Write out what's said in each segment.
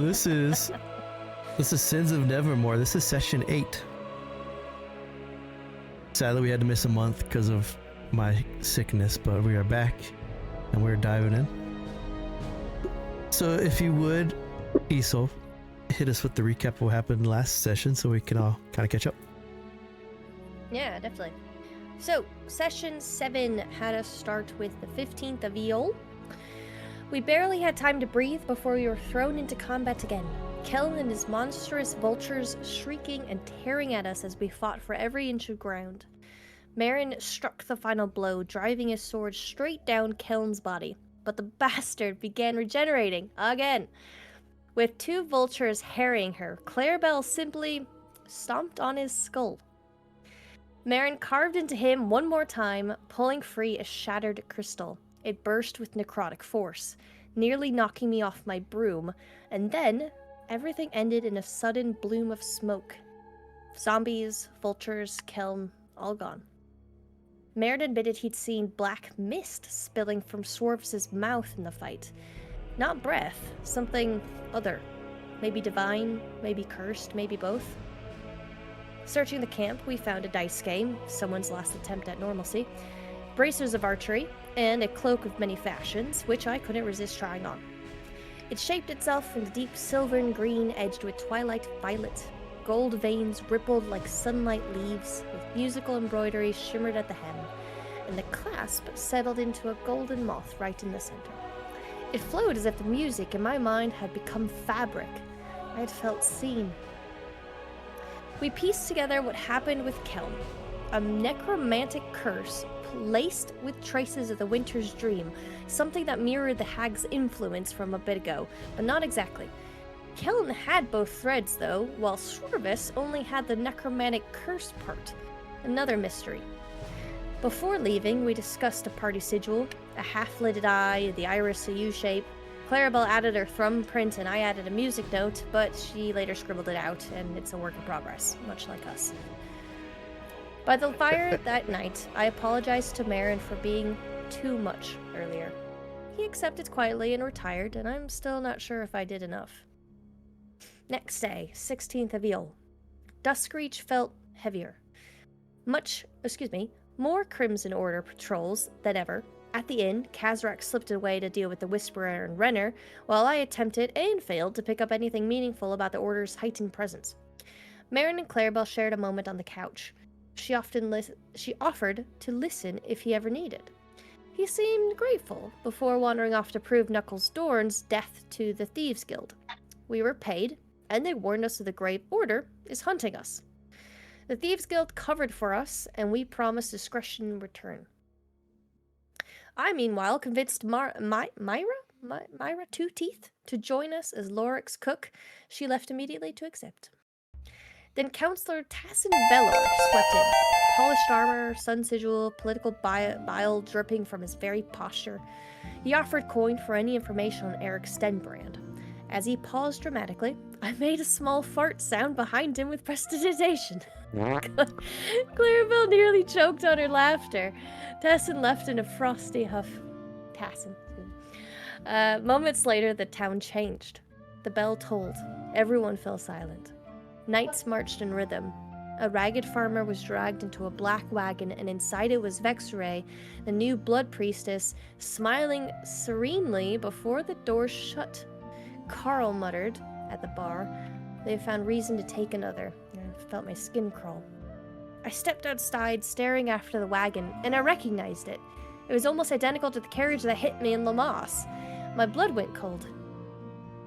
This is Sins of Nevermore. This is session 8. Sadly, we had to miss a month because of my sickness, but we are back and we're diving in. So if you would, Isole, hit us with the recap of what happened last session so we can all kind of catch up. Yeah, definitely. So, session 7 had us start with the 15th of Isole. We barely had time to breathe before we were thrown into combat again. Keln and his monstrous vultures shrieking and tearing at us as we fought for every inch of ground. Marin struck the final blow, driving his sword straight down Keln's body, but the bastard began regenerating again. With 2 vultures harrying her, Clarabell simply stomped on his skull. Marin carved into him one more time, pulling free a shattered crystal. It burst with necrotic force, nearly knocking me off my broom, and then everything ended in a sudden bloom of smoke. Zombies, vultures, Keln, all gone. Marin admitted he'd seen black mist spilling from Srovis' mouth in the fight. Not breath, something other. Maybe divine, maybe cursed, maybe both. Searching the camp, we found a dice game, someone's last attempt at normalcy, bracers of archery, and a cloak of many fashions, which I couldn't resist trying on. It shaped itself in deep silver and green edged with twilight violet. Gold veins rippled like sunlight leaves, with musical embroidery shimmered at the hem, and the clasp settled into a golden moth right in the center. It flowed as if the music in my mind had become fabric. I had felt seen. We pieced together what happened with Keln. A necromantic curse laced with traces of the Winter's Dream, something that mirrored the hag's influence from a bit ago, but not exactly. Keln had both threads, though, while Srovis only had the necromantic curse part. Another mystery. Before leaving, we discussed a party sigil, a half-lidded eye, the iris a U-shape. Clarabell added her thumbprint and I added a music note, but she later scribbled it out, and it's a work in progress, much like us. By the fire that night, I apologized to Marin for being too much earlier. He accepted quietly and retired, and I'm still not sure if I did enough. Next day, 16th of Isole. Duskreach felt heavier. More Crimson Order patrols than ever. At the inn, Kazrak slipped away to deal with the Whisperer and Renner, while I attempted and failed to pick up anything meaningful about the Order's heightened presence. Marin and Clarabell shared a moment on the couch. She offered to listen if he ever needed. He seemed grateful, before wandering off to prove Knuckles Dorn's death to the Thieves Guild. We were paid, and they warned us of the Grave Order is hunting us. The Thieves Guild covered for us, and we promised discretion in return. I, meanwhile, convinced Myra Two Teeth to join us as Lorik's cook. She left immediately to accept. Then Counselor Tassin Velor swept in. Polished armor, sun sigil, political bile dripping from his very posture. He offered coin for any information on Eric Stenbrand. As he paused dramatically, I made a small fart sound behind him with prestidigitation. Clarabell nearly choked on her laughter. Tassin left in a frosty huff. Moments later, the town changed. The bell tolled. Everyone fell silent. Knights marched in rhythm. A ragged farmer was dragged into a black wagon, and inside it was Vexray, the new blood priestess, smiling serenely before the door shut. Carl muttered at the bar, "They have found reason to take another." I felt my skin crawl. I stepped outside, staring after the wagon, and I recognized it. It was almost identical to the carriage that hit me in Lamas. My blood went cold.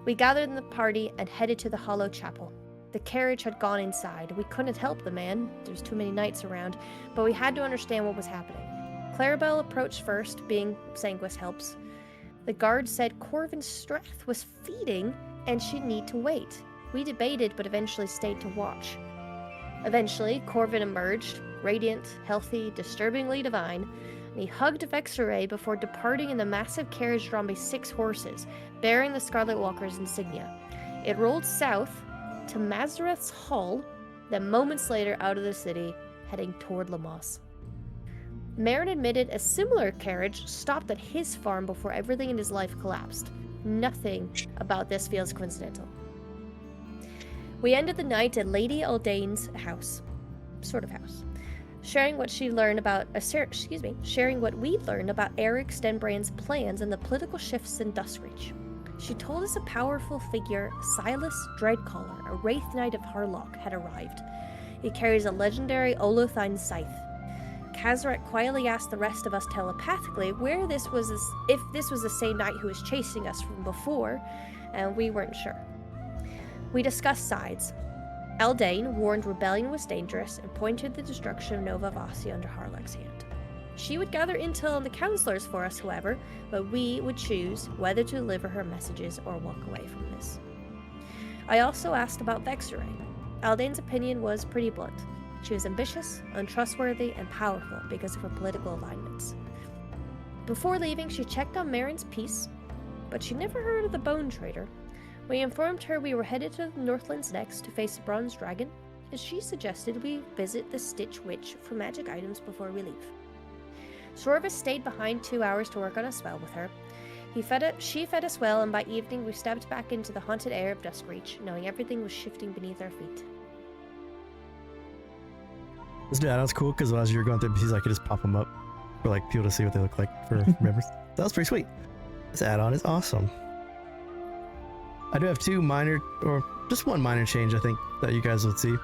We gathered in the party and headed to the Hollow Chapel. The carriage had gone inside. We couldn't help the man. There's too many knights around, but we had to understand what was happening. Clarabell approached first, being Sanguis helps. The guard said Corvin Strath was feeding and she'd need to wait. We debated, but eventually stayed to watch. Eventually, Corvin emerged, radiant, healthy, disturbingly divine, and he hugged Vexray before departing in the massive carriage drawn by 6 horses, bearing the Scarlet Walker's insignia. It rolled south to Mazareth's Hall, then moments later out of the city, heading toward Lamas. Marin admitted a similar carriage stopped at his farm before everything in his life collapsed. Nothing about this feels coincidental. We ended the night at Lady Aldane's house. Sort of house. Sharing what we learned about Eric Stenbrand's plans and the political shifts in Duskreach. She told us a powerful figure, Silas Dreadcaller, a Wraith Knight of Harlock, had arrived. He carries a legendary Olothine scythe. Kazrak quietly asked the rest of us telepathically if this was the same knight who was chasing us from before, and we weren't sure. We discussed sides. Eldane warned rebellion was dangerous and pointed the destruction of Nova Vasi under Harlock's hand. She would gather intel on the counselors for us, however, but we would choose whether to deliver her messages or walk away from this. I also asked about Vexeray. Aldane's opinion was pretty blunt. She was ambitious, untrustworthy, and powerful because of her political alignments. Before leaving, she checked on Marin's peace, but she never heard of the Bone Trader. We informed her we were headed to the Northlands next to face the Bronze Dragon, and she suggested we visit the Stitch Witch for magic items before we leave. Srovis stayed behind 2 hours to work on a spell with her. She fed us well, and by evening we stepped back into the haunted air of Duskreach, knowing everything was shifting beneath our feet. This add-on's cool because as you're going through NPCs, I could just pop them up for like people to see what they look like for members. That was pretty sweet. This add-on is awesome. I do have just one minor change I think that you guys would see.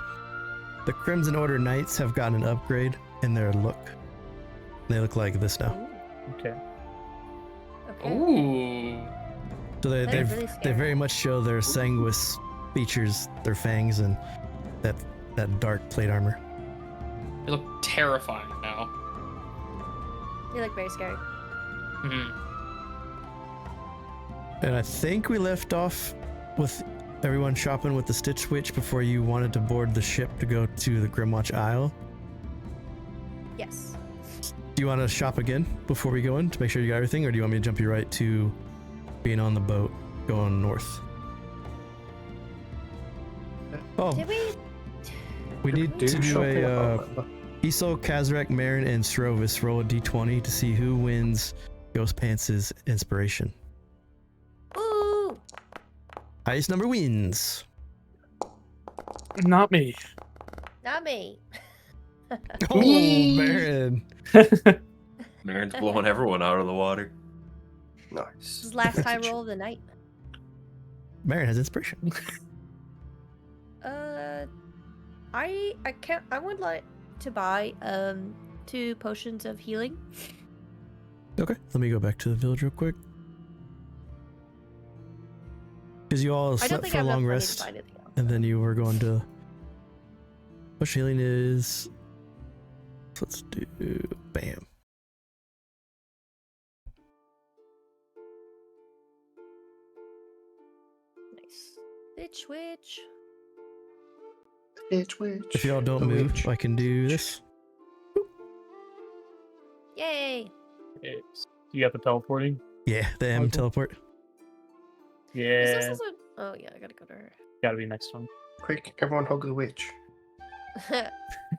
The Crimson Order Knights have gotten an upgrade in their look. They look like this now. Okay. Ooh. So they very much show their sanguis features, their fangs, and that dark plate armor. They look terrifying now. They look very scary. Mm-hmm. And I think we left off with everyone shopping with the Stitch Witch before you wanted to board the ship to go to the Grimwatch Isle. Yes. Do you want to shop again before we go in to make sure you got everything, or do you want me to jump you right to being on the boat going north? Oh, Did we? we need to do a Isole, Kazrak, Marin, and Srovis roll a d20 to see who wins Ghost Pants' inspiration. Ooh! Highest number wins. Not me. Not me. Oh, Marin. Marin's blowing everyone out of the water. This Nice. is last high roll of the night. Marin has inspiration. I would like to buy 2 potions of healing. Okay, let me go back to the village real quick. Because you all I don't slept think for I a have long enough money to rest, buy anything else. and then you were going to... Potion healing is... Let's do... Bam. Nice. Bitch witch. Bitch witch. If y'all don't move, I can do this. Yay! You got the teleporting? Yeah, the M Okay. teleport. Is Yeah. this also... Oh yeah, I gotta go to her. Gotta be next one. Quick, everyone hug the witch. I'm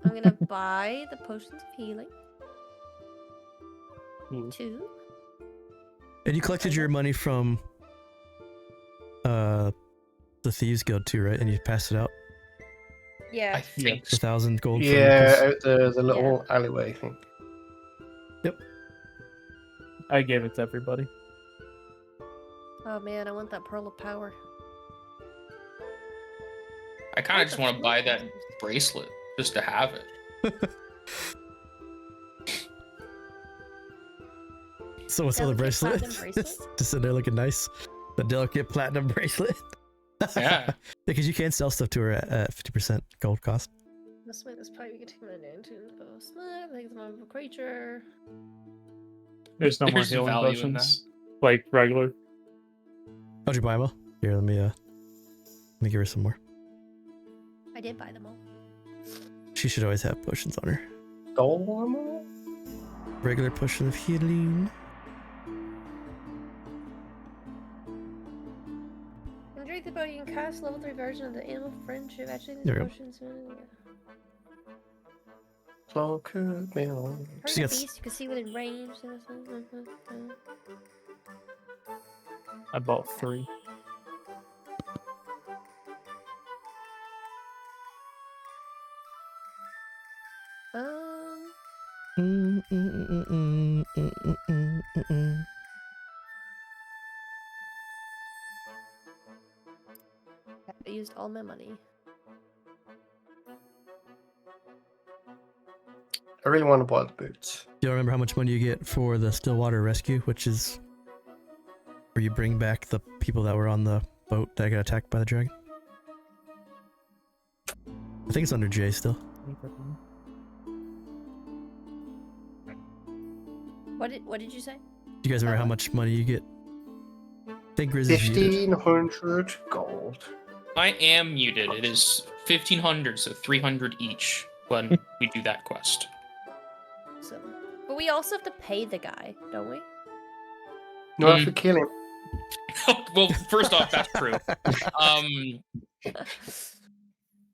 gonna buy the potions of healing. Ooh. 2. And you collected your money from the Thieves Guild too, right? And you passed it out? Yeah. I think The 1,000 gold. for Yeah, Nichols? out the little alleyway, I think. I gave it to everybody. Oh man, I want that pearl of power. I kind of just want to buy that bracelet just to have it. So what's on the Delicate bracelet? platinum bracelet? Just sitting there looking nice. The delicate platinum bracelet. Yeah. Because you can sell stuff to her at 50% gold cost. This way, this pipe you can take my name to the slip, make them of a creature. There's no more There's healing value in potions. Like regular. How'd you buy them all? Here, let me give her some more. I did buy them all. She should always have potions on her. Gold armor? Regular potion of healing. Enjoy the boat, you can cast level 3 version of the Animal Friendship. Actually, these There we go. potions. Cloak of Mail. Part She of the gets- beast, you can see within range. I bought 3. Mm, mm, mm, mm, mm, mm, mm, mm, mm, mm. I used all my money. I really want to buy the boots. Do you remember how much money you get for the Stillwater Rescue, which is where you bring back the people that were on the boat that got attacked by the dragon? I think it's under J still. What did you say? Do you guys remember how much money you get? I think Grizzly's muted. 1,500 gold. I am muted. It is 1,500, so 300 each when we do that quest. So, but we also have to pay the guy, don't we? No, I have to kill him. Well, first off, that's true.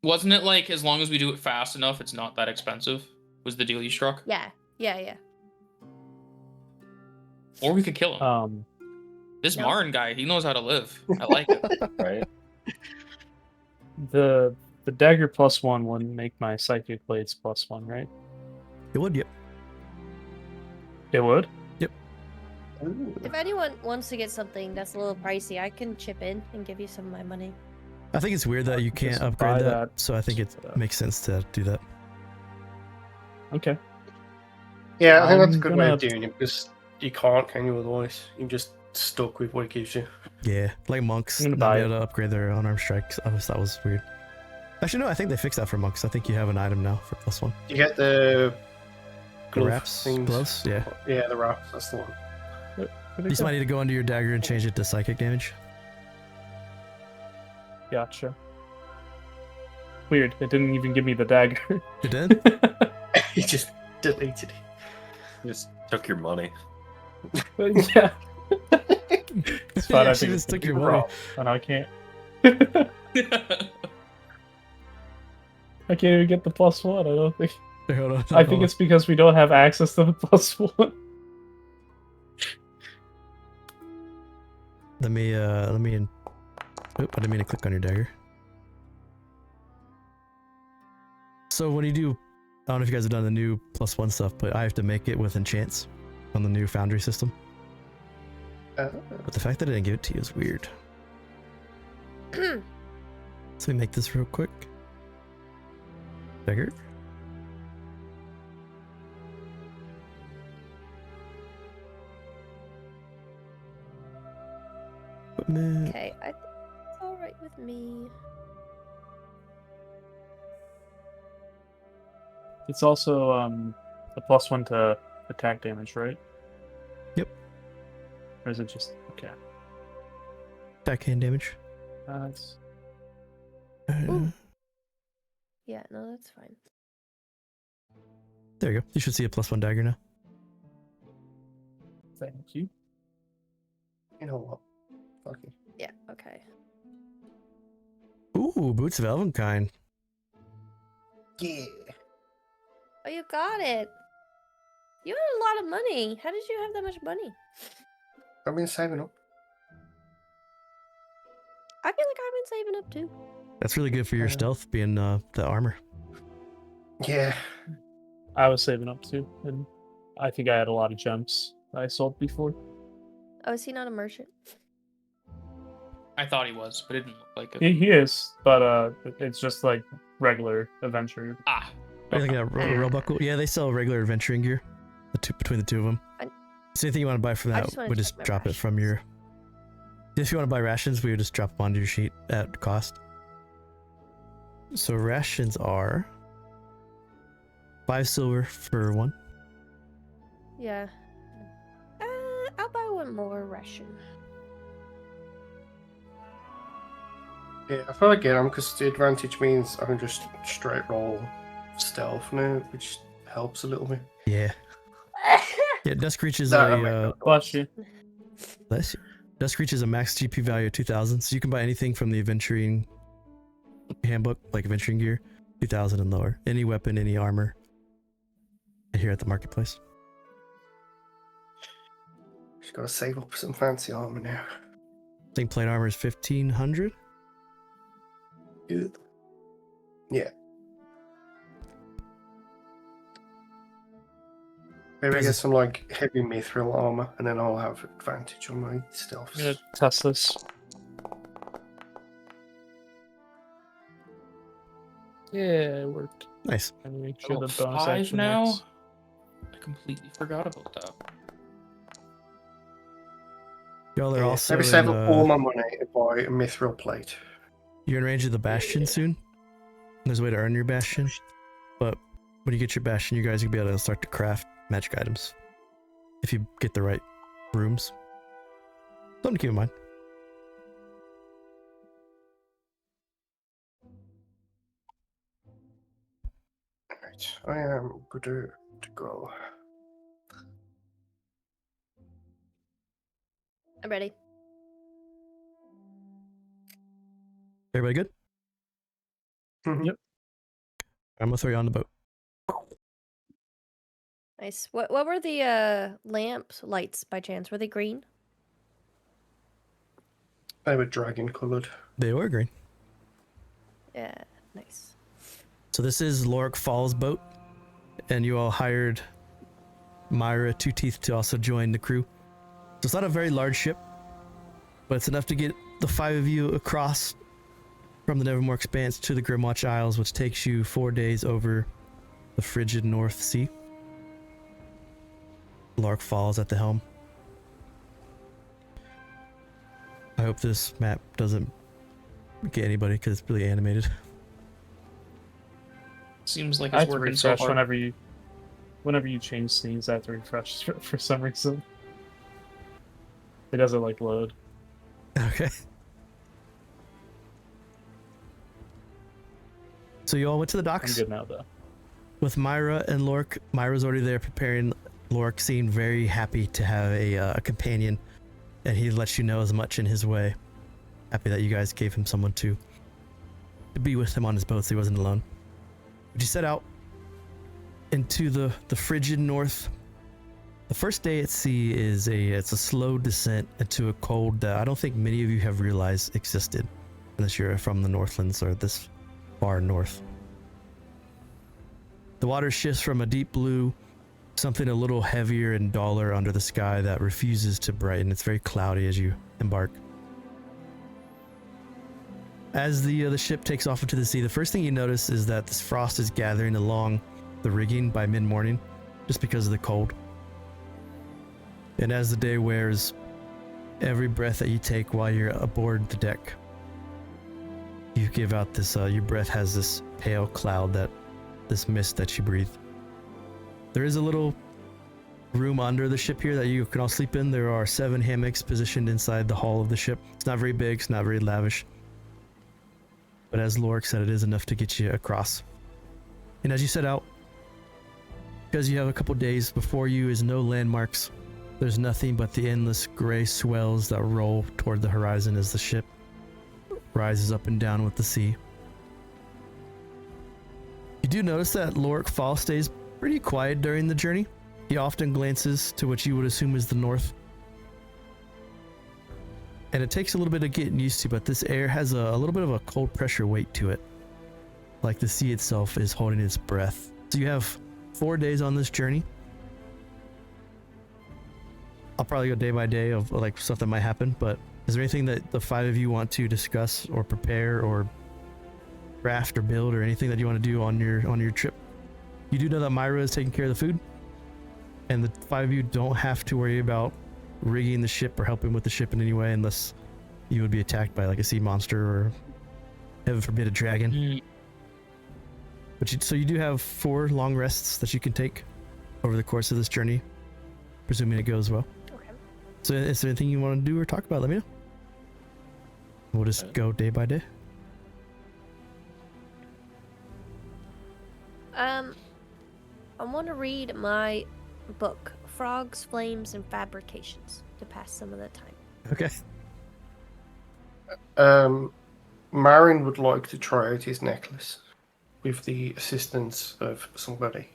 Wasn't it like as long as we do it fast enough, it's not that expensive? Was the deal you struck? Yeah. Or we could kill him. This No. Marin guy, he knows how to live. I like it. Right? The dagger +1 wouldn't make my psychic blades +1, right? It would, yep. It would? Ooh. If anyone wants to get something that's a little pricey, I can chip in and give you some of my money. I think it's weird that you can't Just upgrade buy that, that. so I think it makes sense to do that. Okay. Yeah, I think that's a I'm good way of gonna- doing it because you can't, can you? Otherwise, you're just stuck with what it gives you. Yeah, like monks I'm not gonna buy be able to upgrade their unarmed strikes. I always thought was weird. Actually, no, I think they fixed that for monks. I think you have an item now for +1. You get the The glove wraps, things. gloves, yeah. Yeah, the wraps. That's the one. You just might need to go under your dagger and change it to psychic damage. Gotcha. Weird. It didn't even give me the dagger. It did? You just deleted it. Just took your money. But yeah. It's fine. Yeah, I she think just it's took your money. and I can't. I can't even get the +1. I don't think. Here, hold on, I hold think on. it's because we don't have access to the +1. Let me. Oop, I didn't mean to click on your dagger. So when you do, I don't know if you guys have done the new +1 stuff, but I have to make it with enchants on the new Foundry system. But the fact that I didn't give it to you is weird. So let me make this real quick. Dagger. Equipment. Okay, I think it's alright with me. It's also a +1 to attack damage, right? Yep. Or is it just okay? Attack hand damage. That's Ooh. Yeah, no, that's fine. There you go. You should see a +1 dagger now. thank you. You know what? Fuck it. Yeah, okay. Ooh, boots of Elvenkind. Yeah. Oh, you got it. You had a lot of money. How did you have that much money? I've been saving up. I feel like I've been saving up too. That's really good for your stealth, being the armor. Yeah. I was saving up too, and I think I had a lot of gems that I sold before. Oh, is he not a merchant? I thought he was, but it didn't look like it. He is, but it's just like regular adventure. Ah, I think that roll buckle. Yeah, they sell regular adventuring gear. Between the two of them. So anything you want to buy from I that, just wanna we check just my drop it from your. If you want to buy rations, we would just drop them onto your sheet at cost. So rations are 5 silver for 1. Yeah. I'll buy one more ration. Yeah, I feel like get them because the advantage means I can just straight roll stealth now, which helps a little bit. Yeah. Yeah, Dusk Reach is That I a might not Bless you. bless you. Dusk Reach is a max GP value of 2,000, so you can buy anything from the adventuring handbook, like adventuring gear, 2,000 and lower. Any weapon, any armor. Here at the marketplace. Just gotta save up some fancy armor now. I think plate armor is 1,500. Good. Yeah. Maybe I Does get it- some like heavy mithril armor, and then I'll have advantage on my stealth. I'm gonna test this. Yeah, it worked. Nice. And make sure Level the bonus 5 action now. works. I completely forgot about that. Y'all are Yeah, also maybe save in, up all my money and buy a mithril plate. you're in range of the bastion soon. There's a way to earn your bastion, but when you get your bastion, you guys will be able to start to craft magic items if you get the right rooms. Something to keep in mind. Right, I am good to go. I'm ready. Everybody good? Mhm. Yep. I'm gonna throw you on the boat. Nice. What were the lamps lights by chance? Were they green? They were dragon coloured. They were green. Yeah, nice. So this is Lorik Falls boat, and you all hired Myra Two Teeth to also join the crew. So it's not a very large ship, but it's enough to get the 5 of you across from the Nevermore Expanse to the Grimwatch Isles, which takes you 4 days over the frigid North Sea. Lorik Falls at the helm. I hope this map doesn't get anybody because it's really animated. Seems like I it's have to working so refresh hard. whenever you change scenes. I have to refresh for some reason. It doesn't like load. Okay. So you all went to the I'm docks good now though. with Myra and Lorik. Myra's already there preparing. Lorik seemed very happy to have a companion, and he lets you know as much in his way. Happy that you guys gave him someone to be with him on his boat so he wasn't alone. But you set out into the frigid north. The first day at sea is it's a slow descent into a cold that I don't think many of you have realized existed, unless you're from the Northlands or this far north. The water shifts from a deep blue, something a little heavier and duller under the sky that refuses to brighten. It's very cloudy as you embark. As the ship takes off into the sea, the first thing you notice is that this frost is gathering along the rigging by mid-morning, just because of the cold. And as the day wears, every breath that you take while you're aboard the deck, you give out this, your breath has this pale cloud, this mist that you breathe. There is a little room under the ship here that you can all sleep in. There are 7 hammocks positioned inside the hull of the ship. It's not very big, it's not very lavish. But as Lorik said, it is enough to get you across. And as you set out, because you have a couple days before you is no landmarks, there's nothing but the endless gray swells that roll toward the horizon as the ship rises up and down with the sea. You do notice that Lorik Fall stays pretty quiet during the journey. He often glances to what you would assume is the north. And it takes a little bit of getting used to, but this air has a little bit of a cold pressure weight to it. Like the sea itself is holding its breath. So you have 4 days on this journey. I'll probably go day by day of like stuff that might happen, but is there anything that the 5 of you want to discuss or prepare or craft or build or anything that you want to do on your trip? You do know that Myra is taking care of the food, and the 5 of you don't have to worry about rigging the ship or helping with the ship in any way unless you would be attacked by like a sea monster or, heaven forbid, a dragon. Mm, But so you do have 4 long rests that you can take over the course of this journey, presuming it goes well. Okay. So is there anything you want to do or talk about? Let me know. We'll just go day by day. I want to read my book, Frogs, Flames, and Fabrications, to pass some of the time. Okay. Marin would like to try out his necklace with the assistance of somebody.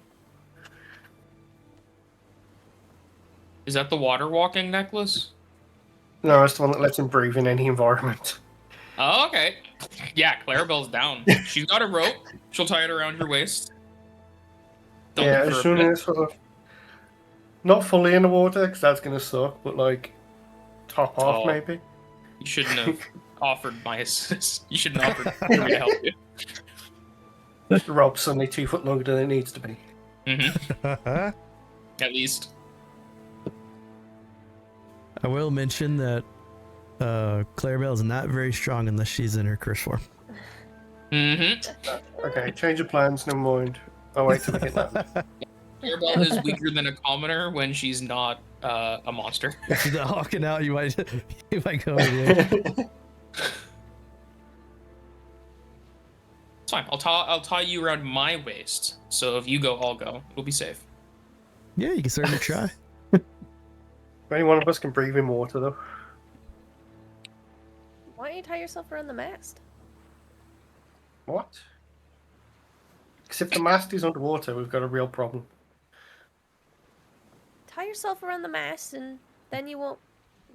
Is that the water walking necklace? No, it's the one that lets him breathe in any environment. Oh, okay. Yeah, Clarabell's down. She's got a rope. She'll tie it around your waist. Don't Yeah, leave as her soon a bit. as sort of Not fully in the water, because that's going to suck, but like top off Oh. maybe. You shouldn't have offered my assist. You shouldn't have offered for me to help you. The rope's suddenly 2 foot longer than it needs to be. At least. I will mention that Clarabell is not very strong unless she's in her curse form. Okay, change of plans, never mind. I'll wait till we get that. Clarabell is weaker than a commoner when she's not a monster. If you're not hawking out, you might go over there. It's fine. I'll tie you around my waist. So if you go, I'll go. It'll be safe. Yeah, you can certainly try. Any one of us can breathe in water, though. Why don't you tie yourself around the mast? What? Because if the mast is underwater, we've got a real problem. Tie yourself around the mast, and then you won't,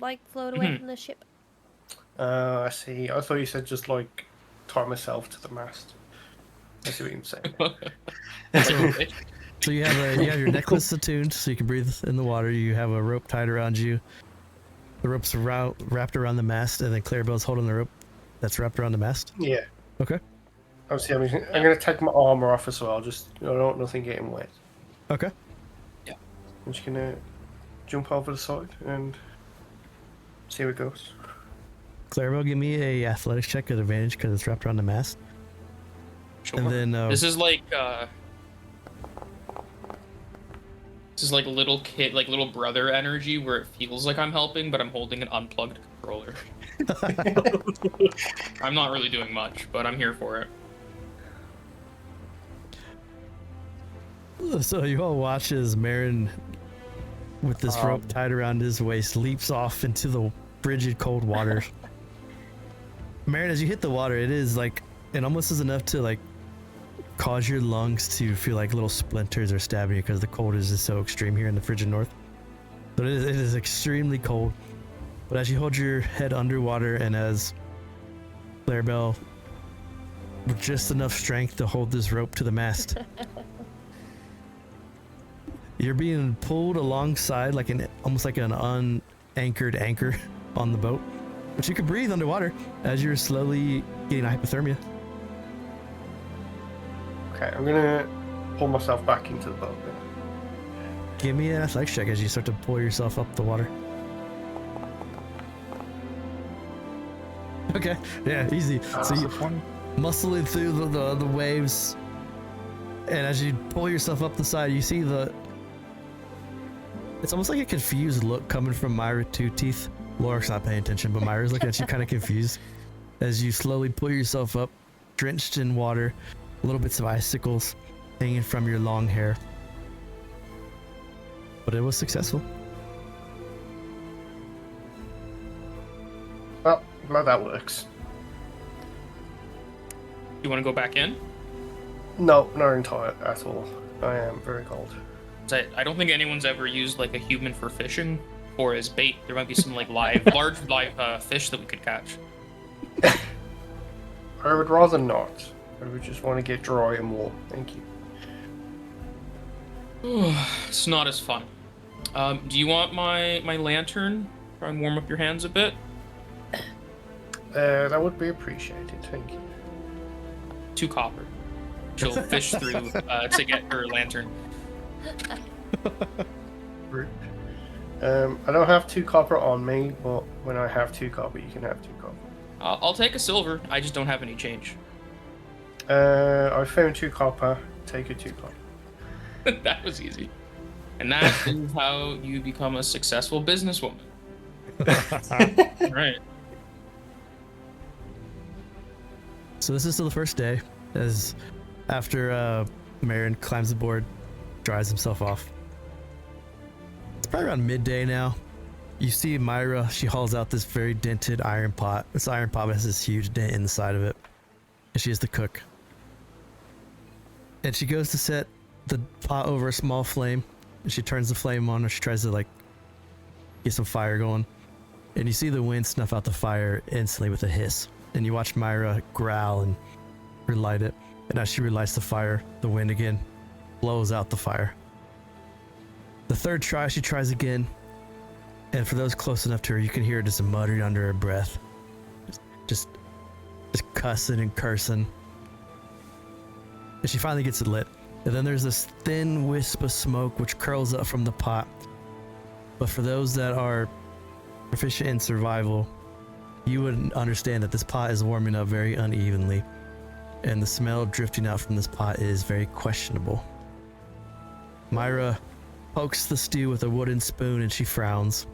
like, float away from the ship. I see. I thought you said just, like, tie myself to the mast. I see what you're saying. So you have your necklace attuned, so you can breathe in the water. You have a rope tied around you. The rope's wrapped around the mast, and then Clarabell's holding the rope that's wrapped around the mast. Yeah. Okay. Obviously, I'm going to take my armor off as well. Just I don't want nothing getting wet. Okay. I'm just going to jump over the side and see how it goes. Clarabell, give me a athletics check at advantage because it's wrapped around the mast. Sure. And then This is like little kid, like little brother energy, where it feels like I'm helping, but I'm holding an unplugged controller. I'm not really doing much, but I'm here for it. So you all watch as Marin, with this rope tied around his waist, leaps off into the frigid cold water. Marin, as you hit the water, it is like, it almost is enough to like cause your lungs to feel like little splinters are stabbing you because the cold is just so extreme here in the frigid north. But it is extremely cold. But as you hold your head underwater, and as Clarabell, with just enough strength to hold this rope to the mast, you're being pulled alongside like almost like an unanchored anchor on the boat. But you can breathe underwater as you're slowly getting a hypothermia. Okay, I'm going to pull myself back into the boat then. Give me an athletics check as you start to pull yourself up the water. Okay, yeah, easy. So you muscling through the waves, and as you pull yourself up the side, you see it's almost like a confused look coming from Myra Two Teeth. Lorik's not paying attention, but Myra's looking at you kind of confused as you slowly pull yourself up, drenched in water, little bits of icicles hanging from your long hair. But it was successful. Well, glad that works. You want to go back in? No, not entirely at all. I am very cold. I don't think anyone's ever used like a human for fishing or as bait. There might be some like large live fish that we could catch. I would rather not. I would just want to get dry and warm. Thank you. It's not as fun. Do you want my lantern? Try and warm up your hands a bit. That would be appreciated. Thank you. 2 copper. She'll fish through to get her lantern. Rude. I don't have 2 copper on me, but when I have 2 copper, you can have 2 copper. I'll take a silver. I just don't have any change. I found 2 copper. Take a 2 copper. That was easy. And that is how you become a successful businesswoman. Right. So this is still the first day, as after Marin climbs aboard, dries himself off. It's probably around midday now. You see Myra, she hauls out this very dented iron pot. This iron pot has this huge dent in the side of it. And she is the cook. And she goes to set the pot over a small flame. And she turns the flame on, or she tries to like get some fire going. And you see the wind snuff out the fire instantly with a hiss. And you watch Myra growl and relight it. And as she relights the fire, the wind again blows out the fire. The third try, she tries again. And for those close enough to her, you can hear her just muttering under her breath. Just cussing and cursing. And she finally gets it lit. And then there's this thin wisp of smoke which curls up from the pot. But for those that are proficient in survival, you would understand that this pot is warming up very unevenly. And the smell drifting out from this pot is very questionable. Myra pokes the stew with a wooden spoon and she frowns.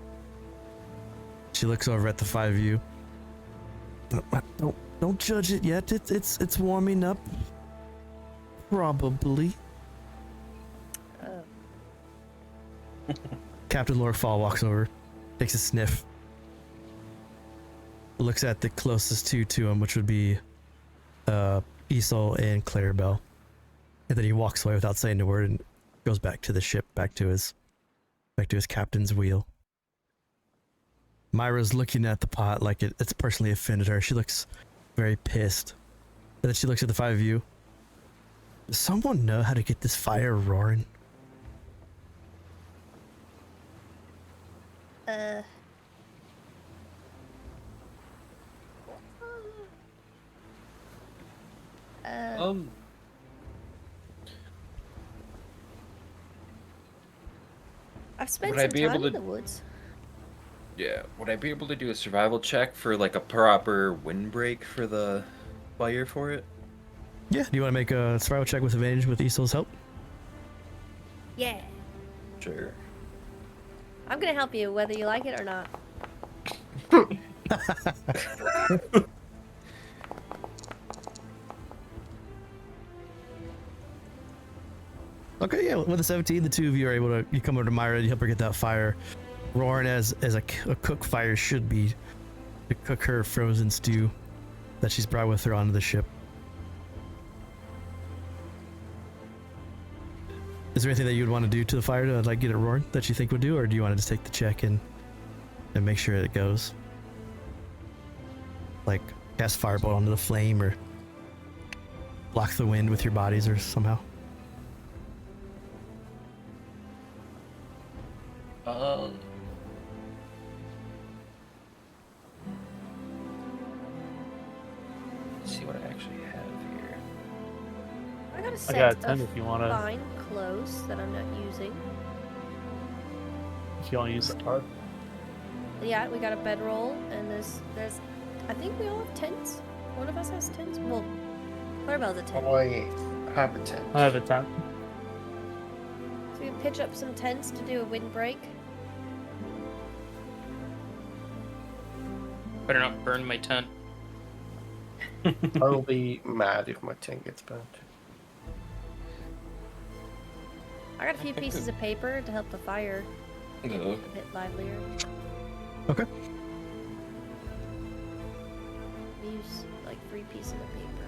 She looks over at the five of you. Don't judge it yet. It's warming up. Probably. Captain Lorefall walks over, takes a sniff, looks at the closest two to him, which would be Isole and Clarabell, and then he walks away without saying a word and goes back to the ship, back to his captain's wheel. Myra's looking at the pot like it's personally offended her. She looks very pissed. And then she looks at the five of you. Does someone know how to get this fire roaring? I've spent Would I some be time able in to- the woods. Yeah, would I be able to do a survival check for like a proper windbreak for the fire for it? Yeah, do you want to make a survival check with advantage with Isol's help? Yeah. Sure. I'm gonna help you whether you like it or not. Okay, yeah, with a 17, the two of you are able to, you come over to Myra, you help her get that fire roaring as a cook fire should be, to cook her frozen stew that she's brought with her onto the ship. Is there anything that you would want to do to the fire to like get it roaring that you think would do, or do you want to just take the check and make sure it goes? Like cast firebolt onto the flame or block the wind with your bodies or somehow? Let's see what I actually have here. I got a I set got a 10 of if you want to. fine clothes that I'm not using. If you want to use the tarp. Yeah, we got a bedroll, and there's I think we all have tents. One of us has tents. Well, Clarabell's a tent. I have a tent. I have a tent. So we can pitch up some tents to do a windbreak. Better not burn my tent. I'll be mad if my tent gets burnt. I got a few pieces of paper to help the fire get No. a bit livelier. Okay. We use like 3 pieces of paper.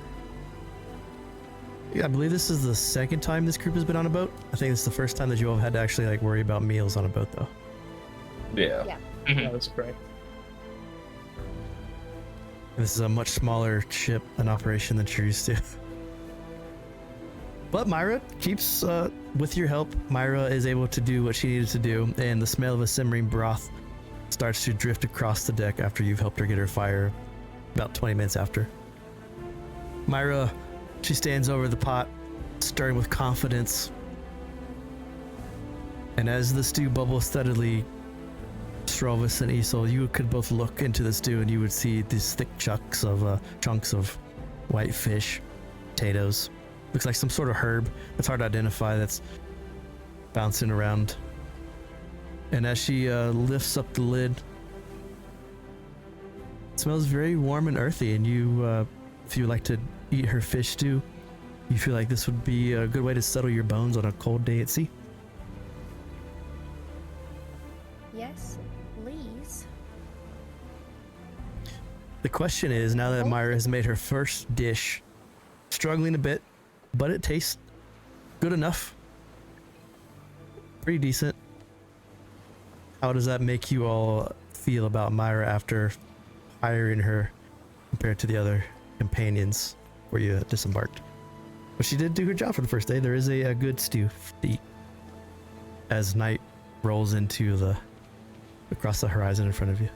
Yeah, I believe this is the second time this group has been on a boat. I think it's the first time that you all had to actually like worry about meals on a boat, though. Yeah. Yeah. Yeah, that's great. This is a much smaller ship and operation than you're used to. But Myra keeps, with your help, Myra is able to do what she needed to do, and the smell of a simmering broth starts to drift across the deck after you've helped her get her fire about 20 minutes after. Myra, she stands over the pot, stirring with confidence. And as the stew bubbles steadily, Srovis and Isole, you could both look into the stew and you would see these thick chunks of white fish, potatoes. Looks like some sort of herb. It's hard to identify. That's bouncing around. And as she lifts up the lid, it smells very warm and earthy. And you, if you like to eat her fish stew, you feel like this would be a good way to settle your bones on a cold day at sea. Yes, please. The question is, now that Myra has made her first dish, struggling a bit, but it tastes good enough. Pretty decent. How does that make you all feel about Myra after hiring her compared to the other companions where you disembarked? But she did do her job for the first day. There is a good stew to eat as night rolls into across the horizon in front of you.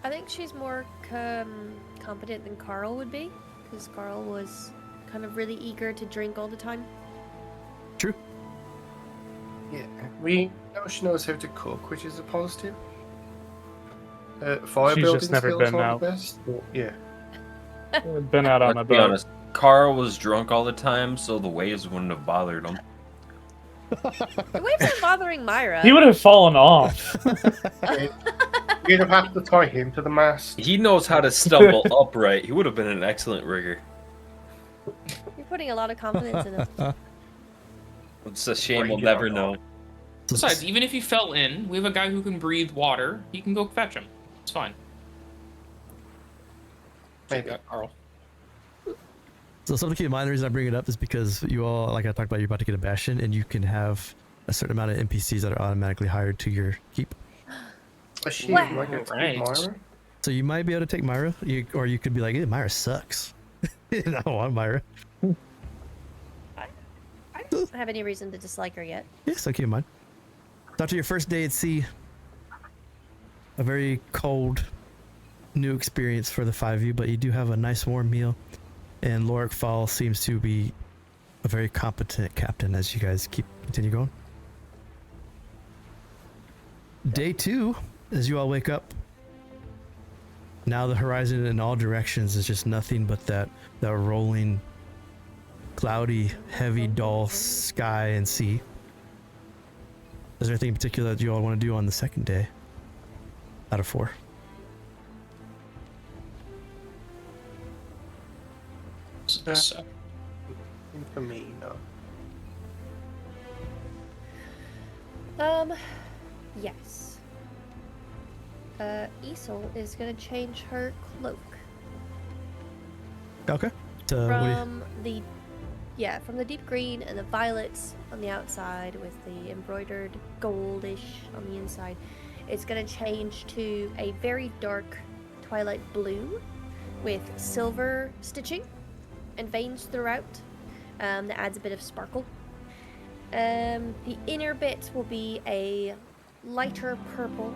I think she's more competent than Carl would be, because Carl was kind of really eager to drink all the time. True. Yeah, we know she knows how to cook, which is a positive. Fire She's building just never skills been aren't out. the best, but yeah. Been out on a Let's be boat. honest. Carl was drunk all the time, so the waves wouldn't have bothered him. The waves aren't bothering Myra. He would have fallen off. You'd have had to tie him to the mast. He knows how to stumble upright. He would have been an excellent rigger. You're putting a lot of confidence in him. It's a shame Or we'll you never don't know. know. Besides, even if he fell in, we have a guy who can breathe water. He can go fetch him. It's fine. Maybe. Carl. So something to keep in mind, the reason I bring it up is because you all, like I talked about, you're about to get a bastion, and you can have a certain amount of NPCs that are automatically hired to your keep. Is she Wow. like a Right. Myra? So you might be able to take Myra, or you could be like, hey, Myra sucks. I don't want Myra. I don't have any reason to dislike her yet. Yes, so keep in mind. So after your first day at sea, a very cold, new experience for the 5 of you, but you do have a nice warm meal, and Lorik Fall seems to be a very competent captain as you guys continue going. Day 2, as you all wake up, now the horizon in all directions is just nothing but that rolling, cloudy, heavy, dull sky and sea. Is there anything in particular that you all want to do on the second day out of 4? So, For me, no. Yes. Isole is gonna change her cloak Okay. So what do you- from the deep green and the violets on the outside with the embroidered goldish on the inside. It's gonna change to a very dark twilight blue with silver stitching and veins throughout. That adds a bit of sparkle. The inner bit will be a lighter purple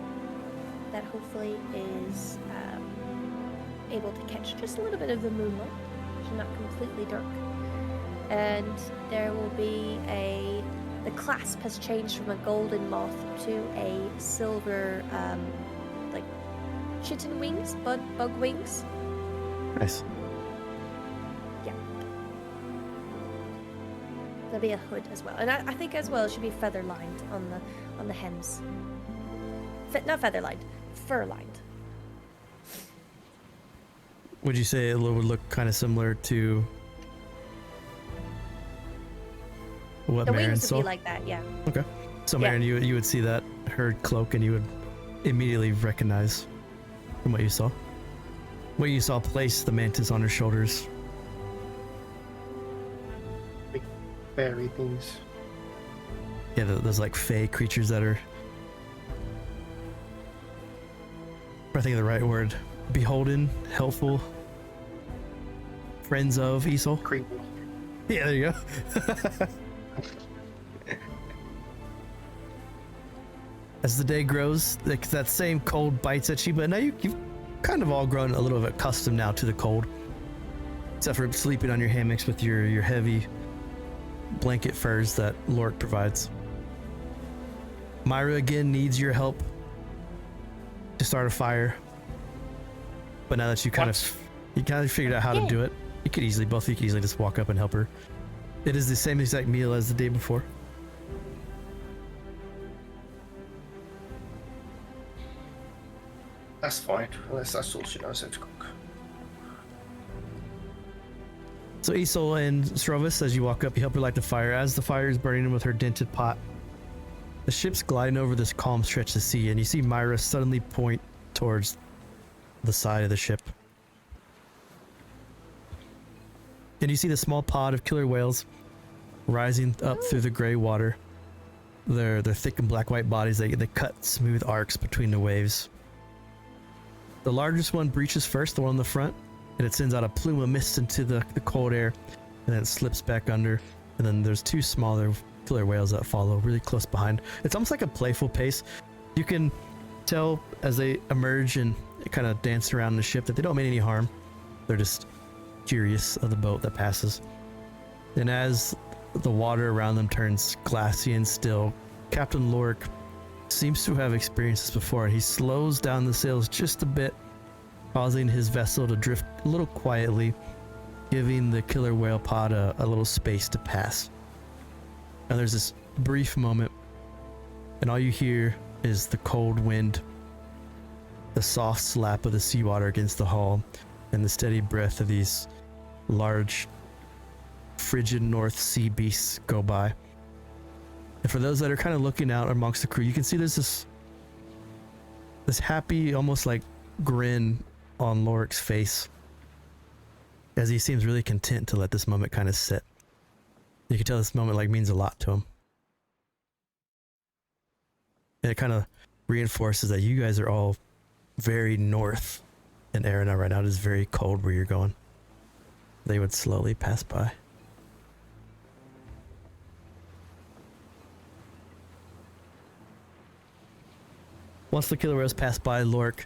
that hopefully is able to catch just a little bit of the moonlight, so not completely dark. And there will be the clasp has changed from a golden moth to a silver, like chitin wings, bug wings. Nice. There'll be a hood as well, and I think as well it should be feather lined on the hems. Not feather lined, fur lined. Would you say it would look kind of similar to what The Marin wings would saw? be like that, yeah. Okay. So Yeah. Marin, you would see that her cloak, and you would immediately recognize from what you saw. What you saw place the mantis on her shoulders. Fairy things. Yeah, those like fey creatures that are, I think of the right word, beholden, helpful, friends of Isole. Creepy. Yeah, there you go. As the day grows, that same cold bites at you, but now you've kind of all grown a little bit accustomed now to the cold. Except for sleeping on your hammocks with your heavy blanket furs that Lorik provides. Myra again needs your help to start a fire. But now that you kind of figured out how to do it, both of you could easily just walk up and help her. It is the same exact meal as the day before. That's fine, unless that's all she knows how to cook. So Isole and Srovis, as you walk up, you help her light the fire. As the fire is burning with her dented pot, the ship's gliding over this calm stretch of sea, and you see Myra suddenly point towards the side of the ship. And you see the small pod of killer whales rising up through the gray water. Their thick and black-white bodies, they cut smooth arcs between the waves. The largest one breaches first, the one on the front, and it sends out a plume of mist into the cold air, and then it slips back under. And then there's two smaller killer whales that follow really close behind. It's almost like a playful pace. You can tell as they emerge and kind of dance around the ship that they don't mean any harm. They're just curious of the boat that passes. And as the water around them turns glassy and still, Captain Lorik seems to have experienced this before. He slows down the sails just a bit, causing his vessel to drift a little quietly, giving the killer whale pod a little space to pass. And there's this brief moment, and all you hear is the cold wind, the soft slap of the seawater against the hull, and the steady breath of these large, frigid North Sea beasts go by. And for those that are kind of looking out amongst the crew, you can see there's this happy, almost like grin on Lorik's face, as he seems really content to let this moment kind of sit. You can tell this moment like means a lot to him. And it kind of reinforces that you guys are all very north in Erenel right now. It is very cold where you're going. They would slowly pass by. Once the killer whales pass by, Lorik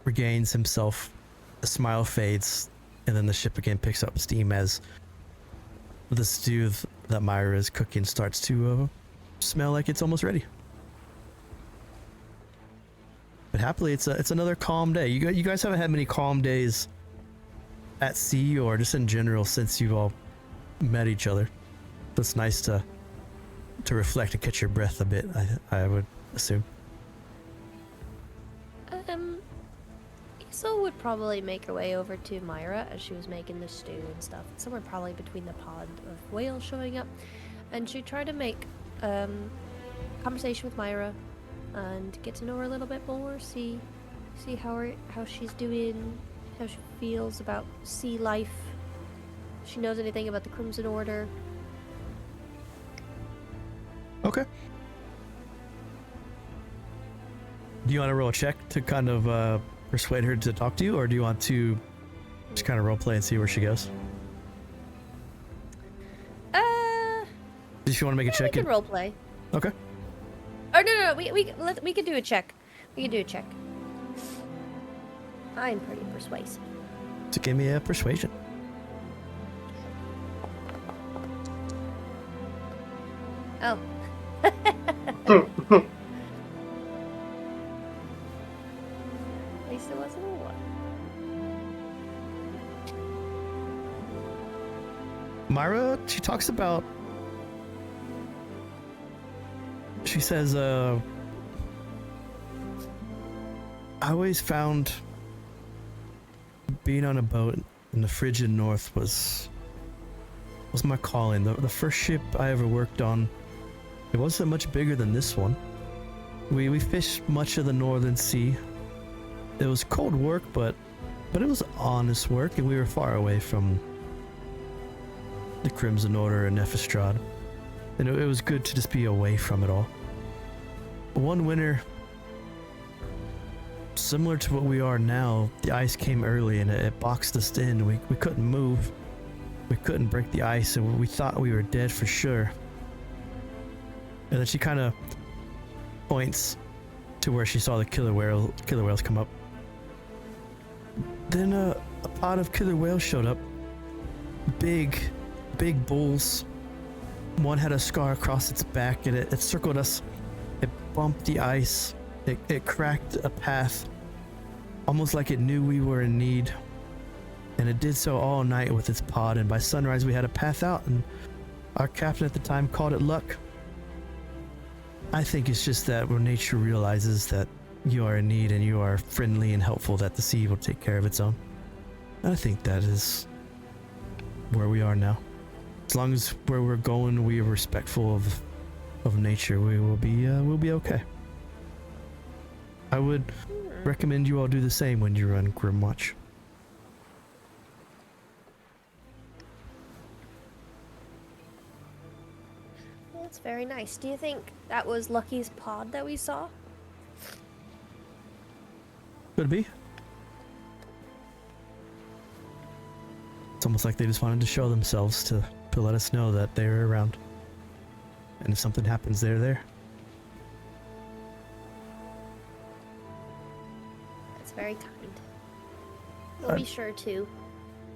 regains himself. The smile fades, and then the ship again picks up steam as the stew that Myra is cooking starts to smell like it's almost ready. But happily, it's another calm day. You guys haven't had many calm days at sea or just in general since you've all met each other. So it's nice to reflect and catch your breath a bit, I would assume. Isole would probably make her way over to Myra as she was making the stew and stuff. Somewhere probably between the pod of whales showing up. And she'd try to make conversation with Myra and get to know her a little bit more, see how she's doing, how she feels about sea life. If she knows anything about the Crimson Order. Okay. Do you want to roll a check to kind of persuade her to talk to you, or do you want to just kind of roleplay and see where she goes? If you want to make a check, we can roleplay. Okay. Oh no, we can do a check. We can do a check. I'm pretty persuasive. So give me a persuasion. Oh. At least it wasn't a one. Myra, she talks about... She says, I always found being on a boat in the frigid north was my calling. The first ship I ever worked on, it wasn't much bigger than this one. We fished much of the northern sea. It was cold work, but it was honest work, and we were far away from the Crimson Order and Nephistrad. And it was good to just be away from it all. One winter, similar to what we are now, the ice came early and it boxed us in. We couldn't move. We couldn't break the ice, and we thought we were dead for sure. And then she kind of points to where she saw the killer whales come up. Then a pod of killer whales showed up. Big bulls. One had a scar across its back, and it circled us. It bumped the ice. It cracked a path, almost like it knew we were in need. And it did so all night with its pod, and by sunrise we had a path out, and our captain at the time called it luck. I think it's just that when nature realizes that you are in need and you are friendly and helpful, that the sea will take care of its own. And I think that is where we are now. As long as where we're going, we are respectful of nature, we'll be okay. I would recommend you all do the same when you run Grimwatch. That's very nice. Do you think that was Lucky's pod that we saw? Could be. It's almost like they just wanted to show themselves to let us know that they're around. And if something happens, they're there. That's very kind. We'll be sure to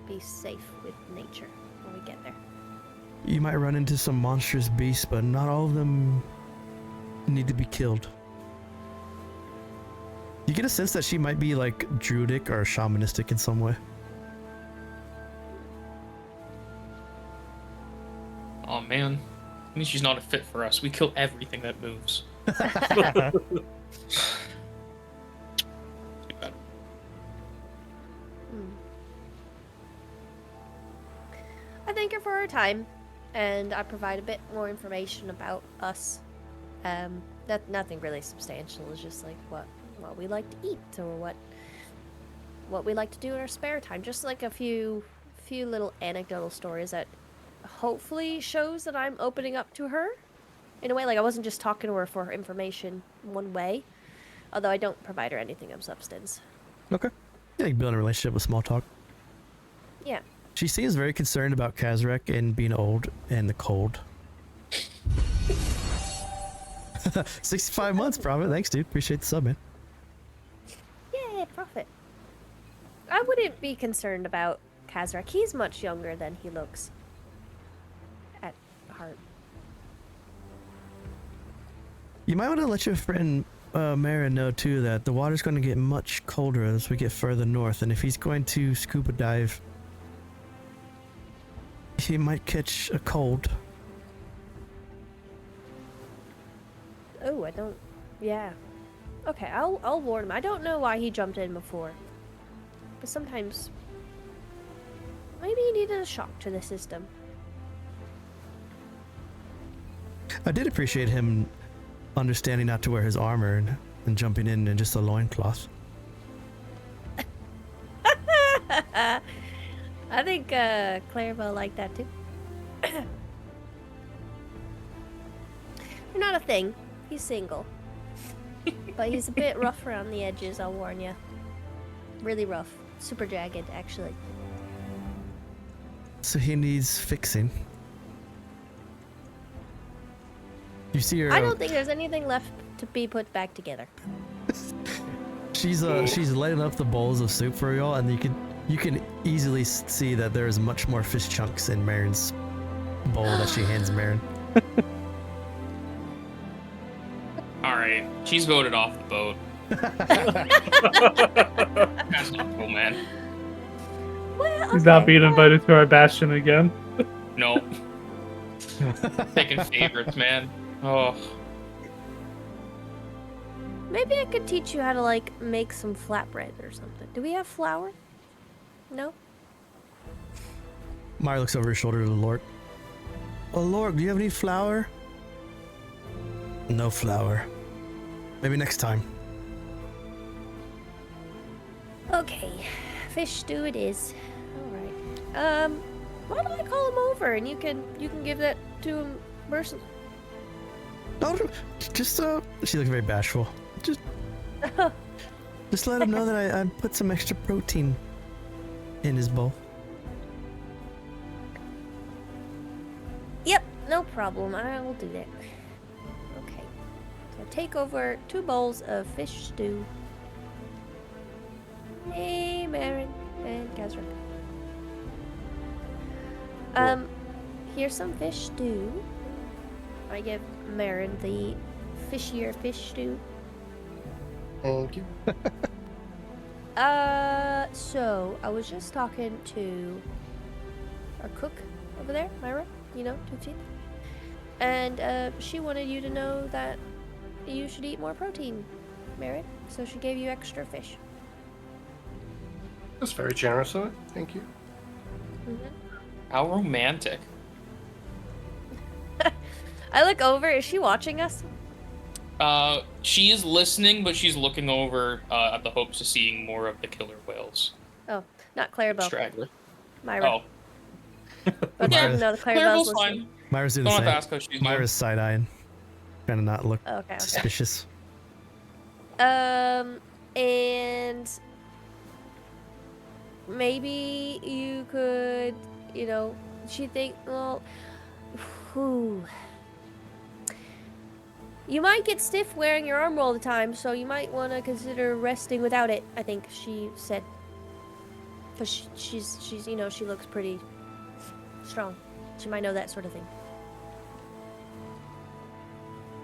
be safe with nature when we get there. You might run into some monstrous beasts, but not all of them need to be killed. You get a sense that she might be like druidic or shamanistic in some way. Oh man, I mean she's not a fit for us. We kill everything that moves. Too bad. I thank her for her time, and I provide a bit more information about us. Nothing really substantial. It's just like what we like to eat, or what we like to do in our spare time. Just like a few little anecdotal stories that hopefully shows that I'm opening up to her in a way. Like I wasn't just talking to her for her information one way, although I don't provide her anything of substance. Okay. Yeah, you build a relationship with small talk. Yeah. She seems very concerned about Kazrak and being old and the cold. 65 months, Prophet. Thanks, dude. Appreciate the sub, man. Yeah, Prophet. I wouldn't be concerned about Kazrak. He's much younger than he looks at heart. You might want to let your friend Marin know, too, that the water's going to get much colder as we get further north, and if he's going to scuba dive, he might catch a cold. Oh, I don't... Yeah. Okay, I'll warn him. I don't know why he jumped in before. But sometimes... maybe he needed a shock to the system. I did appreciate him understanding not to wear his armor and jumping in just a loincloth. I think Clarabell liked that too. You're not a thing. He's single. But he's a bit rough around the edges, I'll warn you. Really rough. Super jagged, actually. So he needs fixing. You see her... I don't think there's anything left to be put back together. She's lighting up the bowls of soup for y'all, and you can easily see that there is much more fish chunks in Marin's bowl that she hands Marin. Alright, she's voted off the boat. That's not cool, man. Well, He's not okay, being well, invited to our bastion again. No. Picking favorites, man. Oh. maybe I could teach you how to, like, make some flatbread or something. Do we have flour? No? Myra looks over her shoulder to the Lord. Oh, Lord, do you have any flour? No flour. Maybe next time. Okay. Fish stew it is. Alright. Why don't I call him over and you can give that to him personally? No, just she looks very bashful. Just let him know that I put some extra protein in his bowl. Yep, no problem. I will do that. Okay. So take over 2 bowls of fish stew. Hey, Marin and Kazrak. Here's some fish stew. I give Marin the fishier fish stew. Thank you. So I was just talking to our cook over there, Myra, you know, Tootsie. And she wanted you to know that you should eat more protein, Marin. So she gave you extra fish. That's very generous of it. Thank you. How romantic. I look over. Is she watching us? She is listening, but she's looking over at the hopes of seeing more of the killer whales. Oh, not Clarabell. Straggler. Myra. Oh. But Myra- no, Clarabell's Clarabell's listening. fine. Myra's doing Don't the have to same. ask how she's doing. Myra's side-eyeing. Trying to not look Okay. suspicious. And maybe you could, you know, she think, well, whew. You might get stiff wearing your armor all the time, so you might want to consider resting without it, I think she said. Because she's you know, she looks pretty strong. She might know that sort of thing.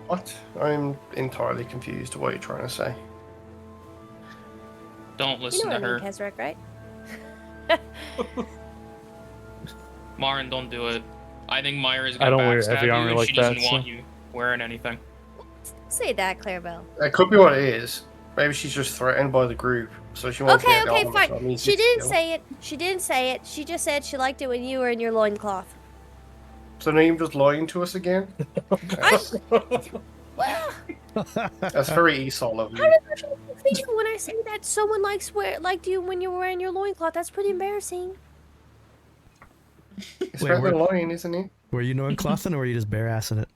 What? I'm entirely confused what you're trying to say. Don't You listen know to what I her. mean, Kazrak, right? Marin, don't do it. I think Myra's I gonna don't wear backstab heavy you, armor and like she doesn't that, want so- you wearing anything. Say that, Clarabell. That could be what it is. Maybe she's just threatened by the group, so she wants to Okay, get the okay, armor, so it fine. means She it's didn't skill. say it. She didn't say it. She just said she liked it when you were in your loincloth. So now you're just lying to us again? Well, That's very Isole of how you. does it feel when I say that someone liked you when you were wearing your loincloth? That's pretty embarrassing. It's Wait, better than where- lying, isn't it? Were you knowing clothing or were you just bare assing it?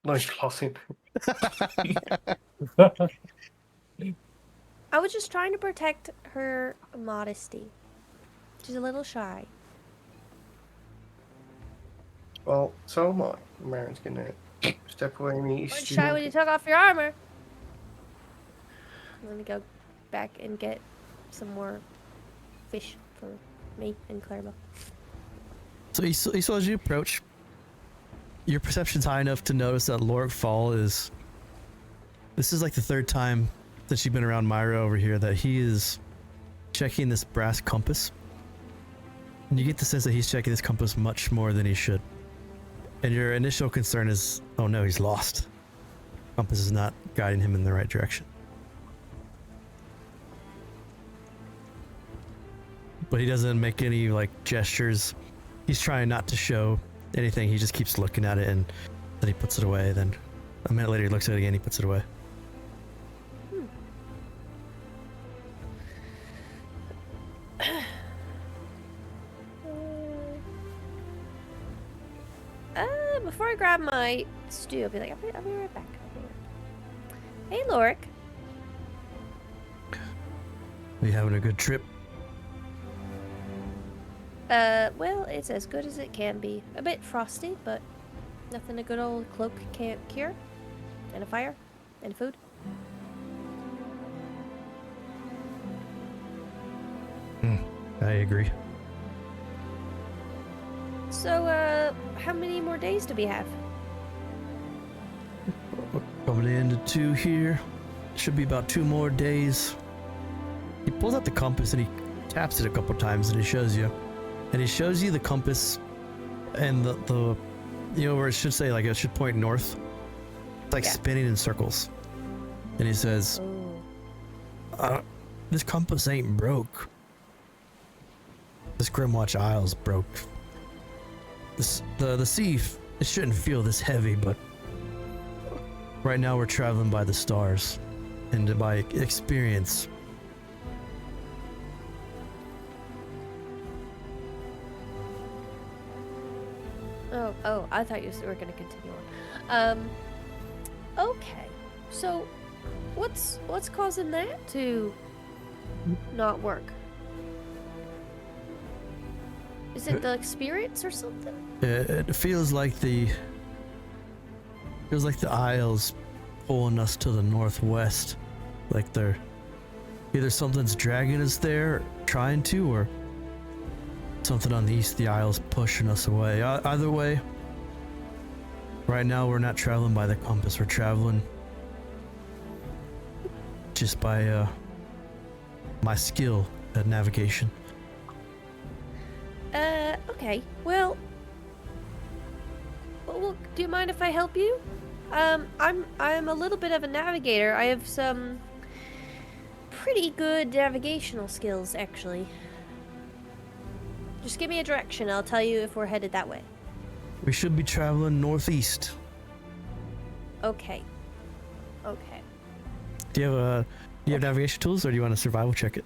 Nice clothing. I was just trying to protect her modesty. She's a little shy. Well, so am I. Marin's gonna step away and eat Weren't stew. shy when you took off your armor. Let me go back and get some more fish for me and Clarabell. So Isole, as you approach, your perception's high enough to notice that Lorik Fall is... This is like the third time that you've been around Myra over here that he is checking this brass compass. And you get the sense that he's checking this compass much more than he should. And your initial concern is, oh no, he's lost. Compass is not guiding him in the right direction. But he doesn't make any like gestures. He's trying not to show anything. He just keeps looking at it and then he puts it away. Then a minute later he looks at it again, he puts it away. Before I grab my stew, I'll be like, I'll be right back. Hey, Lorik. Are you having a good trip? Well, it's as good as it can be. A bit frosty, but nothing a good old cloak can't cure. And a fire. And food. I agree. So, how many more days do we have? Coming into 2 here. Should be about 2 more days. He pulls out the compass and he taps it a couple times and he shows you. And he shows you the compass and the you know where it should say like it should point north. It's like Yeah. spinning in circles. And he says, Oh. this compass ain't broke. This Grimwatch Isle's broke. The sea, it shouldn't feel this heavy, but right now we're traveling by the stars and by experience. Oh, I thought you were going to continue on. Okay. So, what's causing that to not work? Is it the spirits or something? It feels like the Isles pulling us to the northwest, like they're either something's dragging us there, trying to, or something on the east of the Isles pushing us away. Either way, right now we're not traveling by the compass. We're traveling just by my skill at navigation. Okay. Well, do you mind if I help you? I'm a little bit of a navigator. I have some pretty good navigational skills, actually. Just give me a direction. I'll tell you if we're headed that way. We should be traveling northeast. Okay. Okay. Do you have navigation tools, or do you want to survival check it?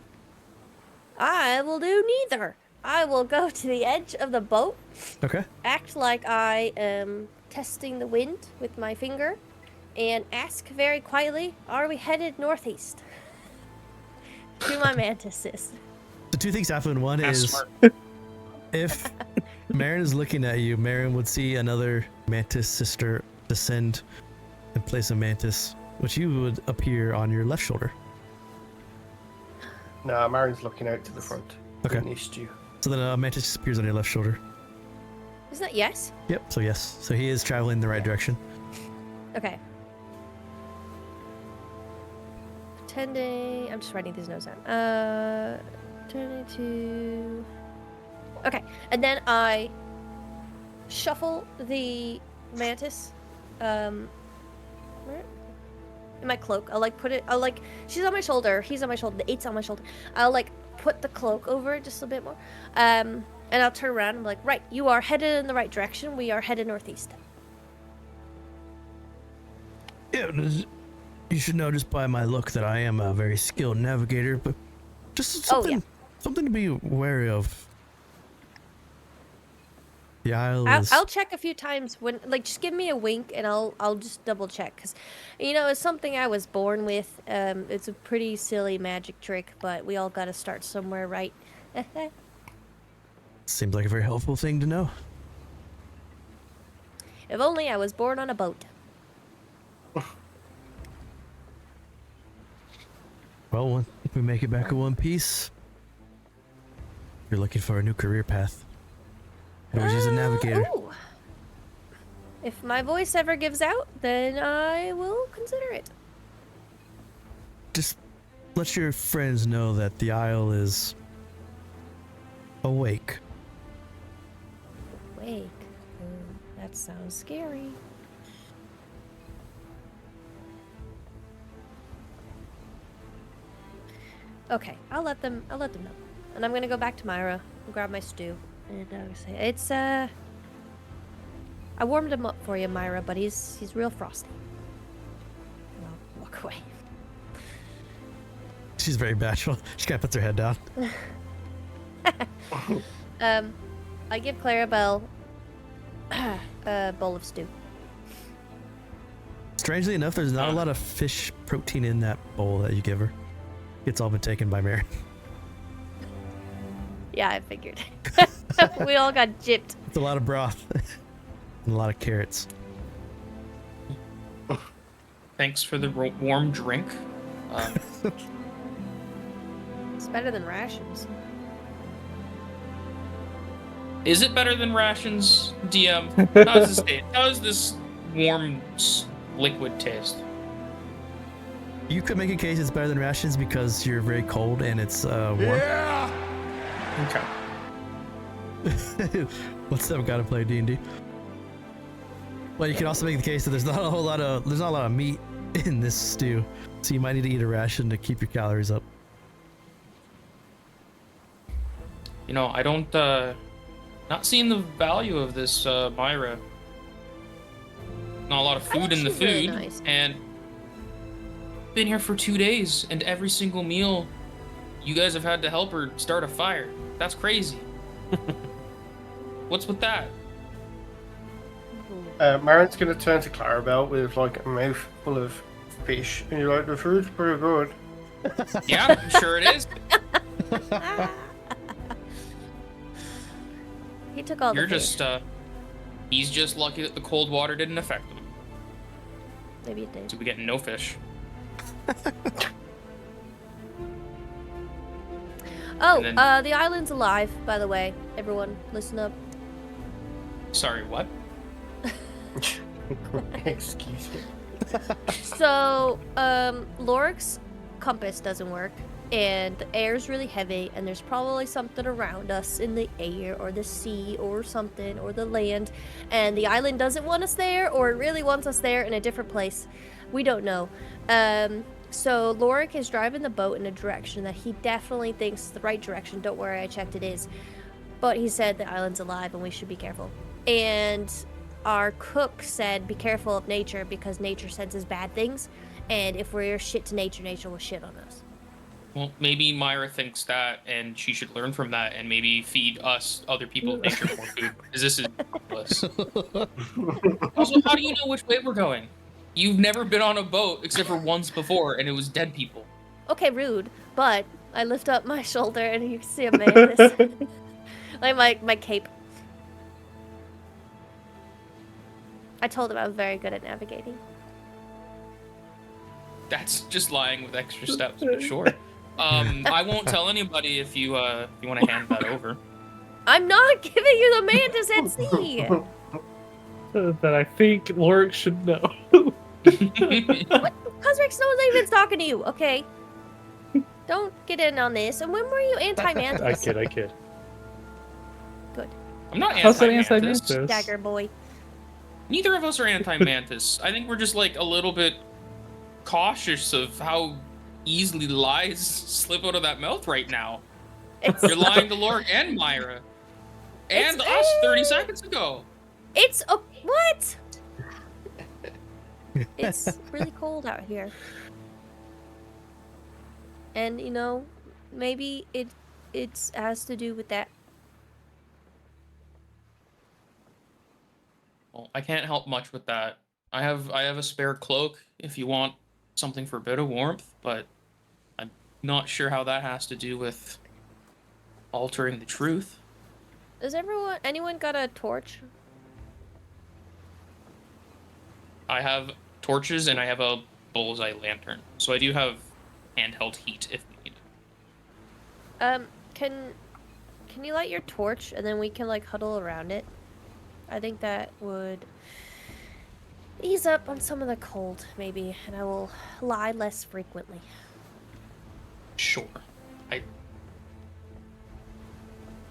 I will do neither. I will go to the edge of the boat, Okay. act like I am testing the wind with my finger, and ask very quietly, are we headed northeast? To my mantises. So 2 things happen. One That's is smart. if Marin is looking at you, Marin would see another mantis sister descend and place a mantis, which you would appear on your left shoulder. Nah, Marin's looking out to the front. Okay. Beneath you. So then a mantis just appears on your left shoulder. Isn't that yes? Yep, so yes. So he is traveling in the right direction. Okay. Pretending. I'm just writing these notes down. Turning to. Okay, and then I shuffle the mantis. Where? In my cloak. I'll like put it. I'll like. She's on my shoulder. He's on my shoulder. The 8's on my shoulder. I'll like put the cloak over it just a bit more. And I'll turn around and be like, right, you are headed in the right direction. We are headed northeast. Yeah, you should know just by my look that I am a very skilled navigator, but just something, something to be wary of. The Isle is... I'll check a few times when, like, just give me a wink and I'll just double check, because, you know, it's something I was born with. It's a pretty silly magic trick, but we all got to start somewhere, right? Seems like a very helpful thing to know. If only I was born on a boat. Well, if we make it back in one piece, you're looking for a new career path. She's a navigator. Ooh. If my voice ever gives out, then I will consider it. Just let your friends know that the Isle is awake. Awake? That sounds scary. Okay, I'll let them know. And I'm gonna go back to Myra and grab my stew. And say, it's I warmed him up for you, Myra, but he's real frosty. And I'll walk away. She's very bashful. She kind of puts her head down. I give Clarabell a bowl of stew. Strangely enough, there's not a lot of fish protein in that bowl that you give her. It's all been taken by Marin. Yeah, I figured. We all got gypped. It's a lot of broth and a lot of carrots. Thanks for the warm drink. It's better than rations. Is it better than rations, DM? How does this warm liquid taste? You could make a case it's better than rations because you're very cold and it's warm. Yeah! Okay. What's up? Gotta play D&D. Well, you can also make the case that there's not a lot of meat in this stew, so you might need to eat a ration to keep your calories up. You know, I don't not seeing the value of this Myra. Not a lot of food in the she's really food, nice. and been here for 2 days, and every single meal, you guys have had to help her start a fire. That's crazy. What's with that? Marin's gonna turn to Clarabell with like a mouthful of fish, and you're like, the food's pretty good. Yeah, I'm sure it is. He took all You're the fish. just, he's just lucky that the cold water didn't affect him. Maybe it did. So we get no fish. Oh, then- the island's alive, by the way. Everyone, listen up. Sorry, what? Excuse me. So, Lorik's compass doesn't work, and the air's really heavy, and there's probably something around us in the air, or the sea, or something, or the land, and the island doesn't want us there, or it really wants us there in a different place. We don't know. So Lorik is driving the boat in a direction that he definitely thinks is the right direction. Don't worry, I checked it is. But he said the island's alive and we should be careful. And our cook said be careful of nature because nature senses bad things. And if we're shit to nature, nature will shit on us. Well, maybe Myra thinks that, and she should learn from that, and maybe feed us, other people, nature more food. Because this is ridiculous. Also, how do you know which way we're going? You've never been on a boat except for once before, and it was dead people. Okay, rude, but I lift up my shoulder and you can see a mantis. Like my cape. I told him I was very good at navigating. That's just lying with extra steps, but sure. I won't tell anybody if you want to hand that over. I'm not giving you the mantis at sea! That I think Lorik should know. What? Kazrak Snow's talking to you, okay? Don't get in on this. And when were you anti-mantis? I kid. Good. I'm not How's that anti-mantis. anti-mantis? Dagger boy. Neither of us are anti-mantis. I think we're just like a little bit cautious of how easily lies slip out of that mouth right now. You're lying to Lorik and Myra. And us 30 seconds ago. It's a... What? It's really cold out here. And, you know, maybe it has to do with that. Well, I can't help much with that. I have a spare cloak if you want something for a bit of warmth, but I'm not sure how that has to do with altering the truth. Does anyone got a torch? I have torches and I have a bullseye lantern, so I do have handheld heat if needed. Can you light your torch and then we can like huddle around it? I think that would ease up on some of the cold, maybe, and I will lie less frequently. Sure.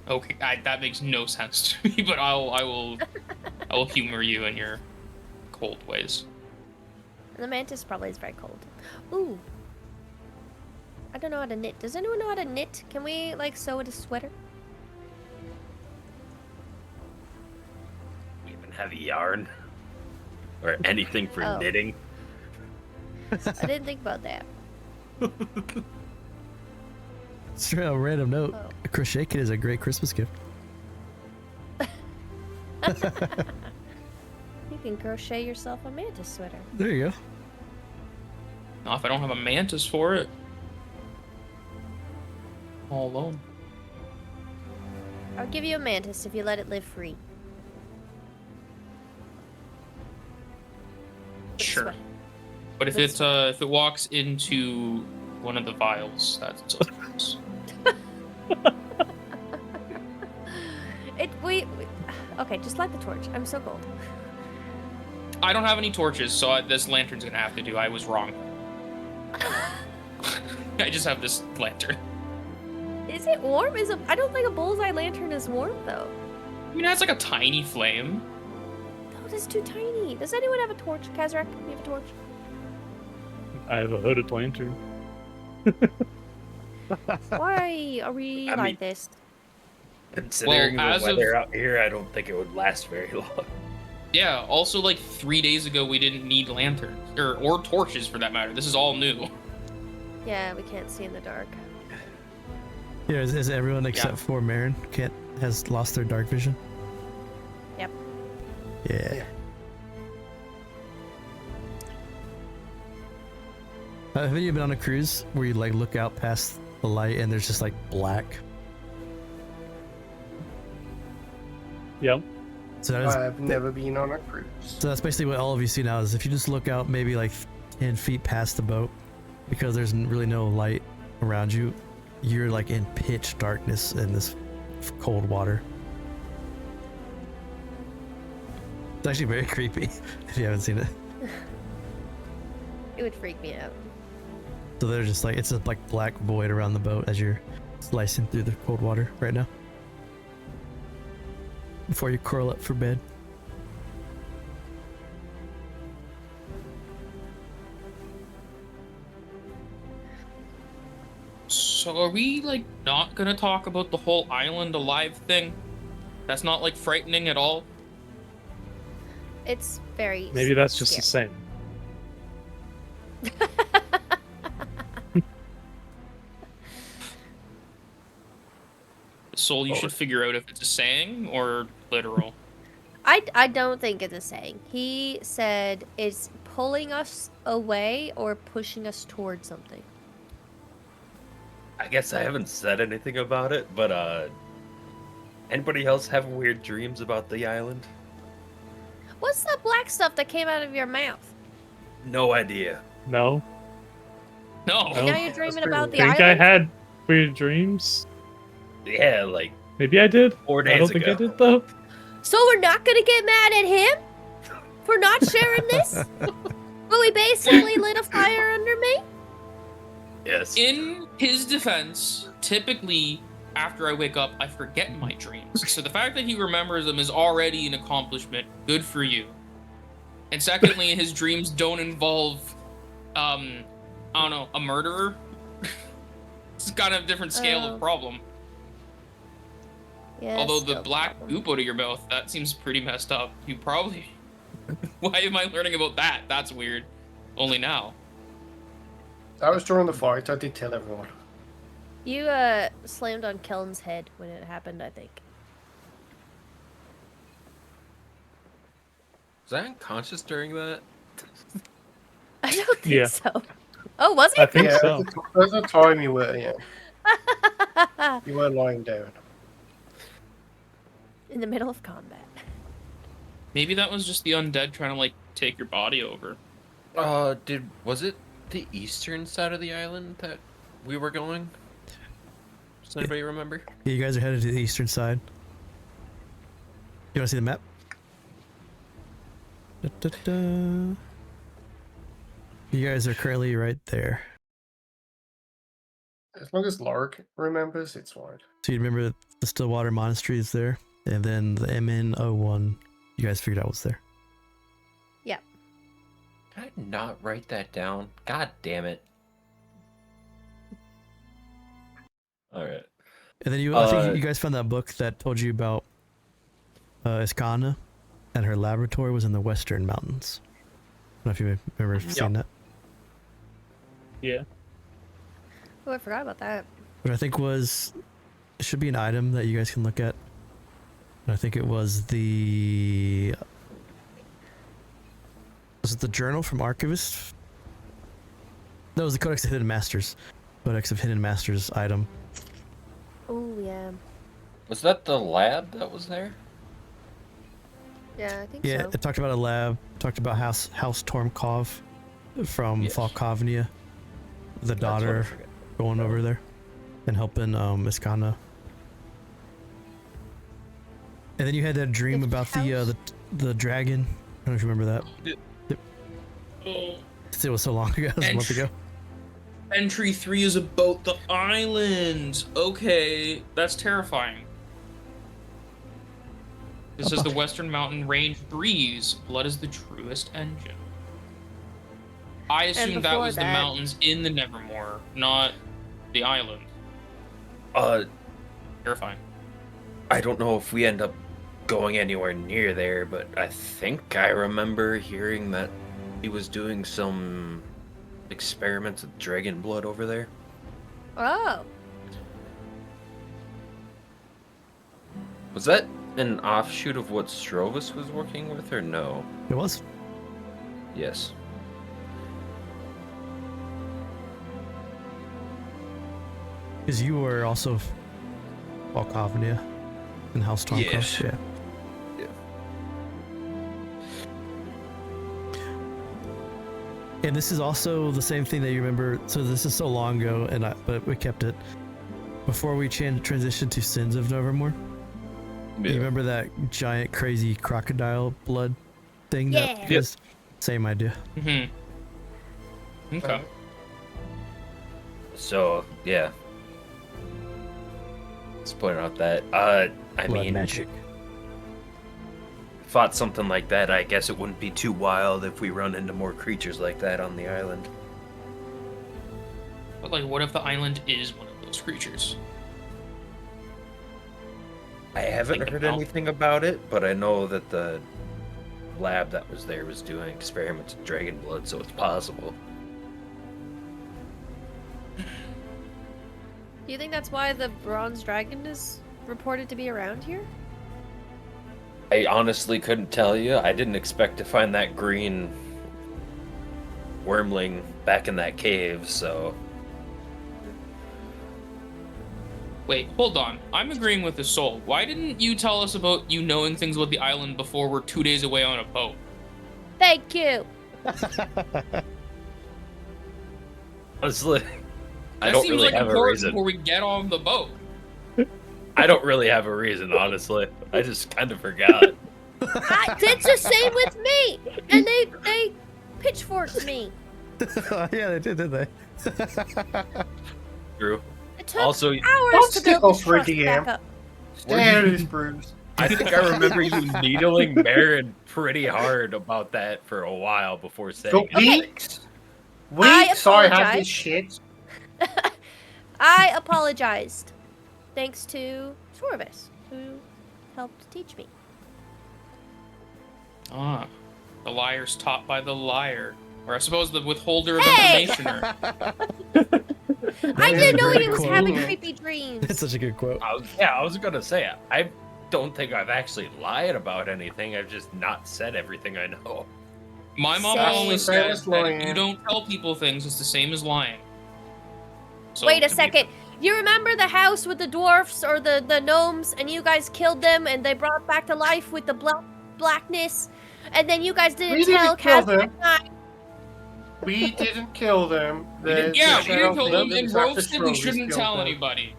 Okay, that makes no sense to me, but I will humor you in your cold ways. And the mantis probably is very cold. Ooh. I don't know how to knit. Does anyone know how to knit? Can we, like, sew it a sweater? Even have yarn? Or anything for knitting? I didn't think about that. Straight on a random note, a crochet kit is a great Christmas gift. You can crochet yourself a mantis sweater. There you go. Not if I don't have a mantis for it. All alone. I'll give you a mantis if you let it live free. Sure. But if it walks into one of the vials, that's Okay, just light the torch. I'm so cold. I don't have any torches, so this lantern's gonna have to do. I was wrong. I just have this lantern. Is it warm? I don't think a bullseye lantern is warm though. I mean, it has like a tiny flame. No, that's too tiny. Does anyone have a torch? Kazrak, you have a torch? I have a hooded lantern. Why are we like this? Considering Well, the weather out here, I don't think it would last very long. Yeah, also like 3 days ago we didn't need lanterns. Or torches for that matter. This is all new. Yeah, we can't see in the dark. Yeah, is everyone except for Marin has lost their dark vision? Yep. Yeah. Have you been on a cruise where you like look out past the light and there's just like black? Yep. So I've never been on a cruise. So that's basically what all of you see now is if you just look out maybe like 10 feet past the boat, because there's really no light around you, you're like in pitch darkness in this cold water. It's actually very creepy if you haven't seen it. It would freak me out. So they're just like, it's a like black void around the boat as you're slicing through the cold water right now. Before you curl up for bed. So are we like not gonna talk about the whole island alive thing? That's not like frightening at all? It's very Maybe that's just the scary. same. Soul, you should figure out if it's a saying or literal. I don't think it's a saying. He said it's pulling us away or pushing us towards something. I guess I haven't said anything about it, but anybody else have weird dreams about the island? What's that black stuff that came out of your mouth? No idea. No. No. And now you're dreaming about the think island? I had weird dreams. Yeah, like Maybe I did. 4 days I don't ago. think I did though. So we're not gonna get mad at him for not sharing this? Well, he basically lit a fire under me? Yes. In his defense, typically after I wake up, I forget my dreams. So the fact that he remembers them is already an accomplishment. Good for you. And secondly, his dreams don't involve, I don't know, a murderer. It's kind of a different scale Oh. of problem. Yeah, Although the still black problem. goop out of your mouth, that seems pretty messed up. You probably... Why am I learning about that? That's weird. Only now. That was during the fight. I did tell everyone. You slammed on Kellen's head when it happened, I think. Was I unconscious during that? I don't think Yeah. so. Oh, was I it? think Yeah, so. there's a time you were, yeah. You were lying down. In the middle of combat. Maybe that was just the undead trying to, like, take your body over. Was it the eastern side of the island that we were going? Does anybody remember? Yeah, you guys are headed to the eastern side. You want to see the map? Da-da-da. You guys are currently right there. As long as Lark remembers, it's fine. So you remember the Stillwater Monastery is there, and then the MN01. You guys figured out what's there. Did I not write that down? God damn it. Alright. And then I think you guys found that book that told you about Iskana, and her laboratory was in the western mountains. I don't know if you remember seeing that. Yeah. Oh, I forgot about that. Which I think it should be an item that you guys can look at. And I think it was was it the journal from Archivist? That was the Codex of Hidden Masters. Codex of Hidden Masters item. Oh, yeah. Was that the lab that was there? Yeah, I think Yeah, so. it talked about a lab, talked about House Tormkov from Yes. Falkovnia, the That's what I daughter forgot. going over there and helping Iskana. And then you had that dream The about the dragon. I don't know if you remember that. Oh. It was so long ago, it was a month ago. Entry 3 is about the island. Okay, that's terrifying. This is the Western Mountain Range breeze. Blood is the truest engine. I assumed that before was the that- mountains in the Nevermore, not the island. Terrifying. I don't know if we end up going anywhere near there, but I think I remember hearing that he was doing some experiments with dragon blood over there. Oh. Was that an offshoot of what Srovis was working with, or no? It was. Yes. Because you were also Falkovnia and House Tormkov. Yes. Yeah. And this is also the same thing that you remember. So this is so long ago, but we kept it before we transitioned to Sins of Nevermore. You remember that giant, crazy crocodile blood thing? Yeah. That was same idea. Mm-hmm. Okay. So, yeah. Let's point out that, I Blood mean, magic. thought something like that, I guess it wouldn't be too wild if we run into more creatures like that on the island. But, like, what if the island is one of those creatures? I haven't Think heard about- anything about it, but I know that the lab that was there was doing experiments with dragon blood, so it's possible. Do you think that's why the bronze dragon is reported to be around here? I honestly couldn't tell you. I didn't expect to find that green wormling back in that cave, so... Wait, hold on. I'm agreeing with Isole. Why didn't you tell us about you knowing things about the island before we're 2 days away on a boat? Thank you. Honestly, I That don't seems really like have a important reason. before we get on the boat. I don't really have a reason, honestly. I just kind of forgot. It's the same with me. And they pitchforked me. Yeah, they did, didn't they? True. It took Also, hours Don't to stick build up this for a trust back DM. up. Stand his bruise. I think I remember you needling Marin pretty hard about that for a while before saying For it. weeks. Weeks I had apologize. this shit. I apologized. Thanks to Srovis, who helped teach me. Ah, the liar's taught by the liar. Or I suppose the withholder of Hey! information. I is didn't a know great he was quote. having creepy dreams. It's such a good quote. I was gonna say it. I don't think I've actually lied about anything. I've just not said everything I know. My mom Same. always Same said as that if lying. you don't tell people things, it's the same as lying. So, Wait a to be- second. You remember the house with the dwarfs or the gnomes, and you guys killed them, and they brought back to life with the blackness, and then you guys didn't We didn't tell kill Kazrak. them. We didn't kill them. Yeah, we didn't kill them, and Rose said we shouldn't tell anybody.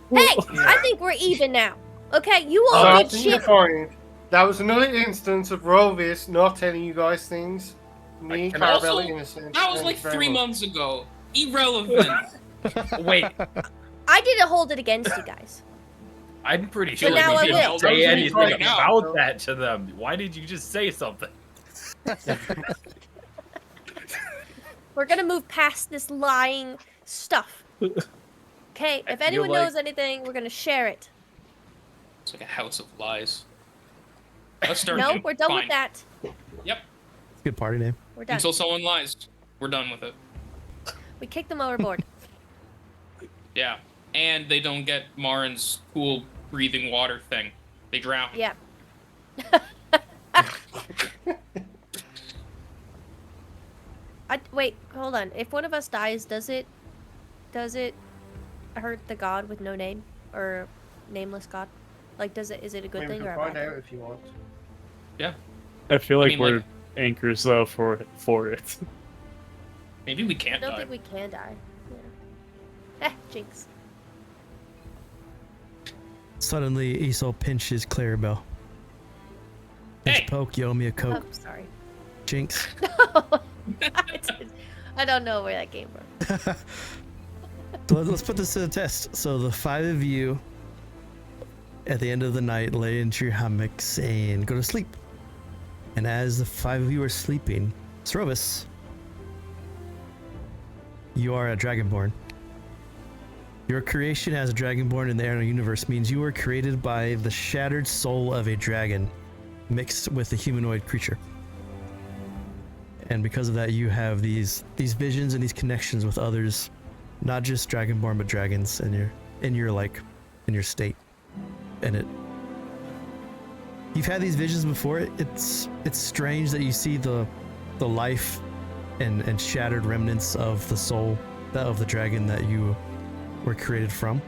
Hey, I think we're even now. Okay, you all So did you're shit. fine. That was another instance of Rovis not telling you guys things. Me and can Clarabell also- are innocent. That was Thank like you very 3 much. months ago. Irrelevant. Wait, I didn't hold it against you guys. I'm pretty But sure now you I didn't will. say That was me anything right now. about that to them. Why did you just say something? We're gonna move past this lying stuff. Okay, if feel anyone like- knows anything, we're gonna share it. It's like a house of lies. Let's start. No, new. we're done Fine. with that. Yep. It's a good party name. We're done. Until someone lies, we're done with it. We kicked them overboard. Yeah. And they don't get Marin's cool breathing water thing. They drown. Yeah. Wait, hold on. If one of us dies, does it hurt the god with no name or nameless god? Like, is it a good We thing can or a find bad out thing? if you want. I feel like mean, we're like- anchors though for it. Maybe we I can't don't die. think we can die. Yeah. Jinx. Suddenly, Isole pinches Clarabell. Pinch Hey! poke, you owe me a coke. Oh, sorry. Jinx. I don't know where that came from. So let's put this to the test. So the 5 of you, at the end of the night, lay into your hammocks and go to sleep. And as the 5 of you are sleeping, Srovis, you are a Dragonborn. Your creation as a Dragonborn in the Erenel universe means you were created by the shattered soul of a dragon, mixed with a humanoid creature. And because of that, you have these visions and these connections with others, not just Dragonborn but dragons, in your state. And you've had these visions before. It's strange that you see the life and shattered remnants of the soul of the dragon that you were created from.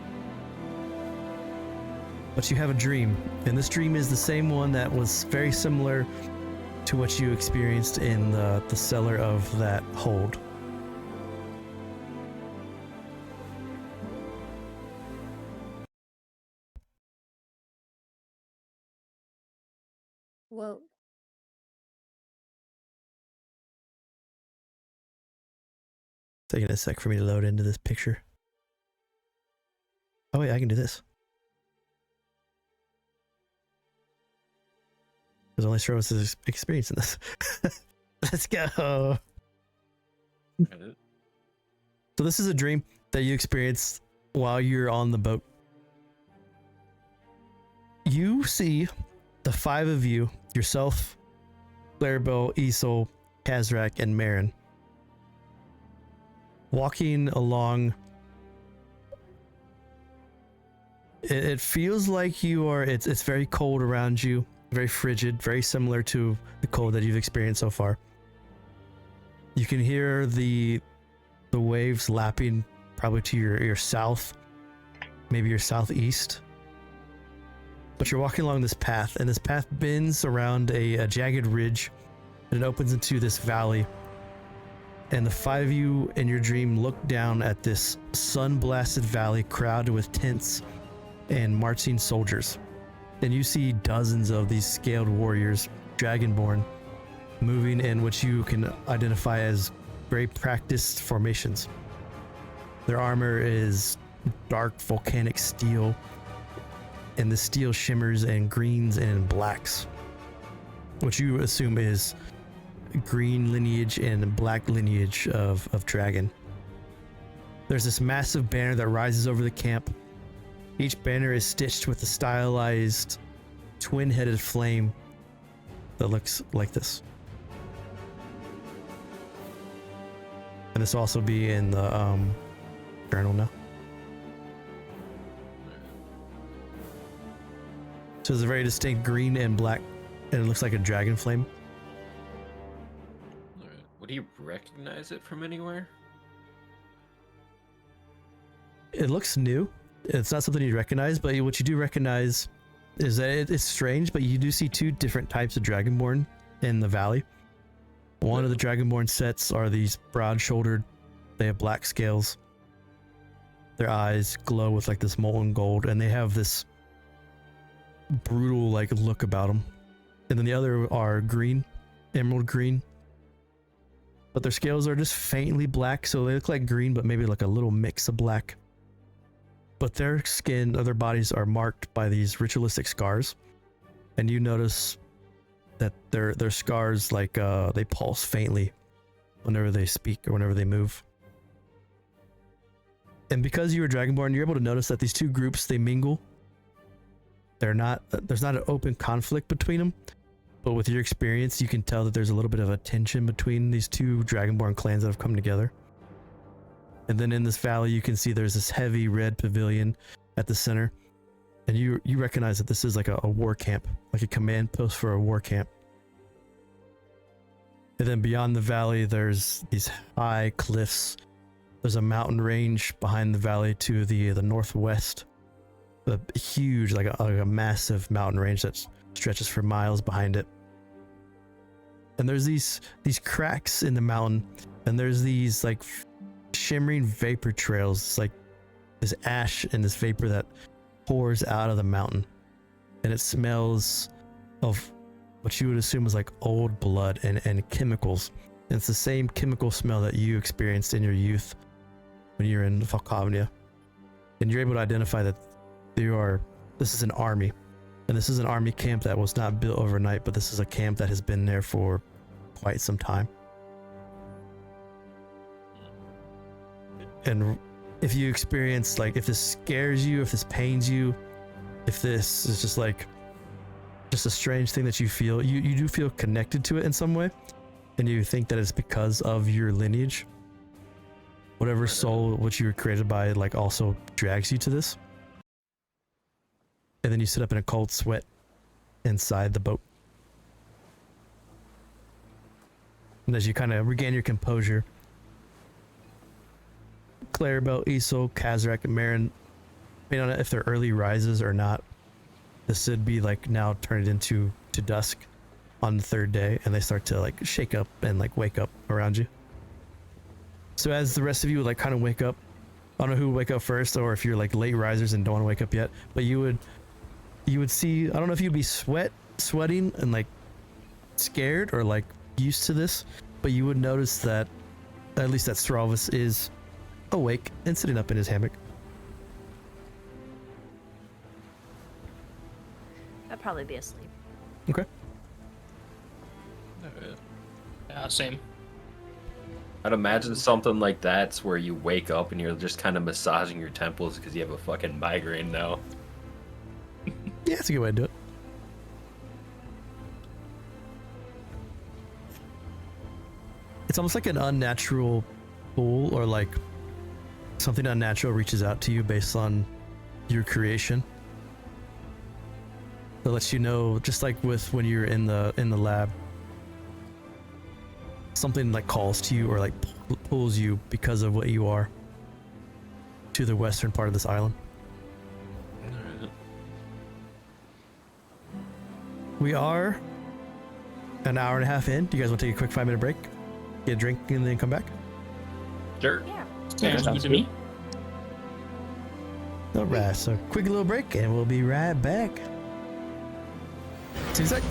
But you have a dream, and this dream is the same one that was very similar to what you experienced in the cellar of that hold. Whoa. Taking a sec for me to load into this picture. Oh wait, I can do this. There's only Srovis is experiencing this. Let's go. So this is a dream that you experienced while you're on the boat. You see the 5 of you, yourself, Clarabell, Isole, Kazrak, and Marin, walking along. It feels like you are, it's very cold around you, very frigid, very similar to the cold that you've experienced so far. You can hear the waves lapping probably to your south, maybe your southeast. But you're walking along this path, and this path bends around a jagged ridge, and it opens into this valley. And the five of you in your dream look down at this sun-blasted valley crowded with tents and marching soldiers. And you see dozens of these scaled warriors, dragonborn, moving in what you can identify as very practiced formations. Their armor is dark volcanic steel, and the steel shimmers in greens and blacks, which you assume is green lineage and black lineage of dragon. There's this massive banner that rises over the camp. Each banner is stitched with a stylized twin-headed flame that looks like this. And this will also be in the journal now. So it's a very distinct green and black, and it looks like a dragon flame. Would he recognize it from anywhere? It looks new. It's not something you recognize, but what you do recognize is that it's strange, but you do see two different types of dragonborn in the valley. One of the dragonborn sets are these broad-shouldered. They have black scales. Their eyes glow with like this molten gold, and they have this brutal like look about them. And then the other are green, emerald green. But their scales are just faintly black, so they look like green, but maybe like a little mix of black. But their skin or their bodies are marked by these ritualistic scars. And you notice that their scars like they pulse faintly whenever they speak or whenever they move. And because you were dragonborn, you're able to notice that these two groups, they mingle. There's not an open conflict between them, but with your experience, you can tell that there's a little bit of a tension between these two dragonborn clans that have come together. And then in this valley, you can see there's this heavy red pavilion at the center. And you recognize that this is like a war camp, like a command post for a war camp. And then beyond the valley, there's these high cliffs. There's a mountain range behind the valley to the northwest. A huge, like a massive mountain range that stretches for miles behind it. And there's these cracks in the mountain, and there's these like shimmering vapor trails. It's like this ash and this vapor that pours out of the mountain, and it smells of what you would assume is like old blood and chemicals. And it's the same chemical smell that you experienced in your youth when you're in Falkovnia. And you're able to identify that this is an army, and this is an army camp that was not built overnight, but this is a camp that has been there for quite some time. And if you experience, like, if this scares you, if this pains you, if this is just a strange thing that you feel, you do feel connected to it in some way, and you think that it's because of your lineage. Whatever soul which you were created by, like, also drags you to this. And then you sit up in a cold sweat inside the boat. And as you kind of regain your composure, Clarabell, Isole, Kazrak, and Marin, depending on if they're early rises or not, this would be like now turned into dusk on the third day, and they start to like shake up and like wake up around you. So as the rest of you would like kind of wake up, I don't know who would wake up first, or if you're like late risers and don't want to wake up yet, but you would see, I don't know if you'd be sweating and like scared or like used to this, but you would notice that at least that Srovis is awake and sitting up in his hammock. I'd probably be asleep. Okay. Yeah, same. I'd imagine something like that's where you wake up and you're just kind of massaging your temples because you have a fucking migraine now. Yeah, that's a good way to do it. It's almost like an unnatural pull, or like something unnatural reaches out to you based on your creation. That lets you know, just like with when you're in the lab, something like calls to you or like pulls you because of what you are to the western part of this island. We are an hour and a half in. Do you guys want to take a quick 5-minute break? Get a drink and then come back? Sure. Yeah. Sounds good to me. All right, so quick little break and we'll be right back. See you in a sec.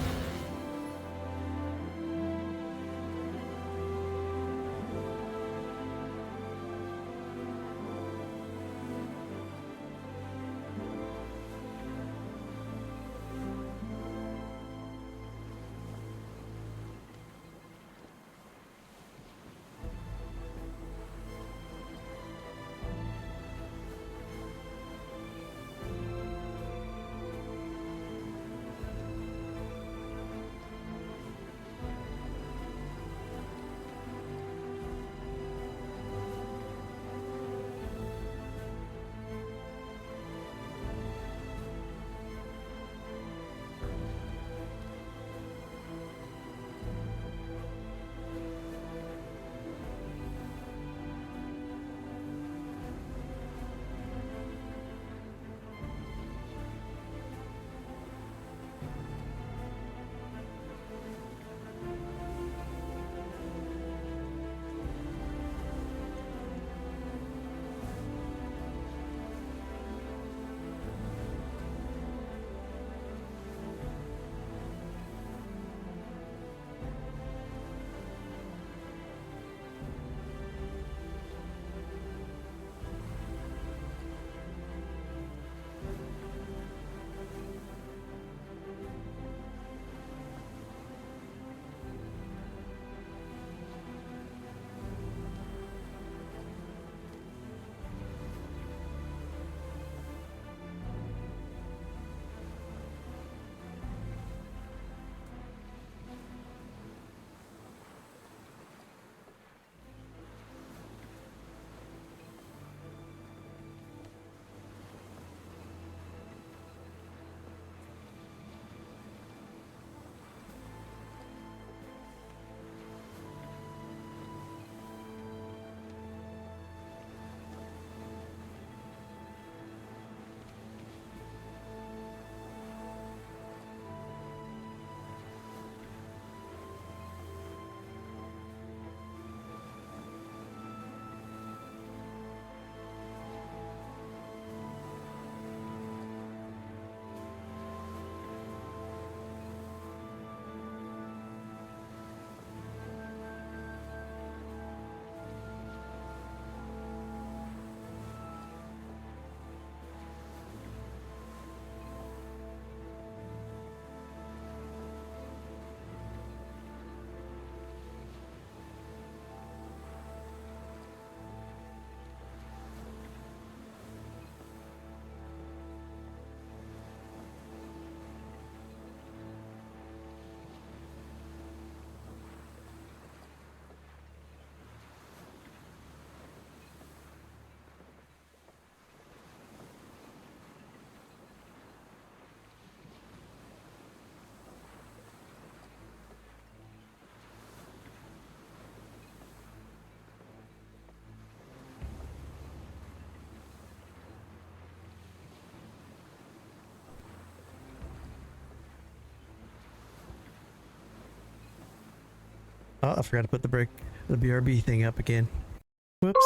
Oh, I forgot to put the BRB thing up again. Whoops.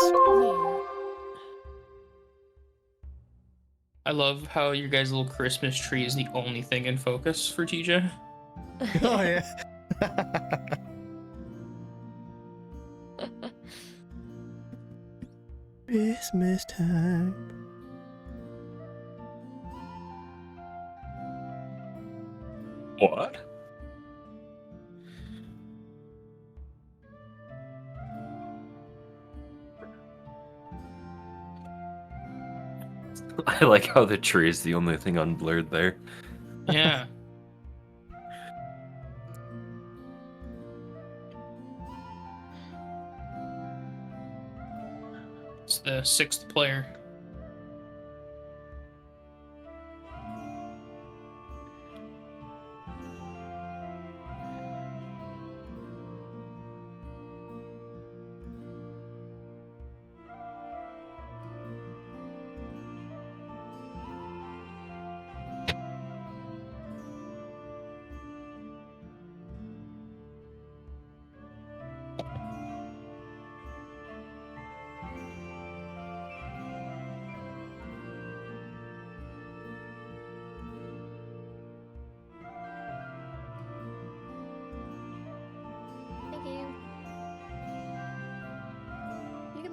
I love how your guys' little Christmas tree is the only thing in focus for TJ. Oh yeah. Christmas time. What? I like how the tree is the only thing unblurred there. Yeah. It's the 6th player.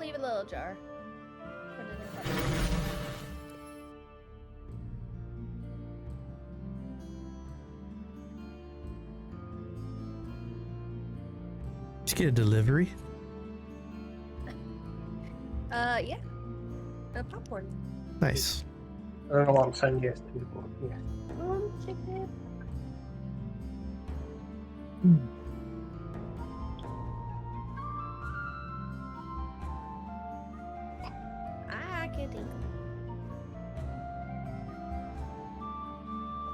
leave a little jar. Put it in the- Did you get a delivery? Yeah. Popcorn. Nice. I don't know what I'm saying yes to, but yeah. Chicken. I can't think.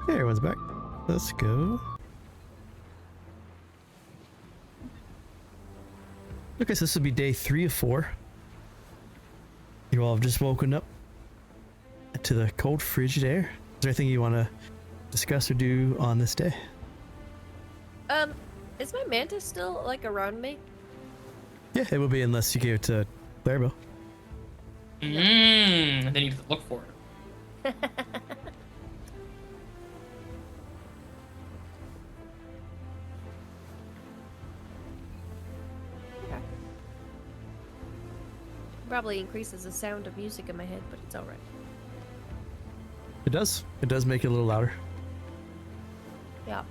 Hey, everyone's back. Let's go. Okay, so this will be day 3 of 4. You all have just woken up to the cold, frigid air. Is there anything you want to discuss or do on this day? Is my mantis still like around me? Yeah, it will be unless you give it to Clarabell. And then you have to look for it. Probably increases the sound of music in my head, but it's alright. It does. It does make it a little louder. Yeah.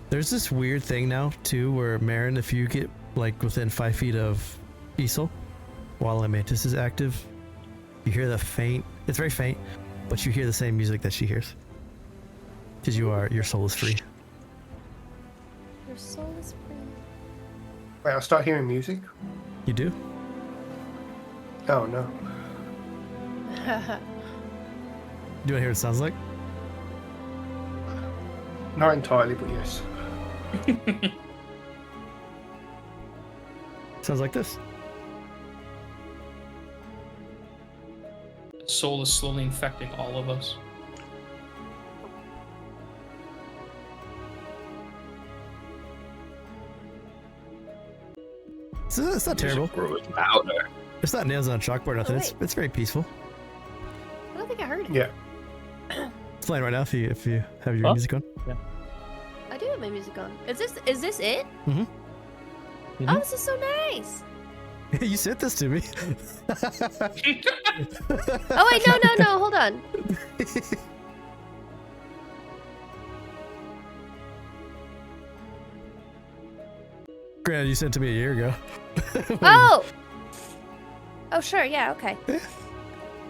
There's this weird thing now, too, where Marin, if you get, like, within 5 feet of Isole, while a mantis is active, you hear the faint, it's very faint, but you hear the same music that she hears. Because your soul is free. Your soul is free. Wait, I'll start hearing music? You do? Oh, no. Do you want to hear what it sounds like? Not entirely, but yes. Sounds like this. Soul is slowly infecting all of us. It's not terrible. Louder. It's not nails on a chalkboard or nothing. Oh, wait. It's very peaceful. I don't think I heard it. Yeah. It's playing right now if you have your Huh? music on. I do have my music on. Is this it? Mhm. Oh, this is so nice. You sent this to me. Oh wait, no, hold on. Granted, you sent it to me a year ago. Oh! Oh, sure, yeah, okay. Yeah,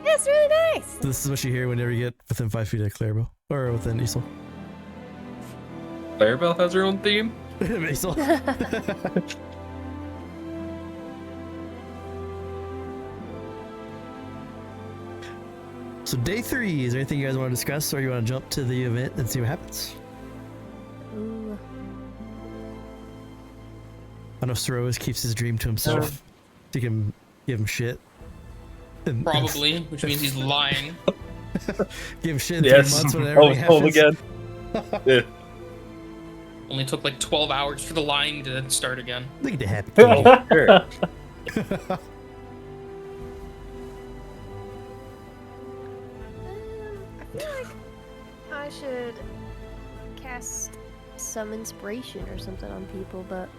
it's really nice. This is what you hear whenever you get within 5 feet of Clarabell. Or within Isole. Clarabell has her own theme? Isole. So day 3, is there anything you guys want to discuss, or you want to jump to the event and see what happens? Ooh. I know Srovis keeps his dream to himself. You can give him shit. And Probably, which means he's lying. give him shit in 3 Yes. months when I everything was home happens. again. Yeah. Only took like 12 hours for the lying to start again. Look at the happy Oh, sure. I feel like I should cast some inspiration or something on people, but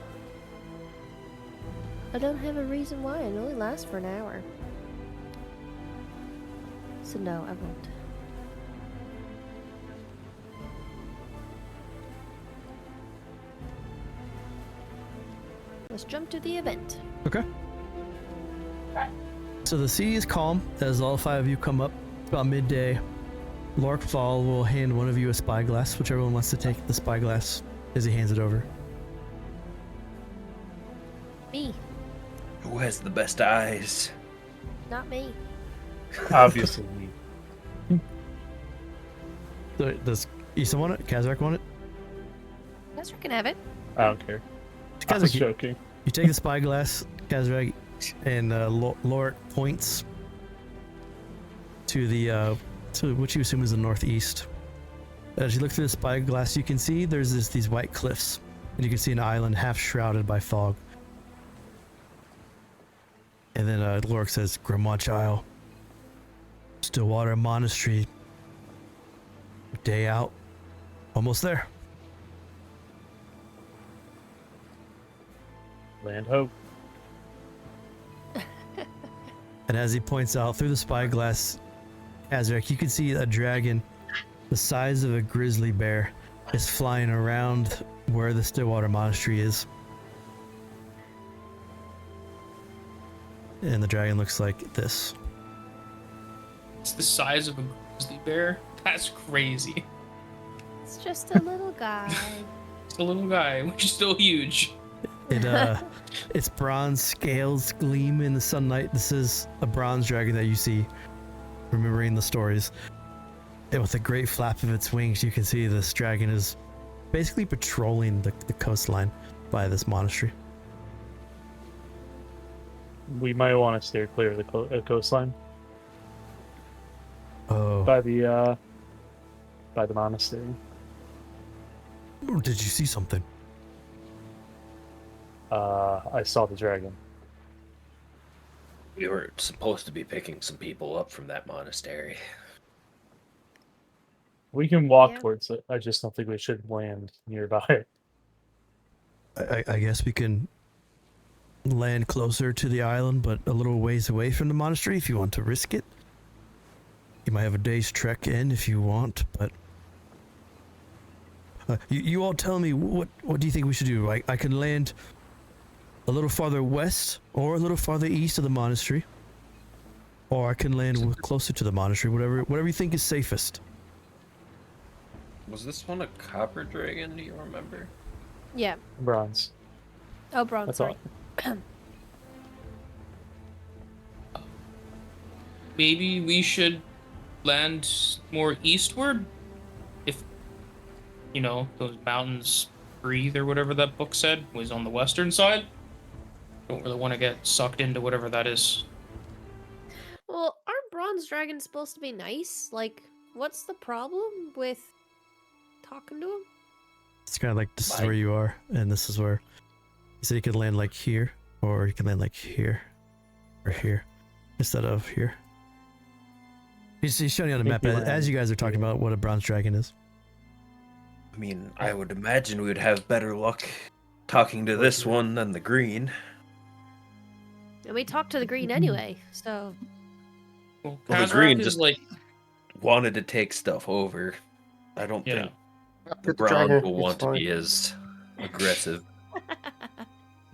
I don't have a reason why. It only lasts for an hour. So no, I won't. Let's jump to the event. Okay. So the sea is calm as all 5 of you come up. About midday, Lorkthal will hand one of you a spyglass, whichever one wants to take the spyglass as he hands it over. Me, Who has the best eyes? not me. Obviously me. So does Issa want it? Kazrak want it? Kazrak can have it. I don't care. I was Kazrak, joking. you take the spyglass, Kazrak, and Lorik points to the to what you assume is the northeast. As you look through the spyglass, you can see there's these white cliffs, and you can see an island half shrouded by fog. And then Lorik says, Grimwatch Isle, Stillwater Monastery, day out, almost there. Land hope. And as he points out through the spyglass, Kazrak, you can see a dragon the size of a grizzly bear is flying around where the Stillwater Monastery is. And the dragon looks like this. It's the size of a grizzly bear? That's crazy. It's just a little guy. It's a little guy, which is still huge. Its bronze scales gleam in the sunlight. This is a bronze dragon that you see, remembering the stories. And with a great flap of its wings, you can see this dragon is basically patrolling the coastline by this monastery. We might want to steer clear of the coastline Oh, by the monastery. did you see something? I saw the dragon. We were supposed to be picking some people up from that monastery. We can walk Yeah. towards it. I just don't think we should land nearby. I guess we can land closer to the island, but a little ways away from the monastery if you want to risk it. You might have a day's trek in if you want, but you all tell me what do you think we should do? I can land a little farther west or a little farther east of the monastery, or I can land closer to the monastery. Whatever you think is safest. Was this one a copper dragon? Do you remember? Yeah. Bronze. Oh, bronze. That's Sorry. all. Maybe we should land more eastward? If, those mountains breathe or whatever that book said was on the western side. Don't really want to get sucked into whatever that is. Well, aren't bronze dragons supposed to be nice? Like, what's the problem with talking to him? It's kind of like this is where you are, and this is where you said you could land like here, or you can land like here, or here, instead of here. He's showing you on the map as you guys are talking about what a bronze dragon is. I mean, I would imagine we would have better luck talking to this one than the green. And we talked to the green anyway, so Well, Well, the Kazrak green is just- like, Wanted to take stuff over. I don't Yeah. think the Get the brown dragon, will it's want to fine. be as aggressive.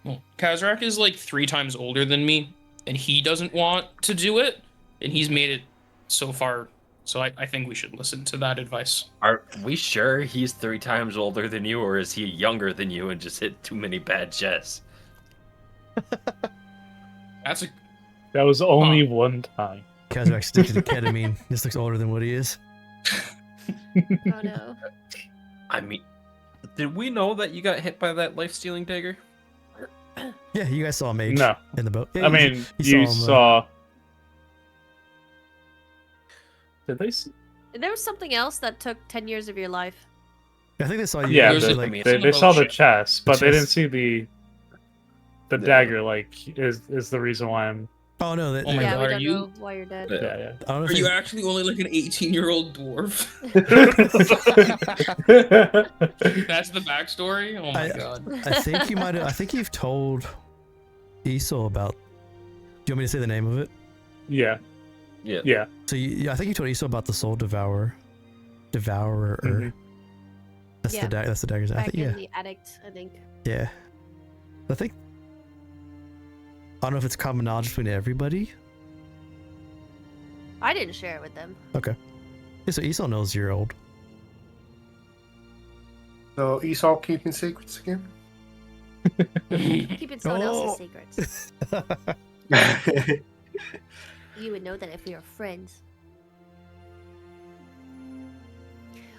well, Kazrak is like 3 times older than me, and he doesn't want to do it, and he's made it so far. So I think we should listen to that advice. Are we sure he's 3 times older than you, or is he younger than you and just hit too many bad chests? That's a That was only one time. Kazrak sticking to ketamine. This looks older than what he is. oh no. I mean, did we know that you got hit by that life-stealing dagger? Yeah, you guys saw a mage No. in the boat. Yeah, I mean, you you him, saw. Did they? There was something else that took 10 years of your life. I think they saw you. Yeah, There's guys, a- like, mean, They saw the Shit. chest, but they didn't chest. see the dagger. Like, is the reason why I'm. oh no, Oh my yeah, God, we are don't you- know why you're dead. Yeah. Yeah, I don't know Are if you it's- actually only like an 18-year-old dwarf? yeah. That's the backstory? Oh my God. I think you might have. I think you've told Isole about. Do you want me to say the name of it? Yeah. Yeah. Yeah. So I think you told Isole about the soul devourer. Devourer. Mhm. That's Yeah. That's the dagger's. I Back think in yeah. the addict, I think. Yeah. I think. I don't know if it's common knowledge between everybody. I didn't share it with them. Okay. Yeah, so Isole knows you're old. So Esau keeping secrets again? Keeping someone Oh. else's secrets. You would know that if we were friends.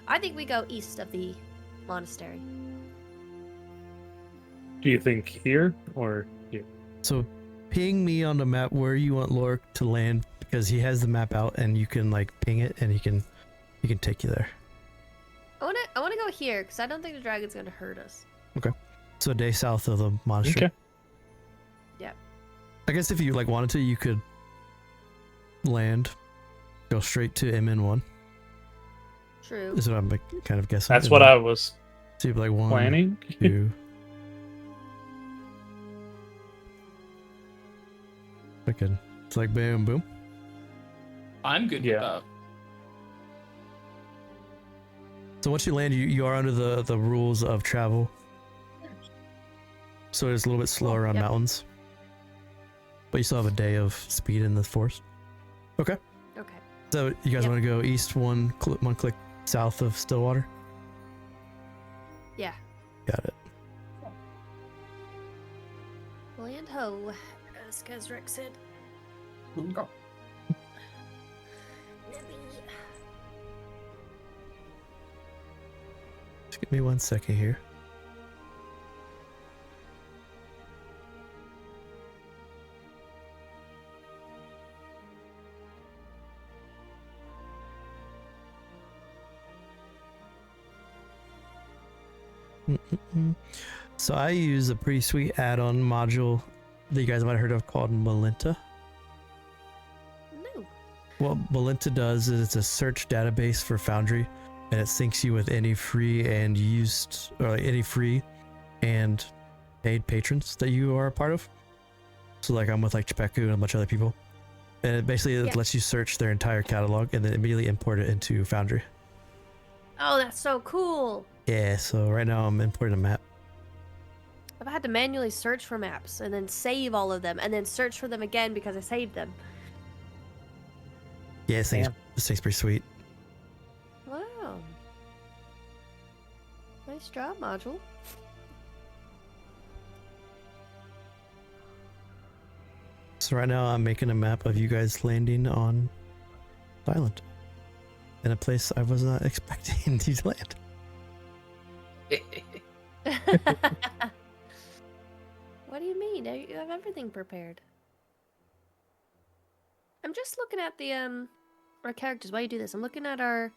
I think we go east of the monastery. Do you think here or here? So, ping me on the map where you want Lorik to land because he has the map out and you can like ping it and he can take you there. I wanna go here because I don't think the dragon's gonna hurt us. So a day south of the monastery. Okay. Yeah. I guess if you like wanted to, you could land, go straight to MN1. True. Is what I'm like, kind of guessing. That's And what then- I was So you'd be like 1, planning. 2. Freaking, it's like boom, boom. I'm good Yeah. with that. So once you land, you are under the rules of travel. So it's a little bit slower around Yep. mountains. But you still have a day of speed in the forest. Okay. Okay. So you guys Yep. want to go east one click south of Stillwater? Yeah. Got it. Land ho, as Kazrak said. Go. Just give me 1 second here. So I use a pretty sweet add-on module that you guys might have heard of called Melinta. No. What Melinta does is it's a search database for Foundry, and it syncs you with any free and used, or like any free and paid patrons that you are a part of. So like I'm with like Chepeku and a bunch of other people, and it basically Yeah. lets you search their entire catalog and then immediately import it into Foundry. Oh, that's so cool. Yeah, so right now I'm importing a map. I've had to manually search for maps and then save all of them and then search for them again because I saved them. Yeah, this thing's pretty sweet. Wow. Nice job, module. So right now I'm making a map of you guys landing on the island. In a place I was not expecting you to land. What do you mean? You have everything prepared. I'm just looking at the our characters. Why you do this? I'm looking at on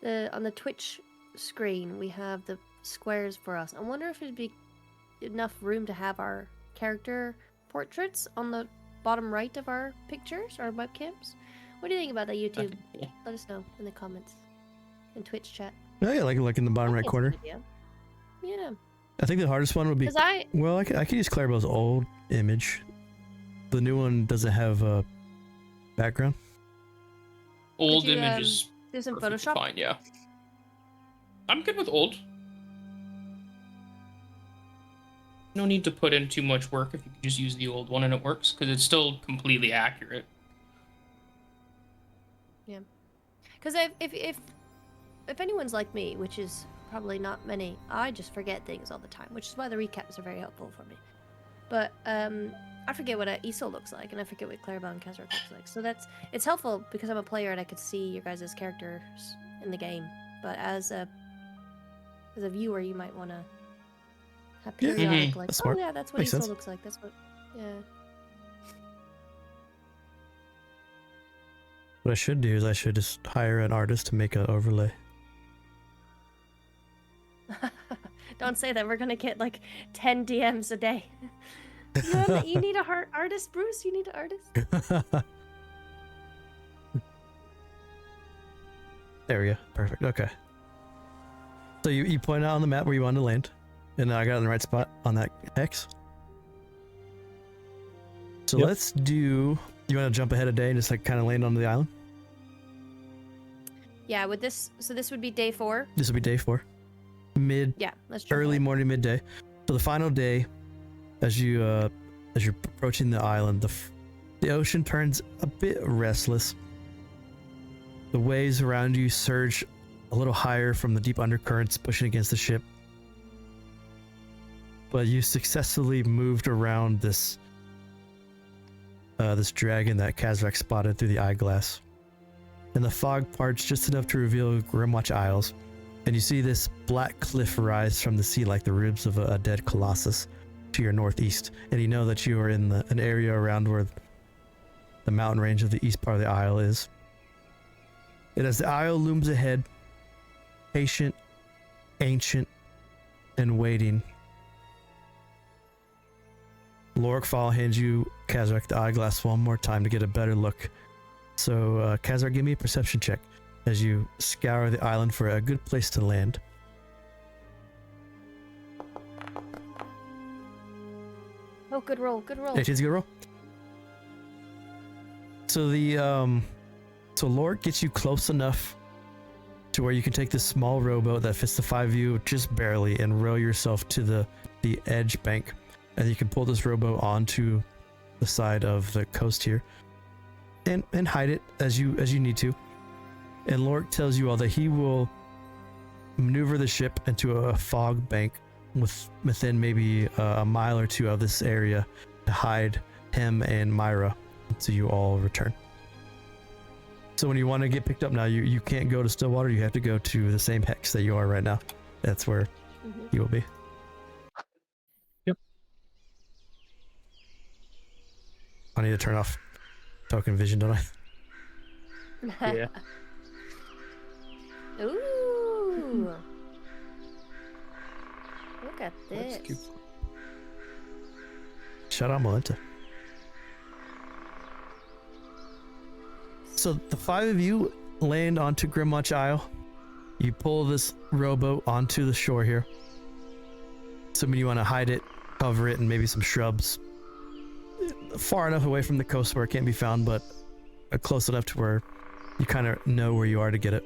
the Twitch screen. We have the squares for us. I wonder if it'd be enough room to have our character portraits on the bottom right of our pictures, our webcams. What do you think about that, YouTube? Let us know in the comments in Twitch chat. Oh yeah, like in the bottom I right think it's a corner. good idea. Yeah, I think the hardest one would be, because well, I could use Clarabell's old image. The new one doesn't have a background. Old Could you, images. do some Perfectly Photoshop. fine, yeah. I'm good with old. No need to put in too much work if you can just use the old one and it works, because it's still completely accurate. Because if anyone's like me, which is probably not many, I just forget things all the time, which is why the recaps are very helpful for me. But I forget what Isole looks like, and I forget what Clarabell and Kazrak looks like. So it's helpful because I'm a player and I could see your guys' characters in the game. But as a viewer, you might want to have Yeah. periodic like, That's oh smart. yeah, that's what Makes Isole sense. looks like. That's what, yeah. What I should do is I should just hire an artist to make an overlay. Don't say that. We're gonna get like 10 DMs a day. You need a artist, Bruce. You need an artist. There we go. Perfect. Okay. So you point out on the map where you want to land, and I got it in the right spot on that X. So Yep. let's do. You want to jump ahead a day and just like kind of land on the island? Yeah, with this, so this would be day 4. This will be day 4. Yeah, let's jump Early ahead. morning, midday. So the final day, as you're approaching the island, the ocean turns a bit restless. The waves around you surge a little higher from the deep undercurrents pushing against the ship. But you successfully moved around this dragon that Kazrak spotted through the eyeglass. And the fog parts just enough to reveal Grimwatch Isles. And you see this black cliff rise from the sea like the ribs of a dead colossus to your northeast. And you know that you are in an area around where the mountain range of the east part of the isle is. And as the isle looms ahead, patient, ancient, and waiting, Lorkfall hands you, Kazrak, the eyeglass one more time to get a better look. So, Kazrak, give me a perception check as you scour the island for a good place to land. Oh, good roll, good roll. 18's a good roll. So so Lord gets you close enough to where you can take this small rowboat that fits the 5 of you just barely and row yourself to the edge bank, and you can pull this rowboat onto the side of the coast here and hide it as you need to. And Lork tells you all that he will maneuver the ship into a fog bank within maybe a mile or two of this area to hide him and Myra until you all return. So when you want to get picked up now, you can't go to Stillwater. You have to go to the same hex that you are right now. That's where you will be. Yep. I need to turn off token vision, don't I? Yeah. Ooh. Look at That's this. cute. Shout out Melinta. So the 5 of you land onto Grimwatch Isle. You pull this rowboat onto the shore here. So when you want to hide it, cover it, and maybe some shrubs. Far enough away from the coast where it can't be found, but close enough to where you kind of know where you are to get it.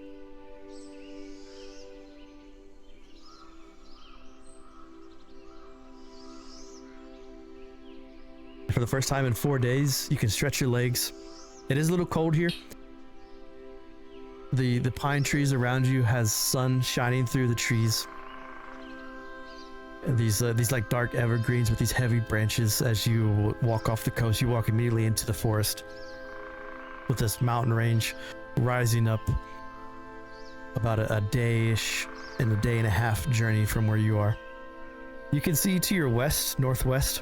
For the first time in 4 days, you can stretch your legs. It is a little cold here. The pine trees around you has sun shining through the trees. And these like dark evergreens with these heavy branches. As you walk off the coast, you walk immediately into the forest with this mountain range rising up about a day-ish and a day and a half journey from where you are. You can see to your west, northwest,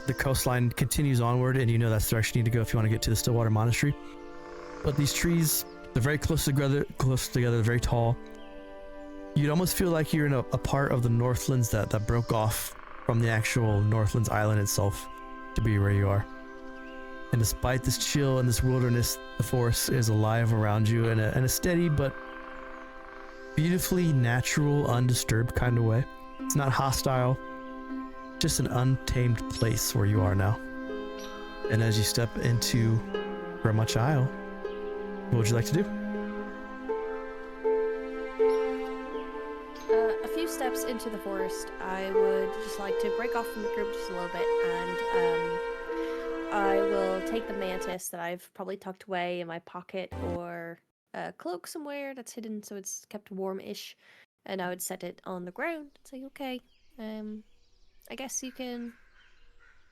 the coastline continues onward, and you know that's the direction you need to go if you want to get to the Stillwater Monastery. But these trees, they're very close together, they're very tall. You'd almost feel like you're in a part of the Northlands that broke off from the actual Northlands island itself to be where you are. And despite this chill and this wilderness, the forest is alive around you in a steady but beautifully natural, undisturbed kind of way. It's not hostile, just an untamed place where you are now. And as you step into Grimwatch Isle, what would you like to do? A few steps into the forest, I would just like to break off from the group just a little bit, and I will take the mantis that I've probably tucked away in my pocket or a cloak somewhere that's hidden so it's kept warm-ish, and I would set it on the ground and say, okay, I guess you can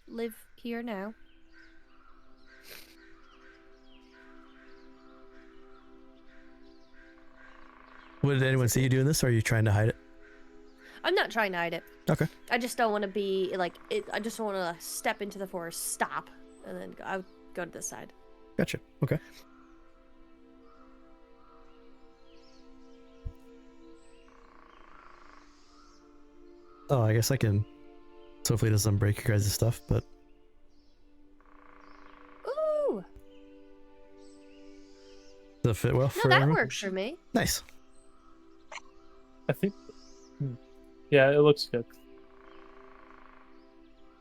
live here now. Would anyone see you doing this, or are you trying to hide it? I'm not trying to hide it. Okay. I just don't want to be like it. I just don't want to step into the forest, stop, and then I would go to this side. Gotcha. Okay. Oh, I guess I can. So hopefully it doesn't break your guys' stuff, but Ooh, does it fit well no, for that everyone? works for me. Nice. I think. Yeah, it looks good.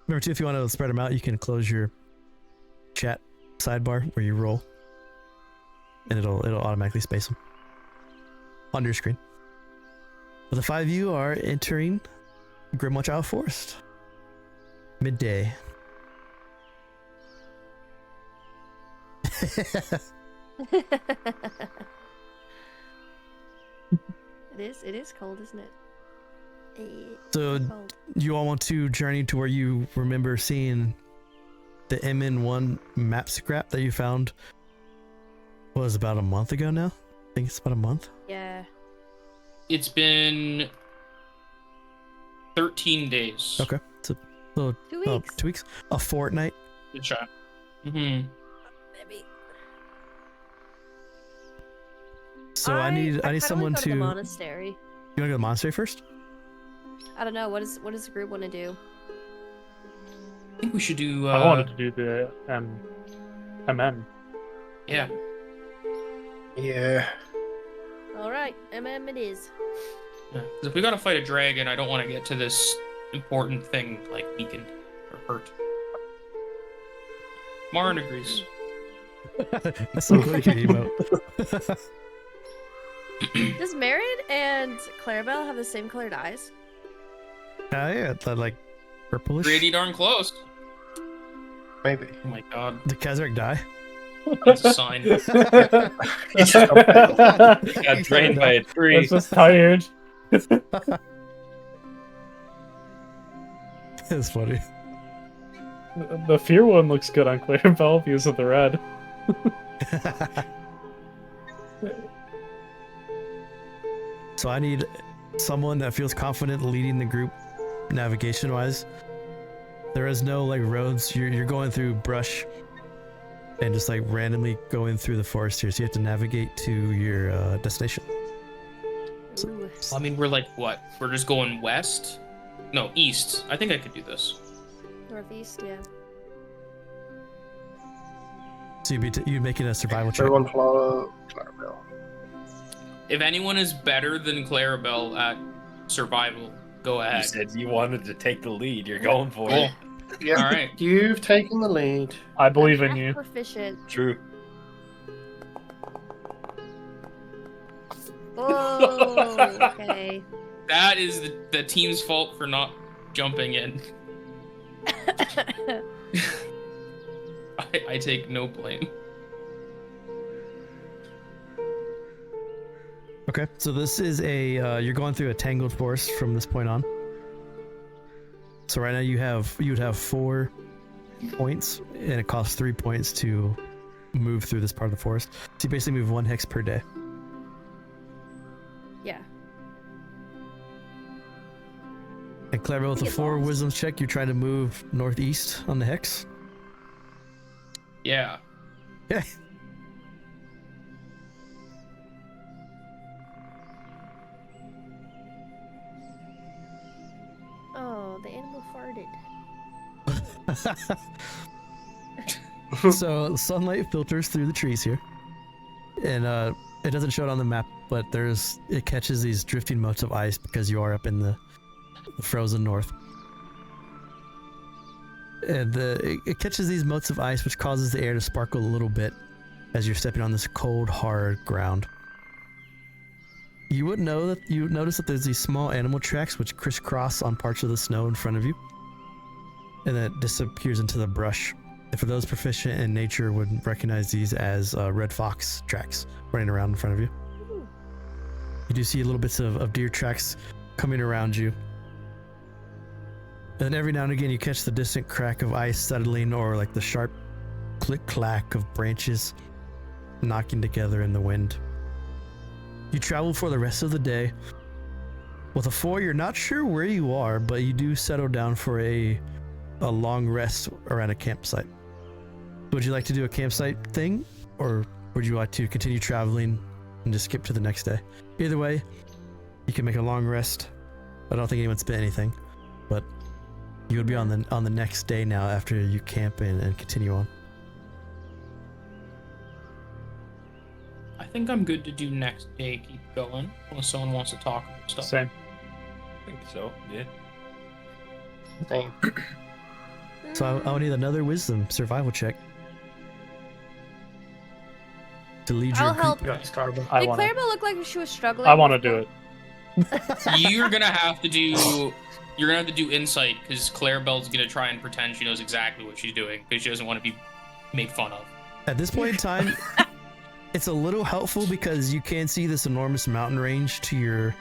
Remember too, if you want to spread them out, you can close your chat sidebar where you roll, and it'll automatically space them on your screen. But the 5 of you are entering Grimwatch Isle Forest. Midday. It is cold, isn't it? So Cold. you all want to journey to where you remember seeing the MN1 map scrap that you found, what was about a month ago now? I think it's about a month. Yeah. It's been 13 days. Okay. So a little, 2 weeks. 2 weeks. A fortnight. Good shot. Mm-hmm. Maybe. So I need kinda someone wanna go to. the You monastery. want to go to the monastery first? I don't know. What does the group want to do? I think we should do. I wanted to do the MM. Yeah. Yeah. All right, it is. Yeah. 'Cause if we gotta fight a dragon, I don't want to get to this important thing like weakened or hurt. Marin agrees. That's so cool. You can emote. Does Marin and Clarabell have the same colored eyes? Yeah, they're like purplish. Pretty darn close. Maybe. Oh my god. Did Kazrak die? That's a sign. He's just not playing. Got drained by a I tree. was just tired. That's funny. The fear one looks good on Clarabell because of the red. So I need someone that feels confident leading the group navigation-wise. There is no like roads. You're going through brush and just like randomly going through the forest here. So you have to navigate to your destination. Ooh. I mean, we're like what? We're just going west? No, east. I think I could do this. Northeast, yeah. So you'd making a survival check. Everyone follow Clarabell. If anyone is better than Clarabell at survival, go You ahead. said you wanted to take the lead. You're going for it. Yeah, All right. you've taken the lead. I believe in Half you. proficient. True. Oh, okay. That is the team's fault for not jumping in. I take no blame. Okay, so this is a you're going through a tangled forest from this point on. So right now you would have 4 points, and it costs 3 points to move through this part of the forest. So you basically move 1 hex per day. Yeah. And Clarabell, with We a get 4 lost. wisdom check, you're trying to move northeast on the hex. Yeah. Yeah. Oh, the animal farted. So sunlight filters through the trees here, and it doesn't show it on the map, but it catches these drifting motes of ice because you are up in the frozen north, and it catches these motes of ice, which causes the air to sparkle a little bit as you're stepping on this cold, hard ground. You would notice that there's these small animal tracks which crisscross on parts of the snow in front of you, and then it disappears into the brush. And for those proficient in nature, would recognize these as red fox tracks running around in front of you. Ooh. You do see little bits of deer tracks coming around you. And then every now and again, you catch the distant crack of ice settling, or like the sharp click-clack of branches knocking together in the wind. You travel for the rest of the day. With a 4, you're not sure where you are, but you do settle down for a long rest around a campsite. Would you like to do a campsite thing, or would you like to continue traveling and just skip to the next day? Either way, you can make a long rest. I don't think anyone spent anything, but you would be on the next day now after you camp and continue on. I think I'm good to do next day. Keep going unless someone wants to talk about stuff. Same. I think so. Yeah. Same. So I would need another wisdom survival check to lead your I'll group. help. You got Clarabell. I Did want to. Clarabell look like she was struggling? I want to do it. You're gonna have to do insight because Clarabell's gonna try and pretend she knows exactly what she's doing because she doesn't want to be made fun of. At this point in time, it's a little helpful because you can see this enormous mountain range to your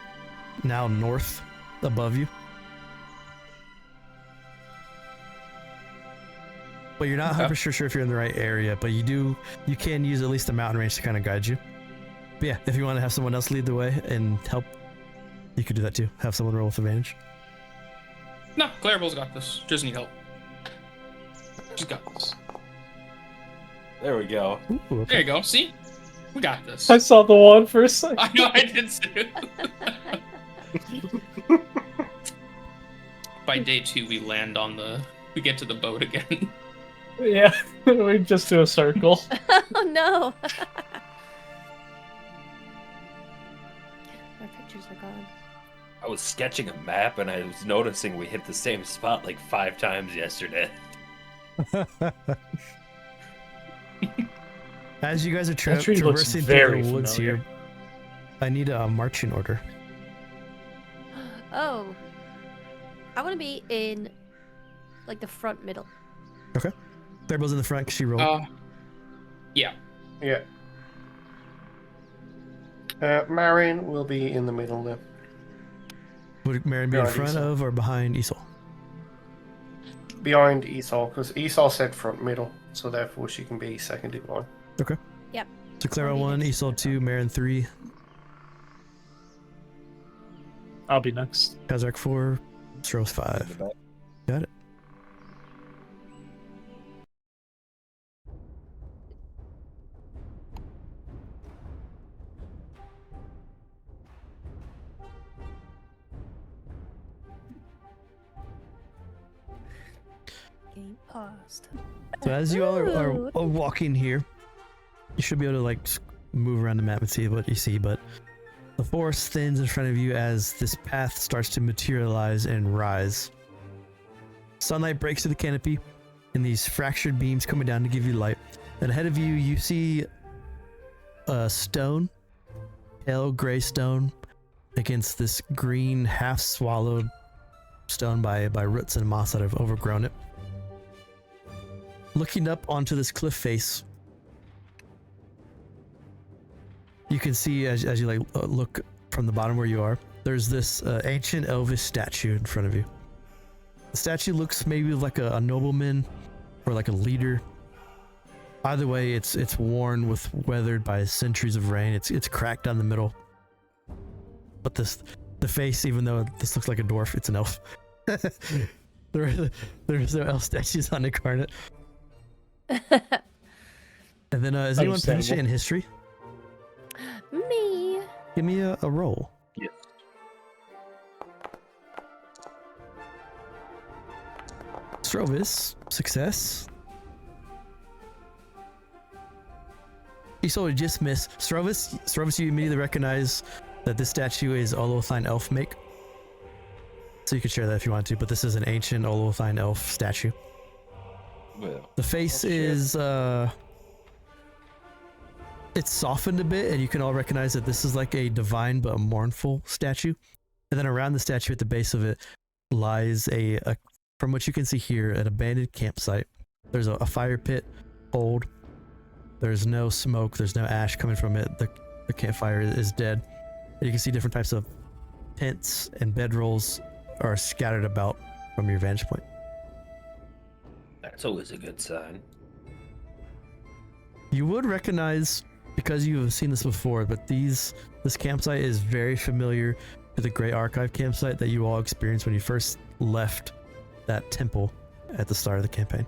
now north above you. But you're not 100% sure if you're in the right area, but you can use at least a mountain range to kind of guide you. But yeah, if you want to have someone else lead the way and help, you could do that too. Have someone roll with advantage. No, Clarabell's got this. She doesn't need help. She's got this. There we go. Ooh, There okay. you go. See? We got this. I saw the one for a second. I know I did too. By day 2, we get to the boat again. Yeah, we just do a circle. Oh no! My pictures are gone. I was sketching a map and I was noticing we hit the same spot like 5 times yesterday. As you guys are That tree looks traversing very through the woods familiar. here, I need a marching order. Oh. I want to be in, like, the front middle. Clarabell's in the front because she rolled. Yeah. Yeah. Marin will be in the middle there. Would Marin be in behind front Isole. of or behind Isole? Behind Isole, because Isole said front middle, so therefore she can be second in line. So Clara I'll be 1, next. Isole 2, Marin 3, I'll be next. Kazrak 4, Srovis 5. Got it. Game paused. So as you all are Ooh. walking here, you should be able to like move around the map and see what you see, but the forest thins in front of you as this path starts to materialize and rise. Sunlight breaks through the canopy and these fractured beams coming down to give you light. And ahead of you, you see a stone, pale gray stone, against this green, half-swallowed stone by roots and moss that have overgrown it. Looking up onto this cliff face, you can see as you like look from the bottom where you are, there's this ancient Elvis statue in front of you. The statue looks maybe like a nobleman or like a leader. Either way, it's worn with weathered by centuries of rain. It's cracked down the middle. But the face, even though this looks like a dwarf, it's an elf. There's no elf statues on Incarnate. And then is anyone proficient in history? Me. Give me a roll. Yes. Srovis, success. Isole just missed. Srovis, you immediately recognize that this statue is Olothine elf make. So you could share that if you want to, but this is an ancient Olothine elf statue. Well, The face is it's softened a bit, and you can all recognize that this is like a divine but a mournful statue. And then around the statue at the base of it lies a from what you can see here, an abandoned campsite. There's a fire pit, old. There's no smoke, there's no ash coming from it. The campfire is dead. And you can see different types of tents and bedrolls are scattered about from your vantage point. that's always a good sign. You would recognize, because you have seen this before, but this campsite is very familiar to the Great Archive campsite that you all experienced when you first left that temple at the start of the campaign.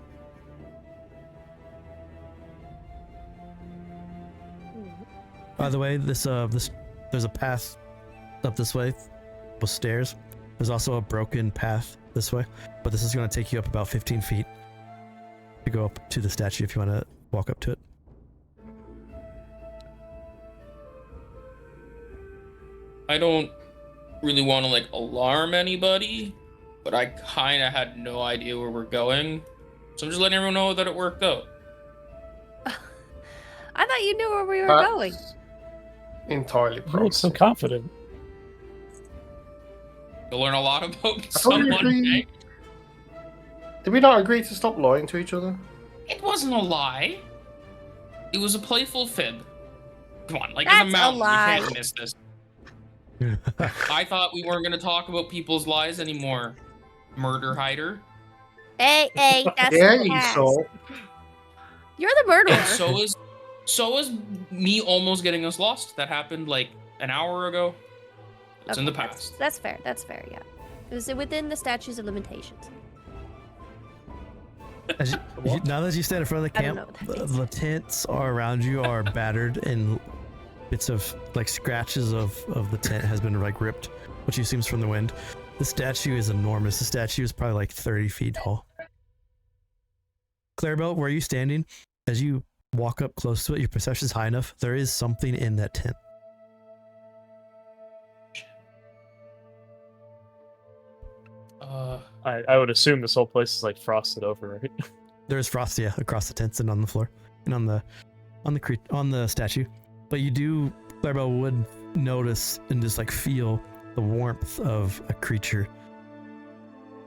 By the way, this there's a path up this way with stairs. There's also a broken path this way, but this is going to take you up about 15 feet to go up to the statue if you want to walk up to it. I don't really want to like alarm anybody, but I kind of had no idea where we're going, so I'm just letting everyone know that it worked out. I thought you knew where we were That's going. Entirely You look so promising. confident. You'll learn a lot about thought we someone. agreed- eh? Did we not agree to stop lying to each other? It wasn't a lie. It was a playful fib. Come on, like That's it's a a mountain. lie. You can't miss this. I thought we weren't going to talk about people's lies anymore. Murder hider. Hey, that's Yeah, the you past. saw. You're the murderer. And so is me almost getting us lost. That happened like an hour ago. It's in the Okay, past. That's fair. That's fair. Yeah, it was within the statutes of limitations. Now that you stand in front of the I don't camp, know what that the tents are around you are battered, and bits of like scratches of the tent has been like ripped, which you seems from the wind. The statue is enormous. The statue is probably like 30 feet tall. Clarabell, where are you standing? As you walk up close to it, your perception is high enough. There is something in that tent. I would assume this whole place is like frosted over, right? There's frost, yeah, across the tents and on the floor and on the on the statue, but you do, Clarabell would notice and just like feel the warmth of a creature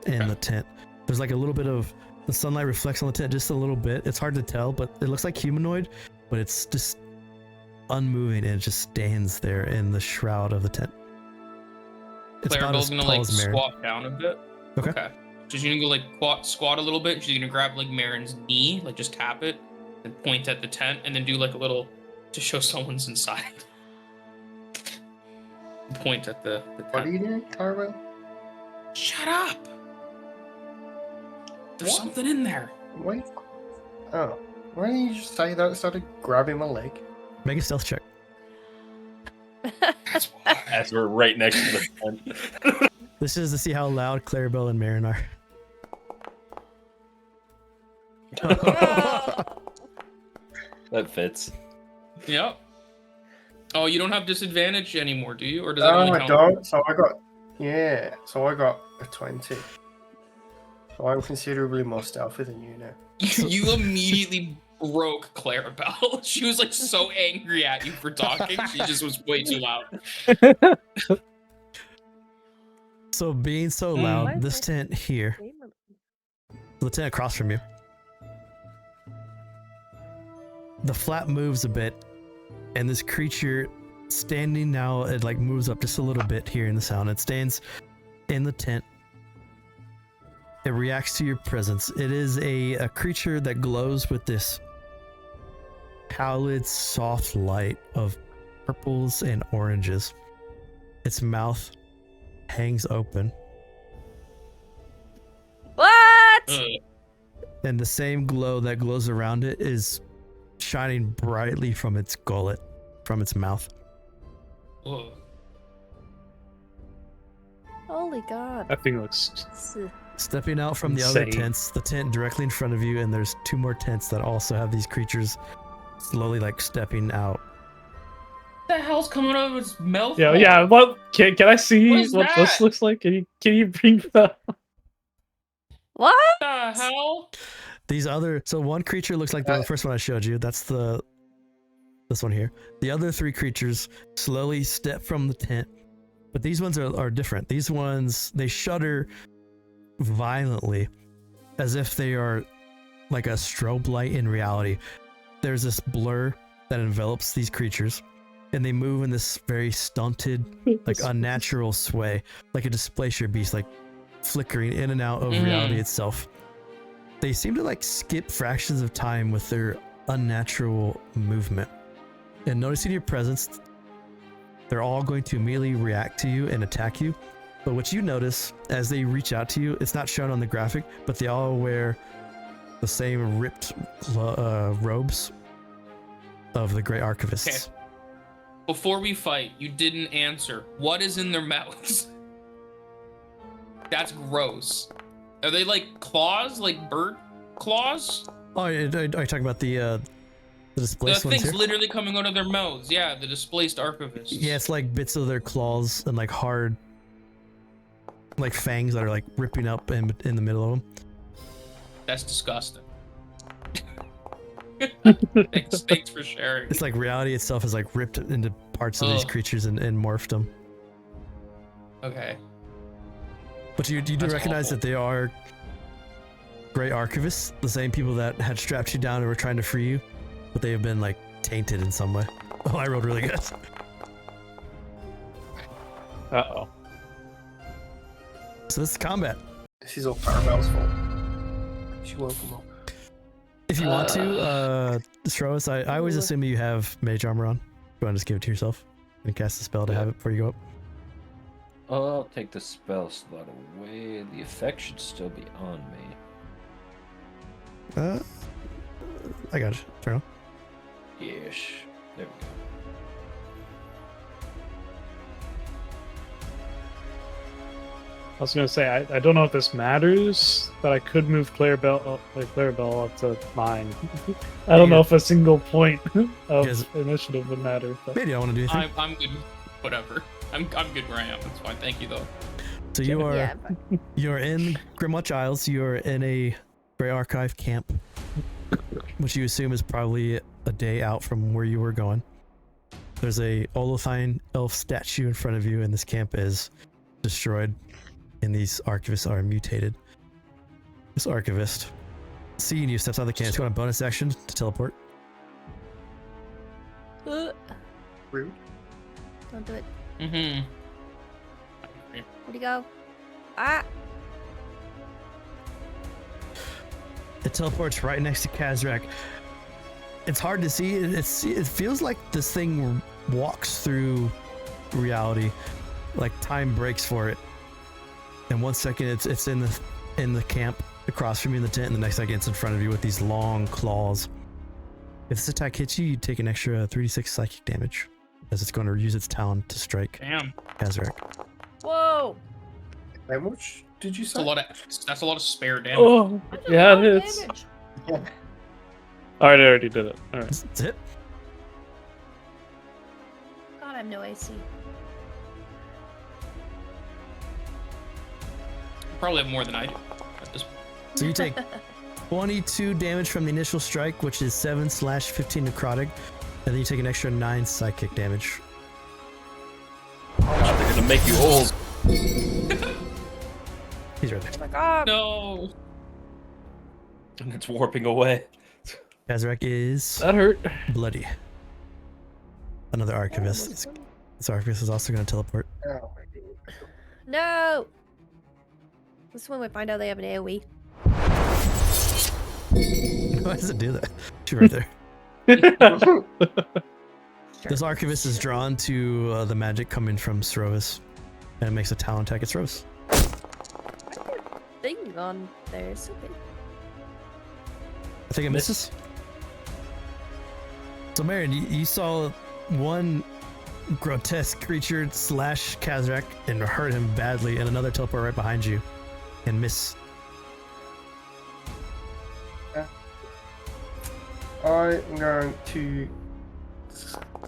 in the tent. There's like a little bit of the sunlight reflects on the tent just a little bit. It's hard to tell, but it looks like humanoid, but it's just unmoving and it just stands there in the shroud of the tent. It's about Clarabell's as gonna tall like as Marin. squat down a bit. Okay. She's gonna go like squat a little bit. She's gonna grab like Marin's knee, like just tap it, and point at the tent, and then do like a little to show someone's inside. Point at the tent. What are you doing, Clarabell? Shut up! There's What? something in there. Wait. Oh. Why didn't you just say that instead of grabbing my leg? Make a stealth check. That's why. As we're right next to the tent. This is to see how loud Clarabell and Marin are. That fits. Yep. Oh, you don't have disadvantage anymore, do you? Or does that Oh, only I count? don't. So I got a 20. So I'm considerably more stealthy than you now. You immediately broke Clarabell. She was like so angry at you for talking. She just was way too loud. So being so Mm. loud, this tent here, the tent across from you, the flap moves a bit, and this creature standing now, it like moves up just a little bit here in the sound. It stands in the tent. It reacts to your presence. It is a creature that glows with this pallid, soft light of purples and oranges. Its mouth hangs open, What? Ugh. and the same glow that glows around it is shining brightly from its gullet, from its mouth. Ugh. Holy God. That thing looks. Stepping out from the other Insane. tents, the tent directly in front of you, and there's two more tents that also have these creatures slowly like stepping out. What the hell's coming out of its mouth? Yeah, yeah. What can I see What is what this that? looks like? Can you bring the? What? What the hell? These other, so one creature looks like the first one I showed you. That's this one here. The other three creatures slowly step from the tent, but these ones are different. These ones, they shudder violently, as if they are like a strobe light in reality. There's this blur that envelops these creatures, and they move in this very stunted, like unnatural sway, like a displacer beast, like flickering in and out of reality itself. They seem to like skip fractions of time with their unnatural movement. And noticing your presence, they're all going to immediately react to you and attack you. But what you notice as they reach out to you, it's not shown on the graphic, but they all wear the same ripped robes of the Great Archivists. Okay. Before we fight, you didn't answer. What is in their mouths? That's gross. Are they like claws, like bird claws? Oh, are you talking about the The displaced ones thing's here? literally coming out of their mouths. Yeah, the displaced archivists. Yeah, it's like bits of their claws and like hard, like fangs that are like ripping up in the middle of them. That's disgusting. Thanks for sharing. It's like reality itself is like ripped into parts of these Ugh. creatures and morphed them. Okay. But you do That's recognize awful. that they are Great Archivists, the same people that had strapped you down and were trying to free you, but they have been like tainted in some way. Oh, I rolled really good. Uh-oh. So this is combat. This is all Clarabell's fault. She woke him up. If you want to, Srovis, I always assume you have mage armor on. You want to just give it to yourself and cast a spell to have it before you go up? I'll take the spell slot away. The effect should still be on me. I got it. Turn on. Yes. There we go. I was gonna say I don't know if this matters, but I could move Clarabell up to mine. I don't know if a single point of Yes. initiative would matter. But... Maybe I want to do anything. I'm good. Whatever. I'm good where I am. That's fine. Thank you though. So you are Yeah, you're in Grimwatch Isles. You're in a Grey Archive camp. which you assume is probably a day out from where you were going. There's a Olofine elf statue in front of you, and this camp is destroyed, and these archivists are mutated. This archivist, seeing you, steps out of the camp. It's got a bonus action to teleport. Rude. Don't do it. Mm-hmm. Where'd he go? Ah! It teleports right next to Kazrak. It's hard to see. It feels like this thing walks through reality, like time breaks for it. And 1 second it's in the camp across from you in the tent, and the next second it's in front of you with these long claws. If this attack hits you, you take an extra 3d6 psychic damage, as it's going to use its talon to strike Damn. Kazrak. Whoa! How much did you say? That's a lot of spare damage. Oh, That's a yeah, lot it of is. damage. Alright, I already did it. Alright. That's it. God, I have no AC. Probably have more than I do at this point. So you take 22 damage from the initial strike, which is 7/15 necrotic, and then you take an extra 9 psychic damage. God, they're gonna make you old. He's right there. Oh my God! No. And it's warping away. Kazrak is That hurt. bloody. Another archivist. This archivist is also going to teleport. Oh, No! This is when we find out they have an AoE. Why does it do that? She's right there. Sure. This archivist is drawn to the magic coming from Srovis, and it makes a talon attack at Srovis. Thing on there is so big. I think it misses. So Marin, you saw one grotesque creature slash Kazrak and hurt him badly, and another teleport right behind you and miss. I'm going to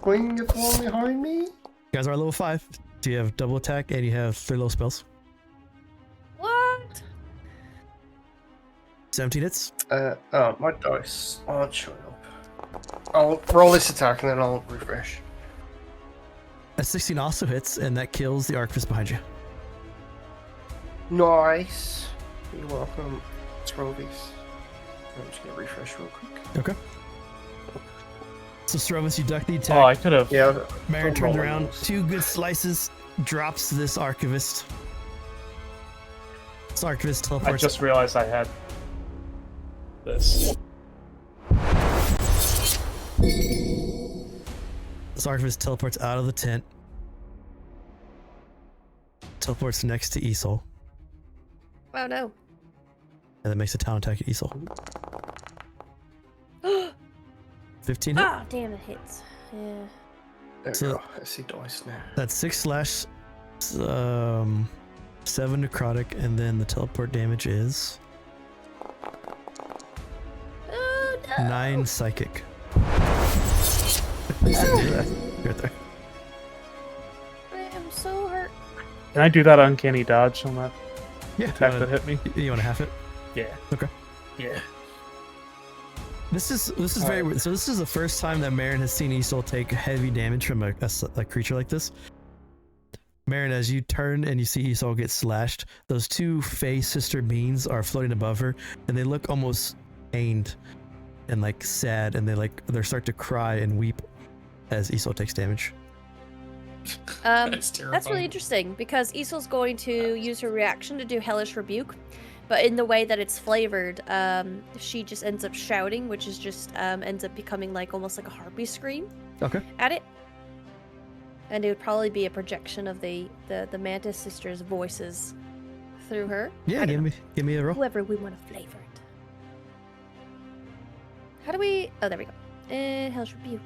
swing at the one behind me. You guys are level 5. Do you have double attack and you have 3 low spells? What? 17 hits. Oh, my dice aren't showing up. I'll roll this attack and then I'll refresh. A 16 also hits, and that kills the archivist behind you. Nice. You're welcome. Srovis. I'm just gonna refresh real quick. Okay. So Srovis, you duck the Oh, I attack. could have. Yeah. Marin I'm turns rolling around, those. 2 good slices, drops this archivist. This archivist I teleports. just realized I had this. This archivist teleports out of the tent. Teleports next to Isole, Oh no. and then makes a talon attack at Isole. 15 hit. Ah, damn, it hits. Yeah. There So- we go. I see dice now. That's 6 slash 7 necrotic, and then the teleport damage is Oh no. 9 psychic. Right there. I am so hurt. Can I do that uncanny dodge on that Yeah. attack that hit me? You want to half it? Yeah. Okay. Yeah. This is very weird. So this is the first time that Marin has seen Isole take heavy damage from a creature like this. Marin, as you turn and you see Isole get slashed, those 2 Fey sister beings are floating above her, and they look almost pained and like sad, and they start to cry and weep as Isole takes damage. That's terrifying. That's really interesting because Isol's going to use her reaction to do Hellish Rebuke, but in the way that it's flavored, she just ends up shouting, which is just ends up becoming like almost like a harpy scream Okay. at it. And it would probably be a projection of the Mantis sisters' voices through her. Yeah, I don't give me a roll. Whoever we want to flavor it. How do we? Oh, there we go. Hellish Rebuke.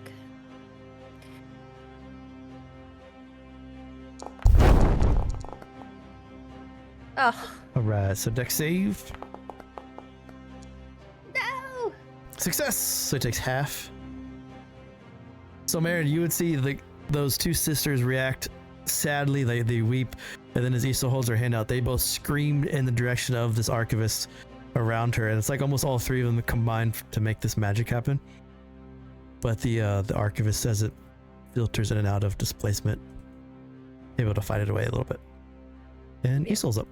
Oh All right. So dex save. no! Success! So it takes half. So Marin, you would see those 2 sisters react sadly. They weep, and then as Isole holds her hand out, they both scream in the direction of this archivist, around her, and it's like almost all three of them combined to make this magic happen. But the archivist, as it filters in and out of displacement, able to fight it away a little bit. And Isole's up.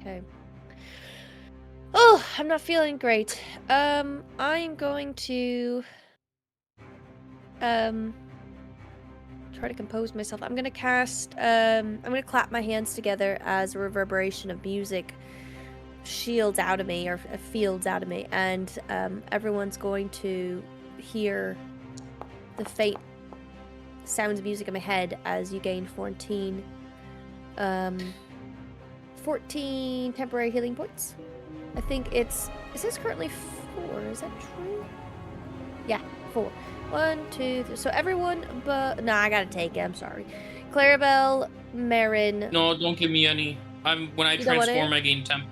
Okay. Oh, I'm not feeling great. I'm going to try to compose myself. I'm gonna cast I'm gonna clap my hands together as a reverberation of music shields out of me, or fields out of me, and everyone's going to hear the faint sounds of music in my head as you gain 14 temporary healing points. I think is this currently 4? Is that true? Yeah, 4. 1, 2, 3. So everyone but... Nah, I gotta take it. I'm sorry. Clarabell, Marin... No, don't give me any. When I transform, I gain temp.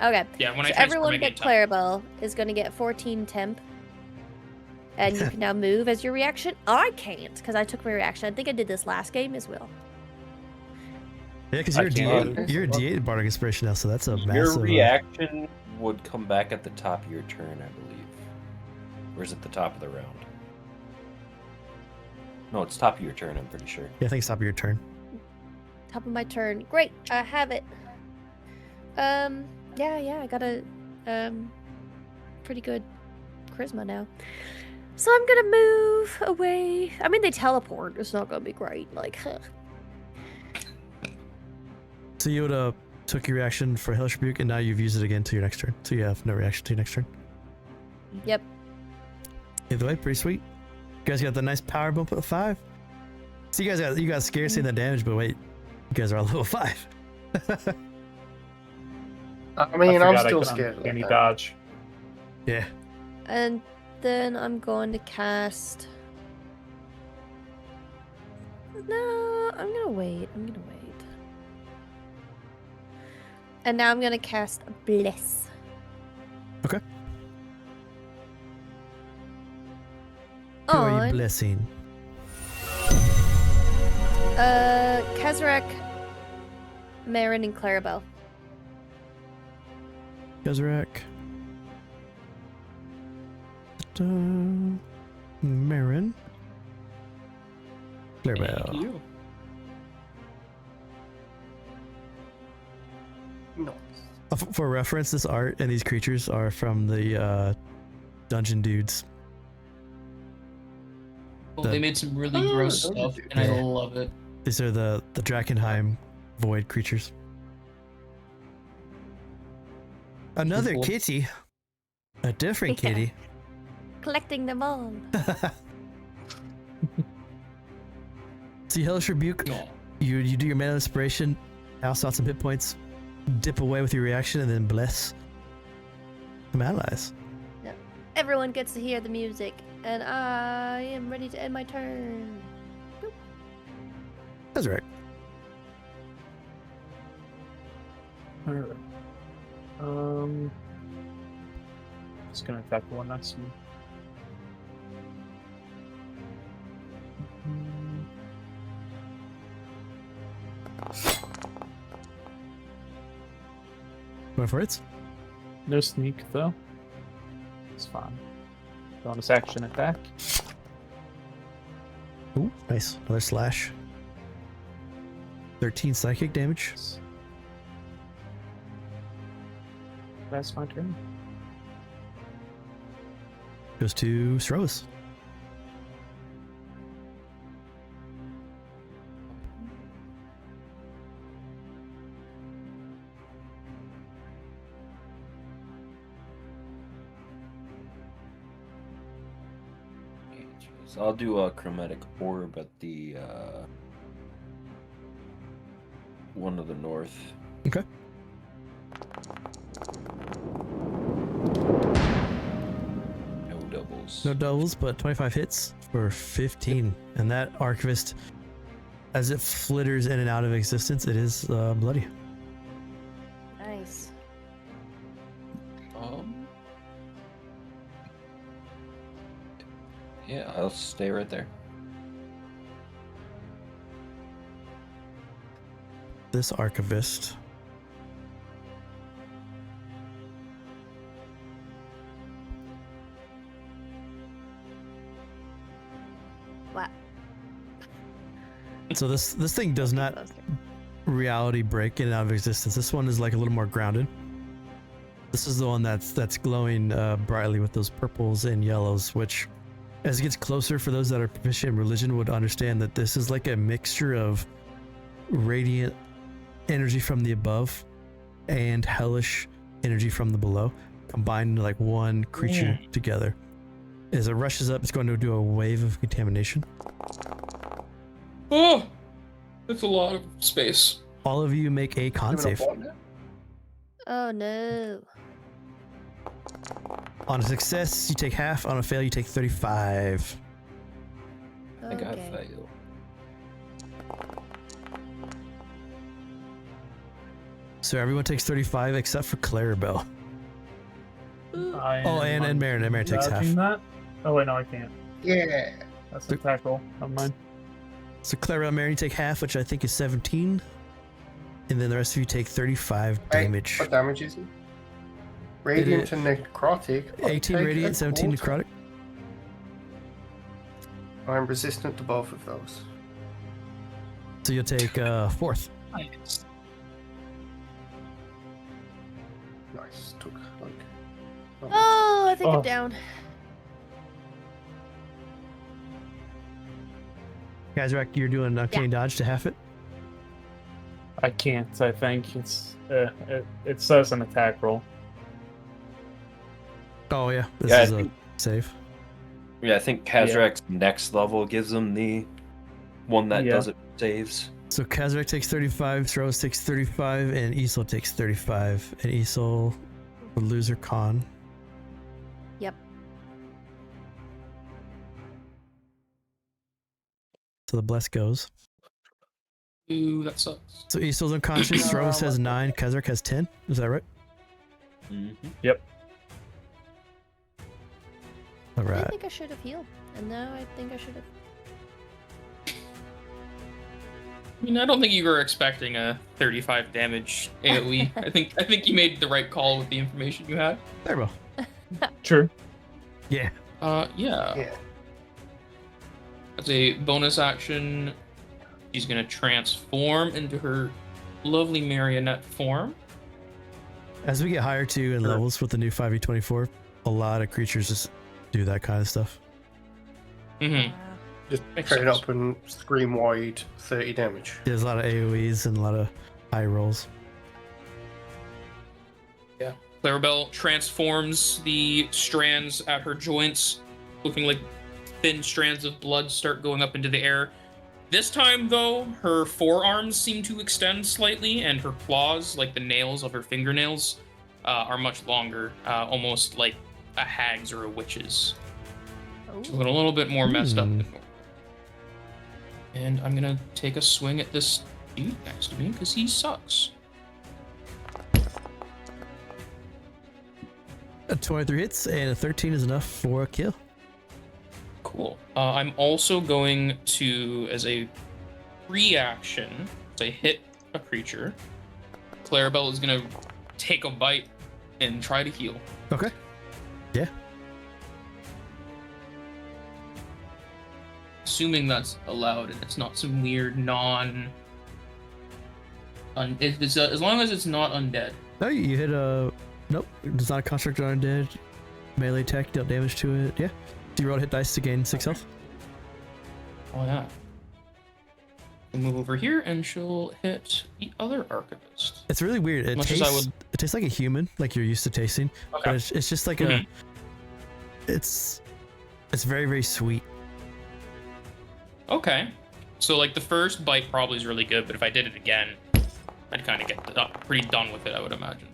Okay. Yeah, when I transform, everyone I gain but temp. Clarabell is gonna get 14 temp. And you can now move as your reaction. I can't, because I took my reaction. I think I did this last game as well. Yeah, because I you're can't. you're a D8 Bardic Inspiration now, so that's a massive... Your reaction would come back at the top of your turn, I believe. Or is it the top of the round? No, it's top of your turn, I'm pretty sure. Yeah, I think it's top of your turn. Top of my turn. Great, I have it. Yeah, I got a pretty good charisma now. So I'm gonna move away. I mean, they teleport. It's not gonna be great. Like, huh. So you would have took your reaction for Hellish Rebuke, and now you've used it again to your next turn. So you have no reaction to your next turn. Yep. Either way, pretty sweet. You guys got the nice power bump at 5. So you got scared seeing that damage, but wait, you guys are on level 5. I mean, I'm forgot I still could scared. uncanny Like that. dodge. Yeah. And then I'm going to cast. No, I'm gonna wait. And now I'm gonna cast Bliss. Okay. Who are you On blessing? Kazrak, Marin, and Clarabell. Kazrak. Marin. Clarabell. Thank you. No. For reference, this art and these creatures are from the Dungeon Dudes. Well, they made some really gross stuff, and I love it. These are the Drakenheim void creatures. Another Cool. kitty. A different Yeah. kitty. Collecting them all. See, Hellish Rebuke, No. you do your mana inspiration, house out some hit points, dip away with your reaction, and then bless some allies. Everyone gets to hear the music, and I am ready to end my turn. That's right. Alright. Just gonna attack the one next to me. Going for it? No sneak though. It's fine. Bonus action attack. Ooh, nice. Another slash. 13 psychic damage. That's my turn. Goes to Srovis. So I'll do a chromatic orb at the one to the north. Okay. No doubles. No doubles, but 25 hits for 15. And that Archivist, as it flitters in and out of existence, it is bloody. Nice. Yeah, I'll stay right there. This Archivist So this thing does not reality break in and out of existence. This one is like a little more grounded. This is the one that's glowing brightly with those purples and yellows, which as it gets closer, for those that are proficient in religion would understand that this is like a mixture of radiant energy from the above and hellish energy from the below, combined into like one creature together. As it rushes up, it's going to do a wave of contamination. Oh, that's a lot of space. All of you make a con save. Oh no. On a success, you take half. On a fail, you take 35. I got Okay. fail. So everyone takes 35 except for Clarabell. I Oh, am and Marin. And Marin takes half. dodging that. Oh wait, no, I can't. Yeah. That's a tackle. Never mind. So Clarabell and Marin, you take half, which I think is 17. And then the rest of you take 35 damage. What damage is it? Radiant and necrotic. I'll 18 take radiant, a 17 quarter. necrotic. I'm resistant to both of those. So you'll take fourth. Nice. Nice. Took like. not much. Oh, I think Oh. I'm down. Kazrak, you're doing Arcane Dodge to half it. I can't. I think it says an attack roll. Oh, yeah. This Yeah, I is a think- save. Yeah, I think Kazrak's next level gives him the one that Yeah. does it saves. So Kazrak takes 35, Srovis takes 35, and Isole takes 35. And Isole would lose her con. Yep. So the bless goes. Ooh, that sucks. So Isole's unconscious, Srovis has 9, Kazrak has 10. Is that right? Yep. All I right. think I should have healed, and now I think I should have. I mean, I don't think you were expecting a 35 damage AoE. I think you made the right call with the information you had. There we go. True. Yeah. Yeah. Yeah. As a bonus action, she's gonna transform into her lovely marionette form. As we get higher too in Sure. levels with the new 5e24, a lot of creatures just do that kind of stuff. Mm-hmm. Just Makes trade sense. up and scream wide 30 damage. There's a lot of AoEs and a lot of high rolls. Clarabell transforms the strands at her joints, looking like thin strands of blood start going up into the air. This time, though, her forearms seem to extend slightly, and her claws, like the nails of her fingernails, are much longer, almost like a hag's or a witch's. Oh. A little bit more messed up Hmm. than normal. And I'm gonna take a swing at this dude next to me, because he sucks. A 23 hits and a 13 is enough for a kill. Cool. I'm also going to, as a reaction, as I hit a creature, Clarabell is going to take a bite and try to heal. Okay. Yeah. Assuming that's allowed and it's not some weird if it's as long as it's not undead. No, you hit a... Nope. It's not a construct or undead. Melee attack, dealt damage to it. Yeah. So you roll hit dice to gain 6 health. Oh yeah. We'll move over here and she'll hit the other archivist. It's really weird. It Much as tastes, I would- it tastes like a human, like you're used to tasting. But Okay. it's just like Mhm. It's very, very sweet. Okay. So like the first bite probably is really good, but if I did it again, I'd kind of get pretty done with it, I would imagine.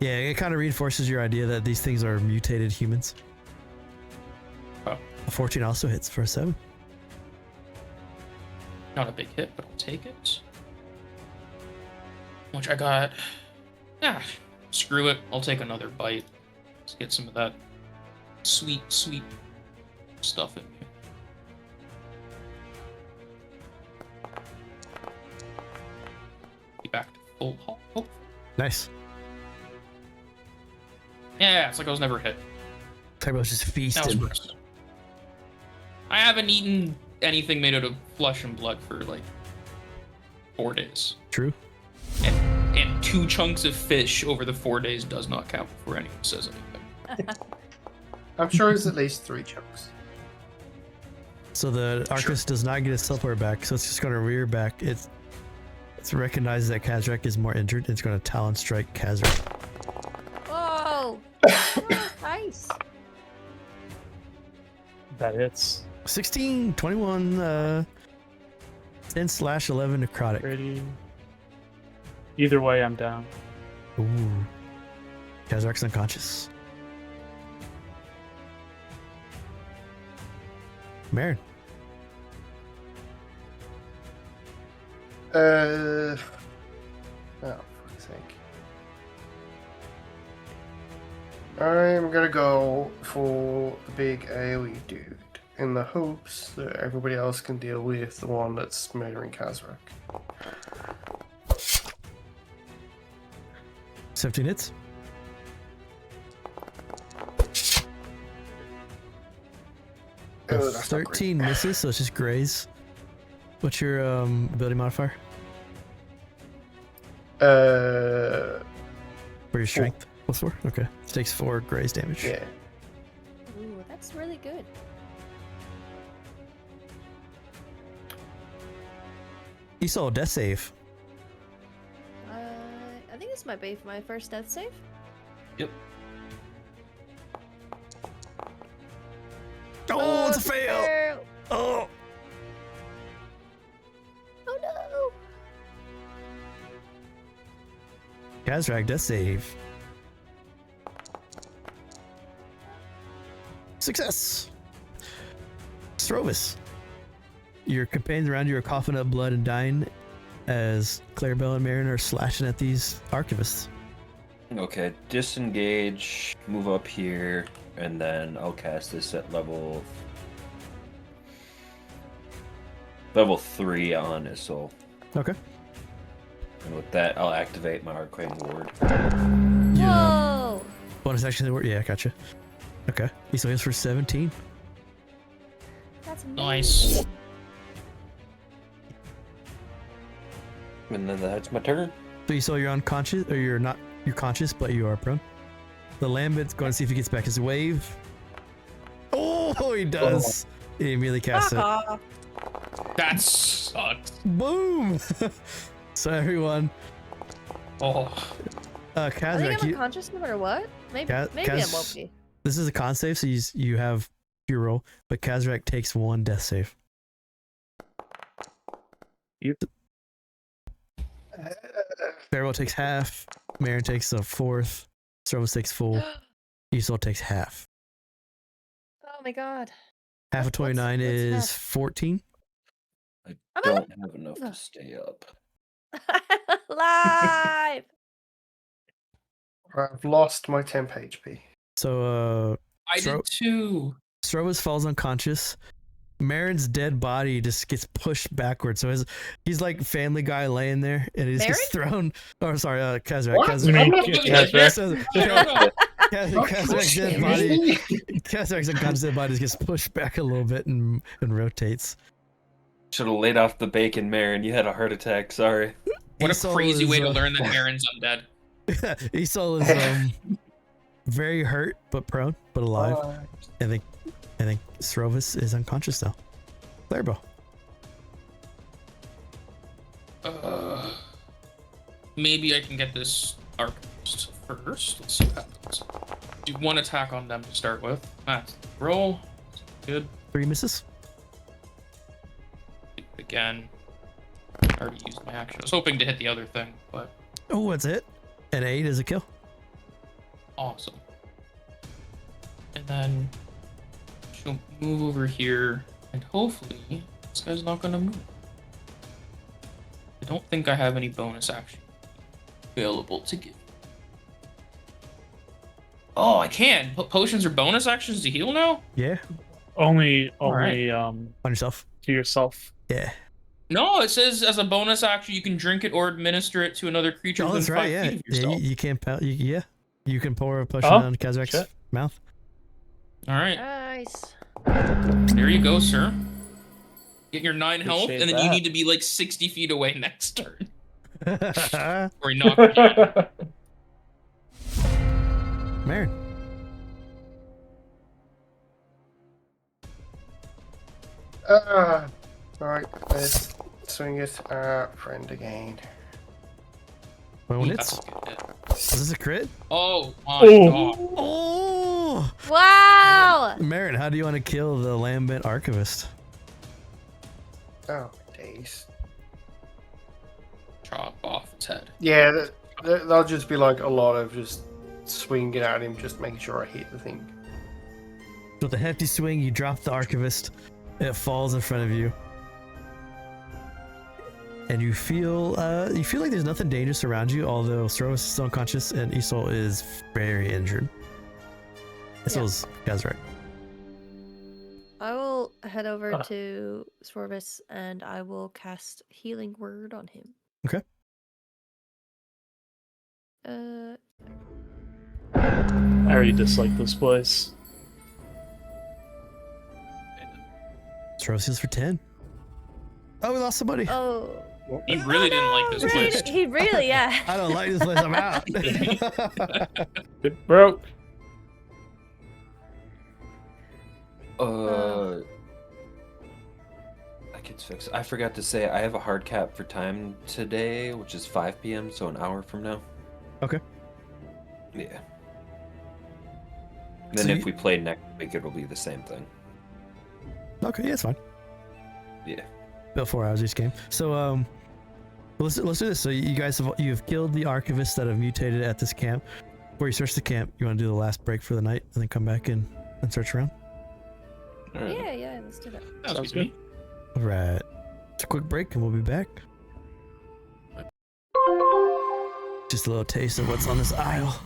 Yeah, it kind of reinforces your idea that these things are mutated humans. Oh. A 14 also hits for a 7. Not a big hit, but I'll take it. Which I got. Yeah, screw it. I'll take another bite. Let's get some of that sweet, sweet stuff in here. Be back to full health. Oh, Nice. yeah, it's like I was never hit. Tybo's just That was feasting. worse. I haven't eaten anything made out of flesh and blood for like 4 days. True. And 2 chunks of fish over the 4 days does not count before anyone says anything. I'm sure it's at least 3 chunks. So the Arcus does not get its teleport back, so it's just going to rear back. It's recognized that Kazrak is more injured. It's going to Talon Strike Kazrak. Whoa! Nice. That hits. 16, 21, 10/11 necrotic. Ready. Either way, I'm down. Ooh. Kazrak's unconscious. Marin. Oh, fuck's sake. I'm gonna go for the big AoE dude, in the hopes that everybody else can deal with the one that's murdering Kazrak. 17 hits. Oh, that's not 13 misses, so it's just graze. What's your ability modifier? great. For your strength? Plus 4? Okay. It takes 4 graze damage. Yeah. Ooh, that's really good. Isole, death save. I think this might be my first death save. Yep. Oh, it's a fail! Oh! Oh no! Kazrak, death save. Success! Srovis. Your companions around you are coughing up blood and dying as Clarabell and Marin are slashing at these archivists. Okay, disengage, move up here, and then I'll cast this at level 3 on Isole. Okay. And with that, I'll activate my Arcane Ward. Whoa! Bonus action, yeah, gotcha. Okay. Isole hits for 17. That's Nice. amazing. And then that's my turn. So Isole, you're unconscious, or you're not, you're conscious, but you are prone. The Lambit's going to see if he gets back his wave. Oh, he does. He immediately casts it. Ah, That sucks. Boom! So everyone, Oh. I think Kazrak, I'm you, unconscious no matter what. Maybe I Kaz- won't be. this is a con save, so you have your roll, but Kazrak takes 1 death save. Farewell takes half, Marin takes a fourth, Srovis takes full, Isole takes half. Oh my god. Half of 29 what's is half? 14. I I'm don't have enough to stay up. Live! I've lost my temp HP. So I did too. Srovis falls unconscious. Marin's dead body just gets pushed backwards. So he's like Family Guy laying there, and he just gets thrown. Oh, sorry, Kazrak. What? You mean Kazrak. Kazrak? Kazrak's dead body. Kazrak's unconscious dead body just gets pushed back a little bit and rotates. Should have laid off the bacon, Marin. You had a heart attack. Sorry. What a Isole crazy is, way to learn that Marin's undead. Isole is very hurt but prone but alive. I think Srovis is unconscious now. Clarabell. Maybe I can get this Arcus first. Let's see what happens. Do 1 attack on them to start with. That's the roll. Good. 3 misses. Again. I already used my action. I was hoping to hit the other thing, but Oh, that's it. An 8 is a kill. awesome. And then she'll move over here, and hopefully this guy's not gonna move. I don't think I have any bonus action available to give. Oh, I can. Potions are bonus actions to heal now? Yeah, Only Alright. on yourself. To yourself. Yeah. No, it says as a bonus action you can drink it or administer it to another creature Oh, within that's 5 right. feet Yeah, of yourself. you can't. Yeah, you can pour a potion Oh, down Kazrak's shit. mouth. All right, Nice. there you go, sir. Get your 9 health, Appreciate and then you that. need to be like 60 feet away next turn. Or he knocked you out. Marin. Right, let's swing it at friend again. When That's it's good. is this a crit? Oh my Oh. god. Oh, Wow! Marin, how do you want to kill the Lambent Archivist? Oh, days. Chop off its head. Yeah, that'll just be like a lot of just swinging at him, just making sure I hit the thing. With a hefty swing, you drop the Archivist. It falls in front of you, and you feel like there's nothing dangerous around you. Although Srovis is still unconscious and Isole is very injured. So is Kazrak. I will head over to Srovis and I will cast Healing Word on him. Okay. I already dislike this place. Srovis is for 10. Oh, we lost somebody. Oh. He really didn't like this place. He really, yeah. I don't like this place. I'm out. It broke. I could fix it. I forgot to say I have a hard cap for time today, which is 5 p.m., so an hour from now. Okay. Yeah. Then if we play next week, it'll be the same thing. Okay, yeah, it's fine. Yeah. About 4 hours each game. So let's do this. So you guys you've killed the archivists that have mutated at this camp. Before you search the camp, you want to do the last break for the night and then come back and search around? All right. Yeah, let's do that. Sounds good. All right. It's a quick break and we'll be back. Just a little taste of what's on this aisle.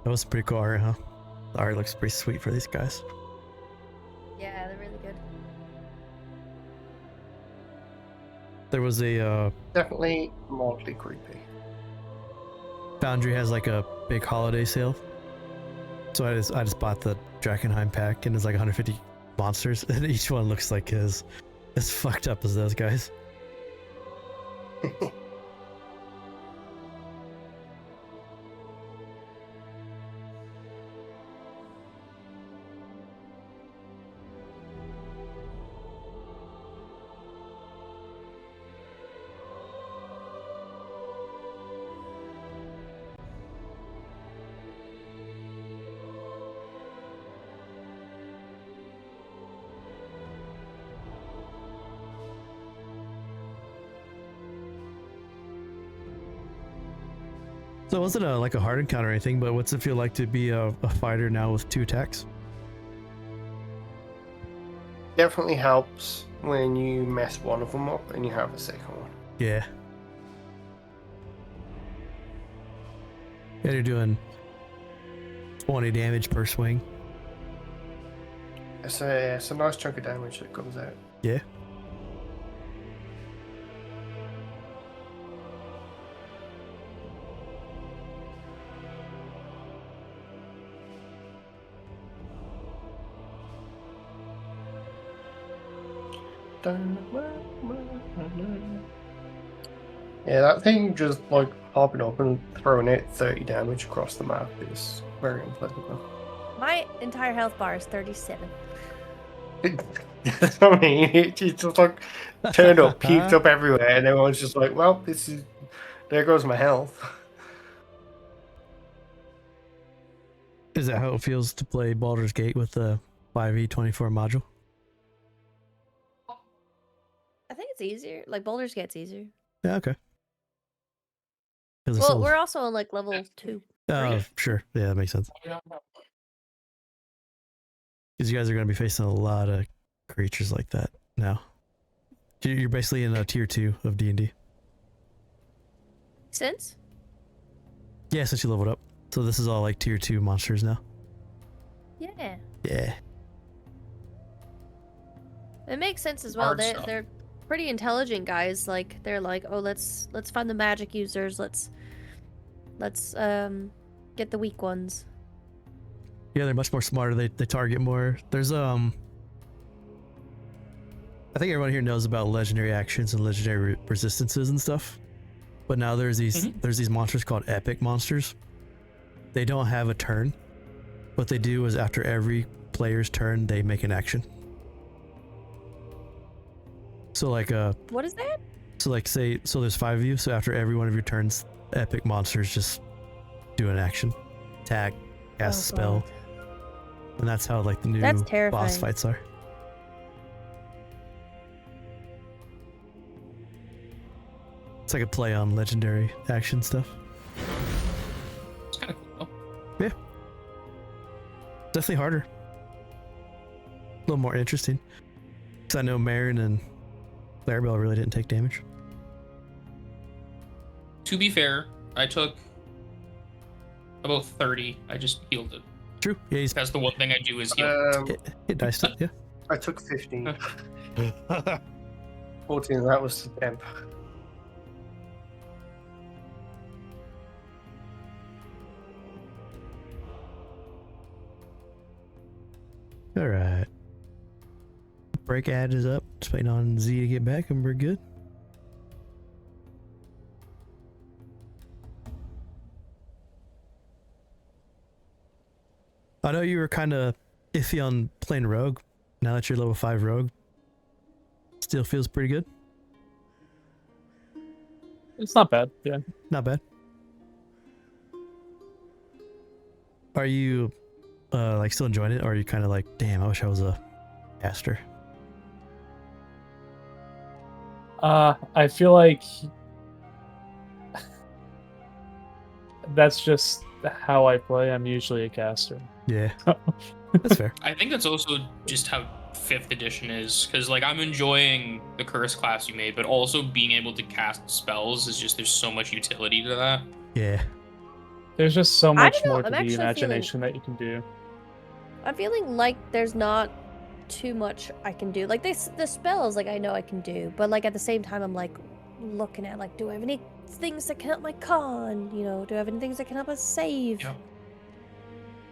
That was pretty cool art, huh? The art looks pretty sweet for these guys. Yeah, they're really good. There was a Definitely mildly creepy. Foundry has like a big holiday sale, so I just bought the Drakenheim pack, and it's like 150 monsters, and each one looks like as fucked up as those guys. So it wasn't like a hard encounter or anything, but what's it feel like to be a fighter now with 2 attacks? Definitely helps when you mess one of them up and you have a second one. Yeah. And you're doing 20 damage per swing. It's a nice chunk of damage that comes out. Yeah. Yeah, that thing just like popping up and throwing out 30 damage across the map is very unpleasant. My entire health bar is 37. I mean, it just like turned up, peaked up everywhere, and everyone's just like, well, there goes my health. Is that how it feels to play Baldur's Gate with the 5e24 module? I think it's easier. Like Baldur's Gate's easier. Yeah, okay. Well, we're also on like level 2. Oh, sure. Yeah, that makes sense. Because you guys are going to be facing a lot of creatures like that now. You're basically in a tier 2 of D&D. Since? Yeah, since you leveled up. So this is all like tier 2 monsters now. Yeah. Yeah. It makes sense as well. Hard They're stuff. they're pretty intelligent guys. Like they're like, oh, let's find the magic users. Let's get the weak ones. Yeah, they're much more smarter. They target more. There's I think everyone here knows about legendary actions and legendary resistances and stuff. But now there's these monsters called epic monsters. They don't have a turn. What they do is after every player's turn, they make an action. So like What is that? so like say there's 5 of you, so after every one of your turns, epic monsters just do an action. Attack, cast a spell. God. And that's how like the new That's boss terrifying. fights are. It's like a play on legendary action stuff. It's kind of cool. Definitely harder. A little more interesting. Because I know Marin and Clarabell really didn't take damage. To be fair, I took about 30. I just healed it. True. Yeah, he's That's the one thing I do is heal. hit dice it, yeah. I took 15. 14, that was the temp. Alright. Break ad is up. Just waiting on Z to get back and we're good. I know you were kind of iffy on playing Rogue. Now that you're level 5 Rogue, still feels pretty good. It's not bad. Yeah. Not bad. Are you like still enjoying it, or are you kind of like, damn, I wish I was a caster? I feel like that's just how I play. I'm usually a caster. Yeah, that's fair. I think that's also just how 5th edition is, because like I'm enjoying the curse class you made, but also being able to cast spells is just, there's so much utility to that. Yeah, There's just so I much don't know, more to I'm the actually imagination that you can do. I'm feeling like there's not too much I can do. Like the spells, like I know I can do, but like at the same time, I'm like looking at like, do I have any things that can help my con? You know, do I have any things that can help us save? Yeah.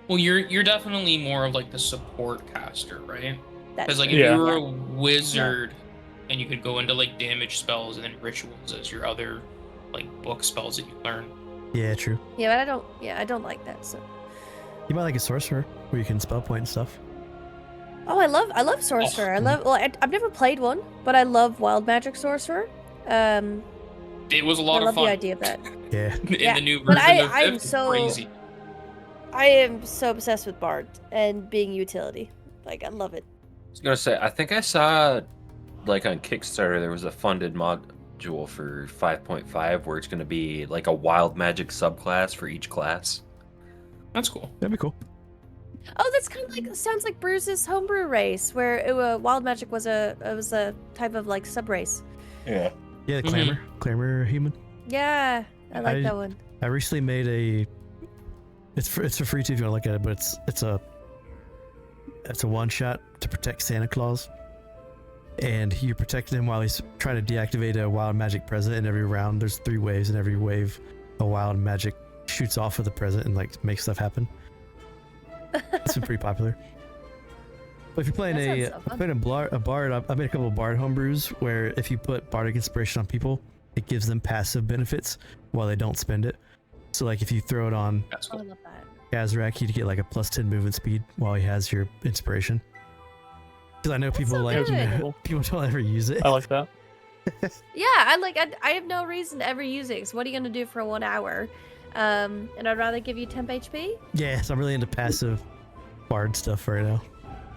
Well, you're definitely more of like the support caster, right? Because like if Yeah. you were a wizard and you could go into like damage spells and then rituals as your other like book spells that you learn. yeah, true. Yeah, but I don't. Yeah, I don't like that. So. You might like a sorcerer where you can spell point and stuff. Oh, I love sorcerer. I love. Well, I've never played one, but I love wild magic sorcerer. It was a I lot love of fun. the idea of that. Yeah, In Yeah, the new but version of I'm 5th, it's so- crazy. I am so obsessed with bard and being utility. Like I love it. I was gonna say, I think I saw, like on Kickstarter, there was a funded mod module for 5.5 where it's going to be like a wild magic subclass for each class. That's cool. That'd be cool. Oh, that's kind of like sounds like Bruce's homebrew race, where wild magic was a type of like sub race. Yeah. Yeah, the clamor human. Yeah, I like that one. I recently made a. It's for free too if you want to look at it, but it's a one shot to protect Santa Claus, and you protect him while he's trying to deactivate a wild magic present. In every round, there's 3 waves, and every wave, a wild magic shoots off of the present and like makes stuff happen. It's been pretty popular. But if you're playing a bard, I made a couple of bard homebrews where if you put bardic inspiration on people, it gives them passive benefits while they don't spend it. So like if you throw it on That's Oh, I cool. love that. Kazrak, he'd get like a +10 movement speed while he has your inspiration. Because I know people so like good. people don't ever use it. I like that. Yeah, I have no reason to ever use it. 'Cause what are you gonna do for 1 hour? And I'd rather give you temp HP. Yeah, so I'm really into passive bard stuff right now,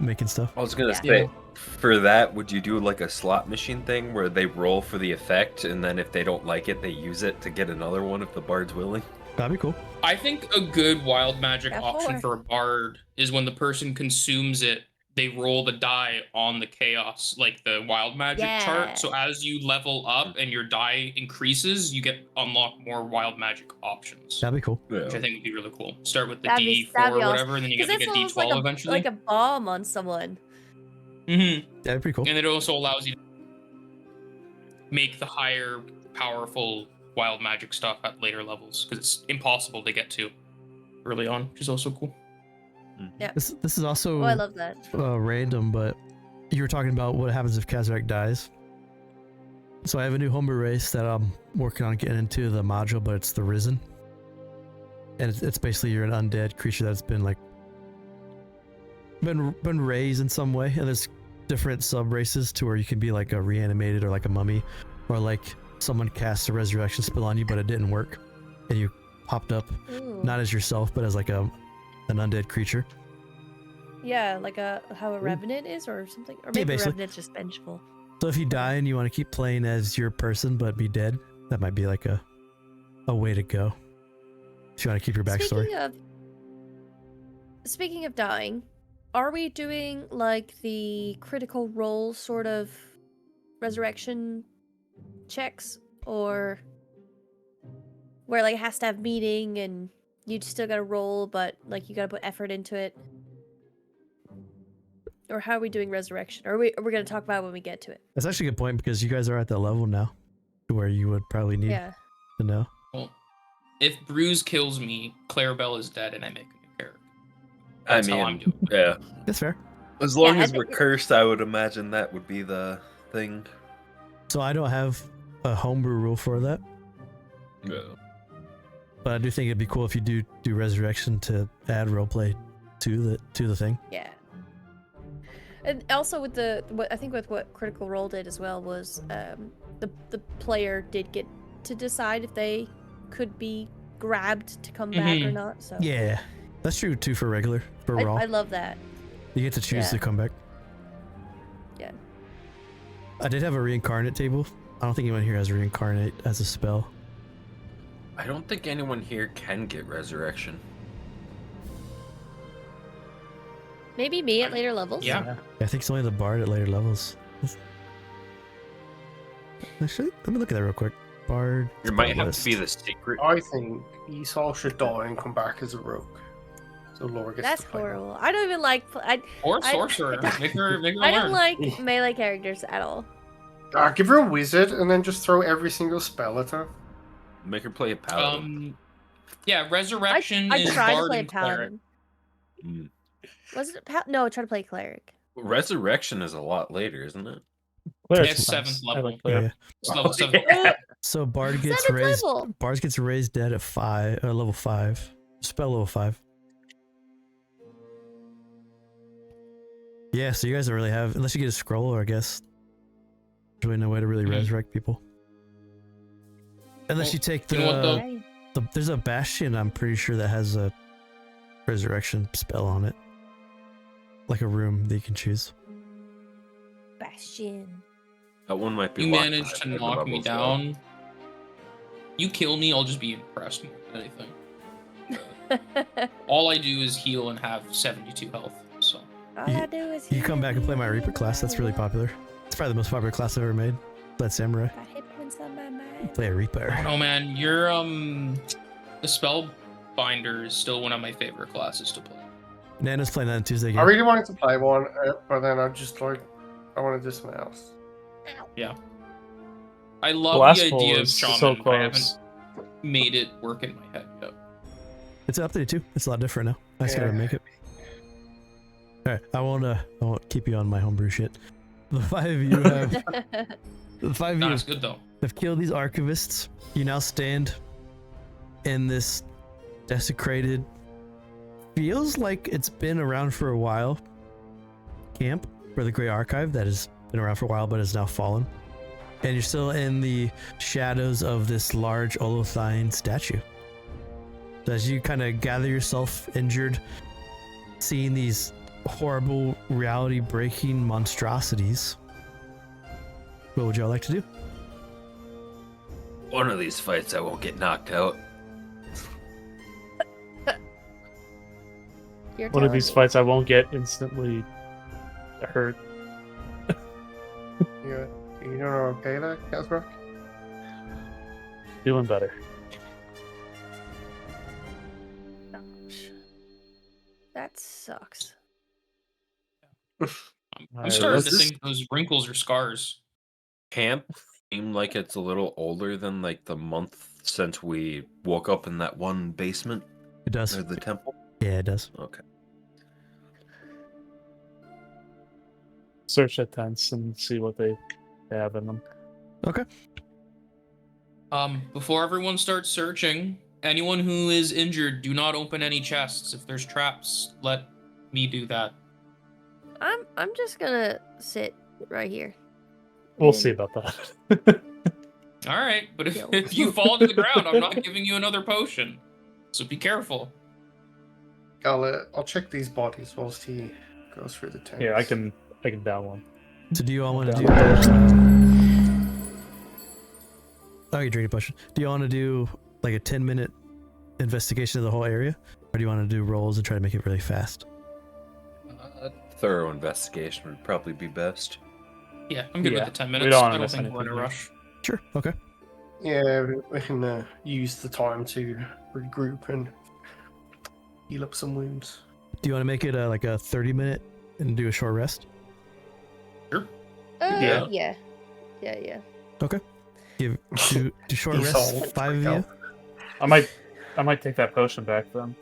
making stuff. I was going to Yeah. say, for that, would you do like a slot machine thing where they roll for the effect and then if they don't like it, they use it to get another one if the bard's willing? That'd be cool. I think a good wild magic Got option 4. for a bard is when the person consumes it, they roll the die on the chaos, like the wild magic Yeah. chart. So as you level up and your die increases, you get unlock more wild magic options, That'd be cool. which I think would be really cool. Start with the That'd be D4 or fabulous. whatever, and then you get Because like a that's almost like D12 a eventually. like a bomb on someone. That'd be pretty cool. And it also allows you to make the higher powerful wild magic stuff at later levels because it's impossible to get to early on, which is also cool. This is also Oh, I love that. random, but you were talking about what happens if Kazrak dies. So I have a new homebrew race that I'm working on getting into the module, but it's the Risen. And it's basically you're an undead creature that's been like been raised in some way, and there's different sub races to where you can be like a reanimated or like a mummy, or like someone casts a resurrection spell on you but it didn't work, and you popped up Ooh. not as yourself but as like an undead creature. Yeah, like how a revenant is or something, or maybe basically. revenant's just vengeful. So if you die and you want to keep playing as your person but be dead, that might be like a way to go. If you want to keep your backstory. Speaking of dying, are we doing like the critical role sort of resurrection checks, or where like it has to have meaning and you still gotta roll, but like you gotta put effort into it? Or how are we doing resurrection? Or are we gonna talk about it when we get to it? That's actually a good point because you guys are at that level now to where you would probably need Yeah. to know. Well, if Bruise kills me, Clarabell is dead, and I make a new character. I That's how mean, I'm doing. yeah. That's fair. As long Yeah, I as we're think- cursed, I would imagine that would be the thing. So I don't have a homebrew rule for that, Yeah. but I do think it'd be cool if you do resurrection to add roleplay to the thing. Yeah. And also with what Critical Role did as well was the player did get to decide if they could be grabbed to come back or not. So Yeah, that's true too for regular, for raw. I love that. You get to choose Yeah. to come back. Yeah. I did have a reincarnate table. I don't think anyone here has reincarnate as a spell. I don't think anyone here can get resurrection. Maybe me at later levels. Yeah. I think it's only the bard at later levels. Actually, let me look at that real quick. Bard. It might spell have to list. be the secret. I think Isole should die and come back as a rogue. So Laura gets That's to play them. horrible. I don't even like. Or I- sorcerer. Make her I don't learn. like melee characters at all. Give her a wizard and then just throw every single spell at her. Make her play a paladin. Yeah, resurrection I is tried to bard play a and cleric. paladin. Mm. Was it no? I tried to play cleric. Resurrection is a lot later, isn't it? Cleric It's sometimes. 7th I level. like cleric. Yeah. It's level 7. So bard gets 7th raised. level. Bard gets raised dead at level 5. Spell level 5. Yeah, so you guys don't really have, unless you get a scroll, I guess. There's really no way to really resurrect people. Unless Well, you take you know what, though? Right. there's a bastion, I'm pretty sure, that has a resurrection spell on it. Like a room that you can choose. Bastion. That one might be. You locked managed to behind the knock me bubbles, though. down. You kill me, I'll just be impressed more than anything. All I do is heal and have 72 health. So All I do is You come back and play my Reaper class. That's really popular. It's probably the most popular class I've ever made. That Samurai. Got hit points on my mind. Play a Reaper. oh man, you're the Spellbinder is still one of my favorite classes to play. Nana's playing that on Tuesday I again. really wanted to play one, but then I just like I want to do something else. I love the Blastful idea of is shaman. so but I haven't close. made it work in my head yet. It's updated too. It's a lot different now. I just gotta Yeah. make it. Alright, I won't keep you on my homebrew shit. The five of you No, it's good though. have killed these archivists. You now stand in this desecrated, feels like it's been around for a while, camp for the Great Archive that has been around for a while but has now fallen. And you're still in the shadows of this large Olothian statue. So as you kind of gather yourself injured, seeing these horrible reality-breaking monstrosities, what would y'all like to do? One of these fights, I won't get knocked out. You're One of telling these me. fights, I won't get instantly hurt. You doing okay there, Kazrak? Feeling better. Gosh. That sucks. I'm Alright, starting let's to think those wrinkles are scars. Camp seemed like it's a little older than like the month since we woke up in that one basement It does. or the temple. Yeah, it does. Okay. search the tents and see what they have in them. Okay. Before everyone starts searching, anyone who is injured, do not open any chests. If there's traps, let me do that. I'm just gonna sit right here. We'll And- see about that. All right, but Yo. if you fall to the ground, I'm not giving you another potion. So be careful. I'll check these bodies whilst he goes through the tent. Here, I can down one. So do you all want to do? Oh, you're drinking a potion. Do you want to do like a 10-minute investigation of the whole area, or do you want to do rolls and try to make it really fast? Thorough investigation would probably be best. Yeah, I'm good Yeah, with the 10 we minutes. don't I wanna don't miss think we're in a anything. rush. Sure. Okay. Yeah, we can use the time to regroup and heal up some wounds. Do you want to make it like a 30-minute and do a short rest? Yeah. Yeah. Do short He's all rest, 5 of you? out. I might take that potion back then.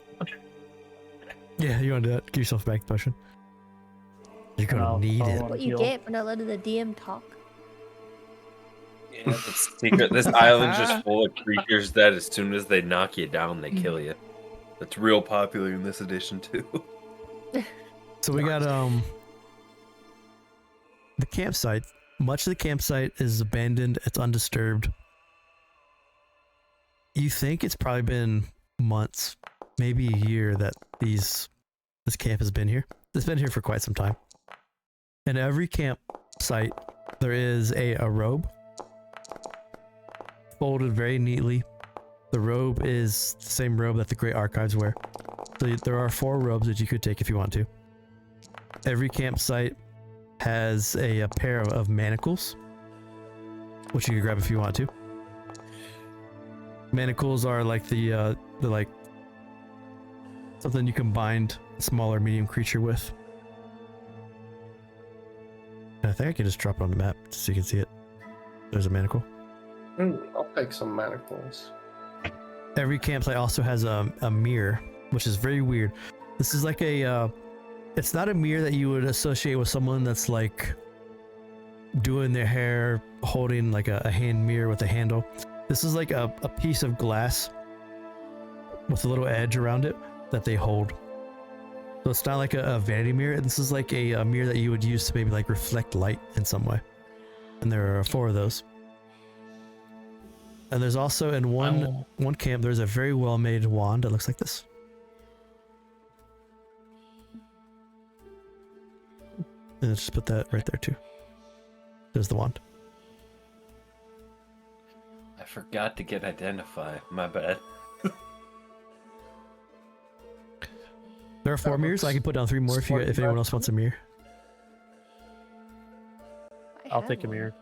Yeah, you want to do that? Give yourself back the potion. You're gonna I'll- need I'll it. wanna What you heal. get for not letting the DM talk. Yeah, that's secret. This island's just full of creatures that as soon as they knock you down, they kill you. That's real popular in this edition too. So we got the campsite. Much of the campsite is abandoned. It's undisturbed. You think it's probably been months, maybe a year that this camp has been here. It's been here for quite some time. In every campsite, there is a robe folded very neatly. The robe is the same robe that the Great Archives wear. So there are 4 robes that you could take if you want to. Every campsite has a pair of manacles, which you can grab if you want to. Manacles are like the like something you can bind a small or medium creature with. And I think I can just drop it on the map so you can see it. There's a manacle. I'll take some manacles. Every campsite also has a mirror, which is very weird. This is like it's not a mirror that you would associate with someone that's like doing their hair, holding like a hand mirror with a handle. This is like a piece of glass with a little edge around it that they hold. So it's not like a vanity mirror. This is like a mirror that you would use to maybe like reflect light in some way. And there are 4 of those. And there's also in one camp, there's a very well-made wand that looks like this. And let's just put that right there too. There's the wand. forgot to get identify. My bad. There are 4 mirrors. I can put down 3 more if anyone else wants a mirror. I'll take a mirror.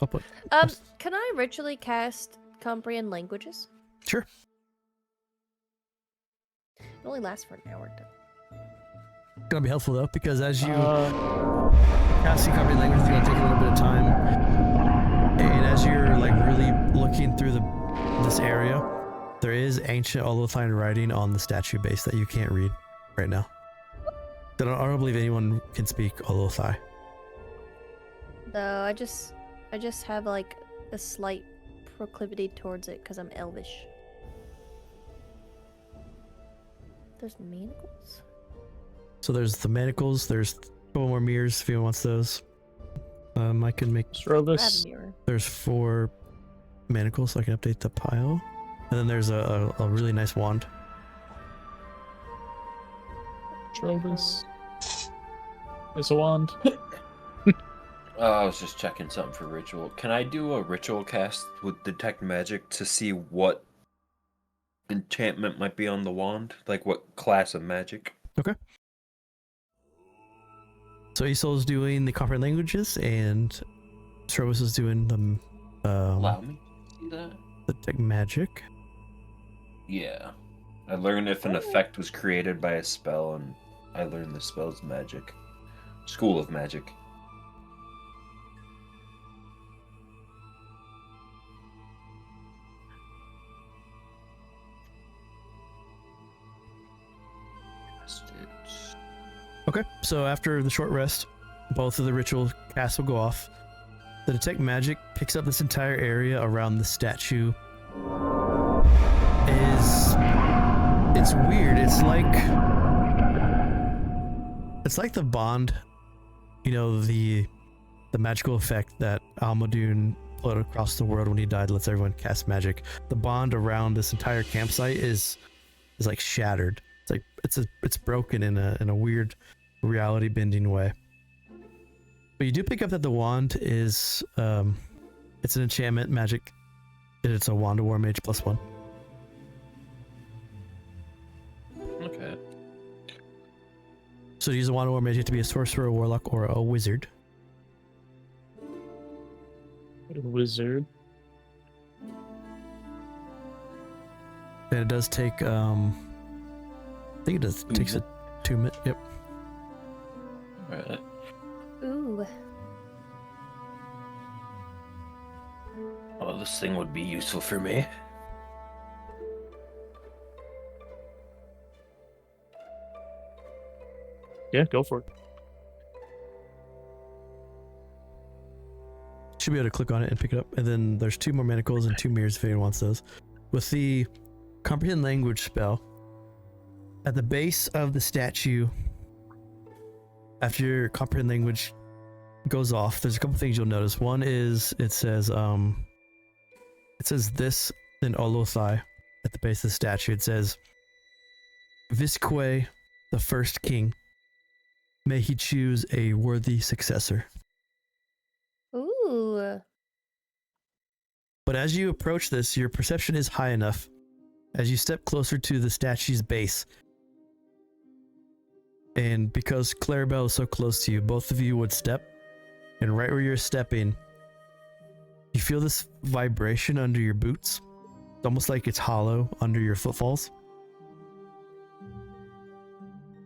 I'll put. Can I ritually cast comprehend languages? Sure. It only lasts for an hour. Gonna be helpful though, because as you casting comprehend language is gonna take a little bit of time, and as you're like really looking through this area, there is ancient Olothine writing on the statue base that you can't read right now. I don't believe anyone can speak Olothai. Though I just have like a slight proclivity towards it because I'm elvish. There's manacles. So there's the manacles. There's a couple more mirrors if anyone wants those. I can make. Srovis. There's 4 manacles, so I can update the pile. And then there's a really nice wand. Srovis. There's a wand. I was just checking something for ritual. Can I do a ritual cast with detect magic to see what enchantment might be on the wand? Like what class of magic? Okay. So Isole's doing the comprehend languages, and Srovis is doing the Allow me to see that? the detect magic. Yeah. I learned if an effect was created by a spell, and I learned the spell's magic. School of Magic. Okay, so after the short rest, both of the ritual casts will go off. The detect magic picks up this entire area around the statue. It's weird. It's like the bond, you know, the magical effect that Almadune put across the world when he died lets everyone cast magic. The bond around this entire campsite is like shattered. It's like it's broken in a weird reality bending way. But you do pick up that the wand is it's an enchantment magic. It's a wand of war mage +1. Okay. So to use a wand of war mage, you have to be a sorcerer, a warlock, or a wizard. Wizard. And it does take I think it does takes a 2 minute. Yep. Alright. Ooh. Oh, this thing would be useful for me. Yeah, go for it. Should be able to click on it and pick it up. And then there's 2 more manacles and 2 mirrors if anyone wants those. With the comprehend language spell, at the base of the statue, after your comprehend language goes off, there's a couple things you'll notice. One is it says this in Olothai at the base of the statue. It says, Visque, the first king, may he choose a worthy successor. Ooh. But as you approach this, your perception is high enough. As you step closer to the statue's base, and because Clarabell is so close to you, both of you would step, and right where you're stepping, you feel this vibration under your boots. It's almost like it's hollow under your footfalls.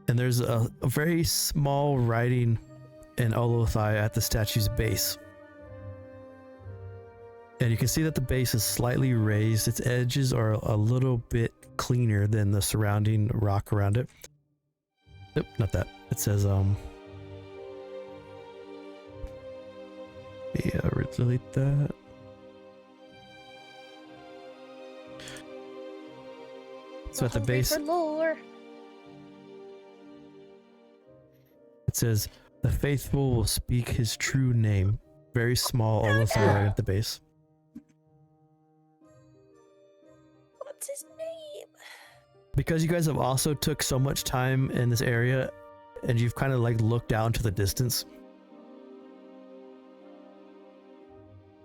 And there's a very small writing in Olothai at the statue's base. And you can see that the base is slightly raised. Its edges are a little bit cleaner than the surrounding rock around it. Nope, not that. It says, yeah, delete that. So at the base, For lore. it says, the faithful will speak his true name. Very small, Olothai right at the base. What's his name? Because you guys have also took so much time in this area, and you've kind of like looked out into the distance,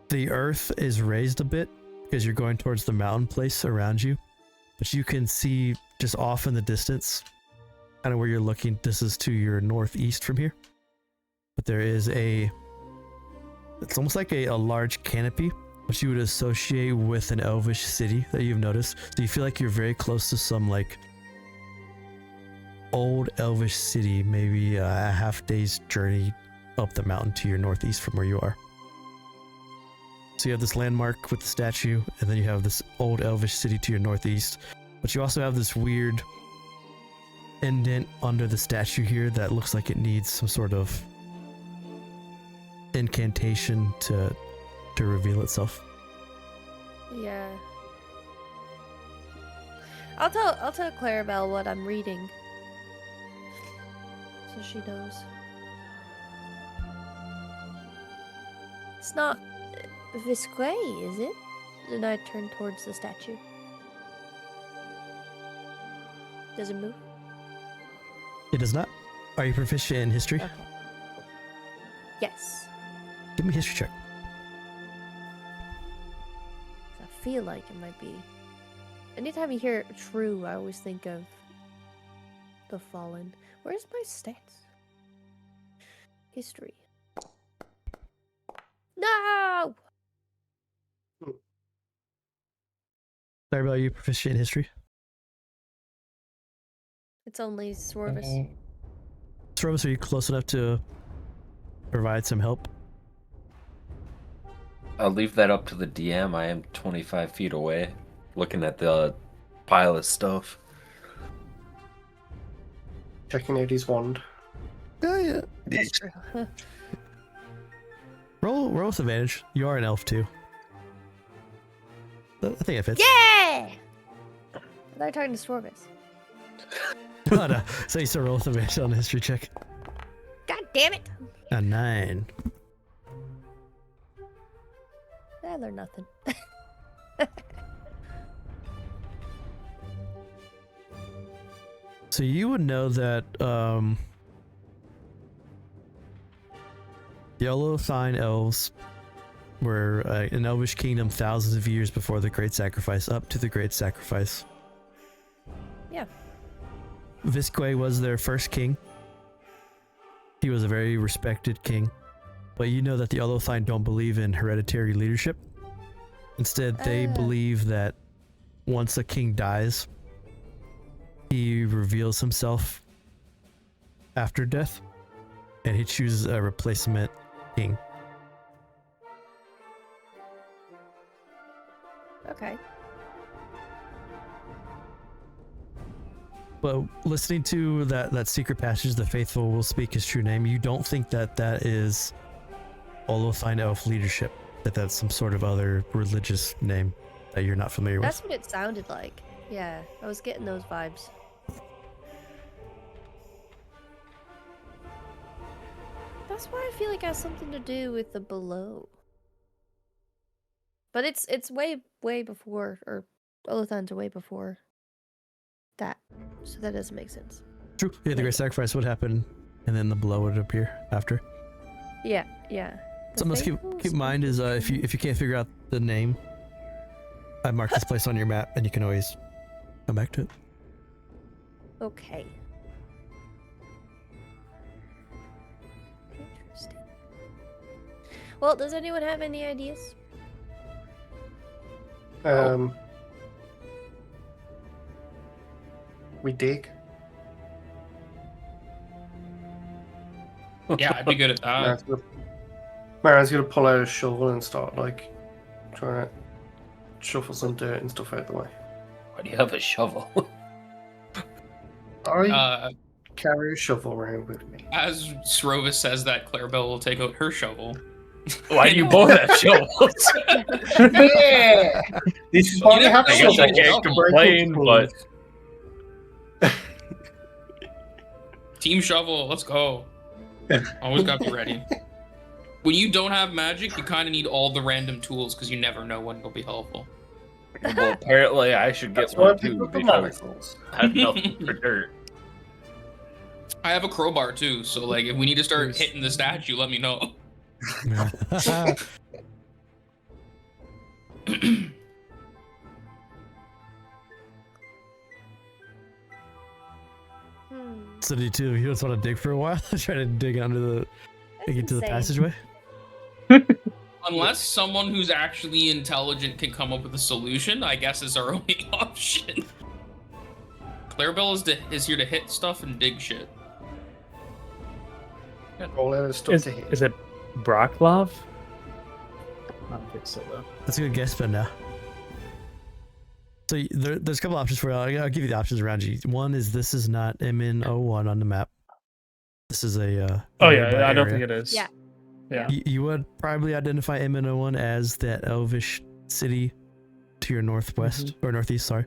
the earth is raised a bit because you're going towards the mountain place around you. But you can see just off in the distance, kind of where you're looking, this is to your northeast from here. But there is it's almost like a large canopy, which you would associate with an elvish city that you've noticed. So you feel like you're very close to some like old elvish city, maybe a half day's journey up the mountain to your northeast from where you are. So you have this landmark with the statue, and then you have this old elvish city to your northeast. But you also have this weird indent under the statue here that looks like it needs some sort of incantation to reveal itself. Yeah. I'll tell Clarabell what I'm reading, so she knows. It's not Visquet, is it? And I turn towards the statue. Does it move? It does not. Are you proficient in history? Okay. Yes. Give me a history check. I feel like it might be. Anytime you hear true, I always think of the fallen. Where's my stats? History. No! Clarabell, are you proficient in history? It's only Srovis. Srovis, are you close enough to provide some help? I'll leave that up to the DM. I am 25 feet away, looking at the pile of stuff. Checking out his wand. Oh, yeah. That's true. Roll with advantage. You are an elf, too. I think it fits. Yeah! They're talking to Srovis. Oh, no. So you still roll with advantage on the history check. God damn it! A 9. I learned nothing. So you would know that Yellow Thine elves were an elvish kingdom thousands of years before the Great Sacrifice, up to the Great Sacrifice. Yeah. Visquet was their first king. He was a very respected king. But you know that the Yellow Thine don't believe in hereditary leadership. Instead, they believe that once a king dies, he reveals himself after death, and he chooses a replacement king. Okay. But listening to that secret passage, the faithful will speak his true name, you don't think that is Olothine elf leadership, that's some sort of other religious name that you're not familiar with. That's what it sounded like. Yeah, I was getting those vibes. That's why I feel like it has something to do with the below. But it's way before, or Olothan's way before that. So that doesn't make sense. True. Yeah, the Great Sacrifice would happen, and then the blow would appear after. Yeah. Something else keep in mind is if you can't figure out the name, I marked this place on your map, and you can always come back to it. Okay. Interesting. Well, does anyone have any ideas? We dig. Yeah, I'd be good at that. Marin's gonna pull out a shovel and start like trying to shuffle some dirt and stuff out the way. Why do you have a shovel? I carry a shovel around with me. As Srovis says that, Clarabell will take out her shovel. Why do you both have shovels? Yeah! This is why we have I shovels. guess I can't complain, but Team shovel, let's go. Always gotta be ready. When you don't have magic, you kind of need all the random tools because you never know when it'll be helpful. well, apparently I should get That's why one people too put the because manacles. I have nothing for dirt. I have a crowbar too, so like if we need to start hitting the statue, let me know. So do you two? You just want to dig for a while? Try to dig under the, dig into the insane. passageway. Unless someone who's actually intelligent can come up with a solution, I guess is our only option. Clarabell is here to hit stuff and dig shit. All out of stuff to hit. Is it Brocklov? I don't think so, though. That's a good guess, but no. So there's a couple options for you. I'll give you the options around you. One is this is not MN01 on the map. This is a. Oh a yeah, nearby I don't area. think it is. Yeah. Yeah. You would probably identify MN01 as that elvish city to your northwest or northeast. Sorry.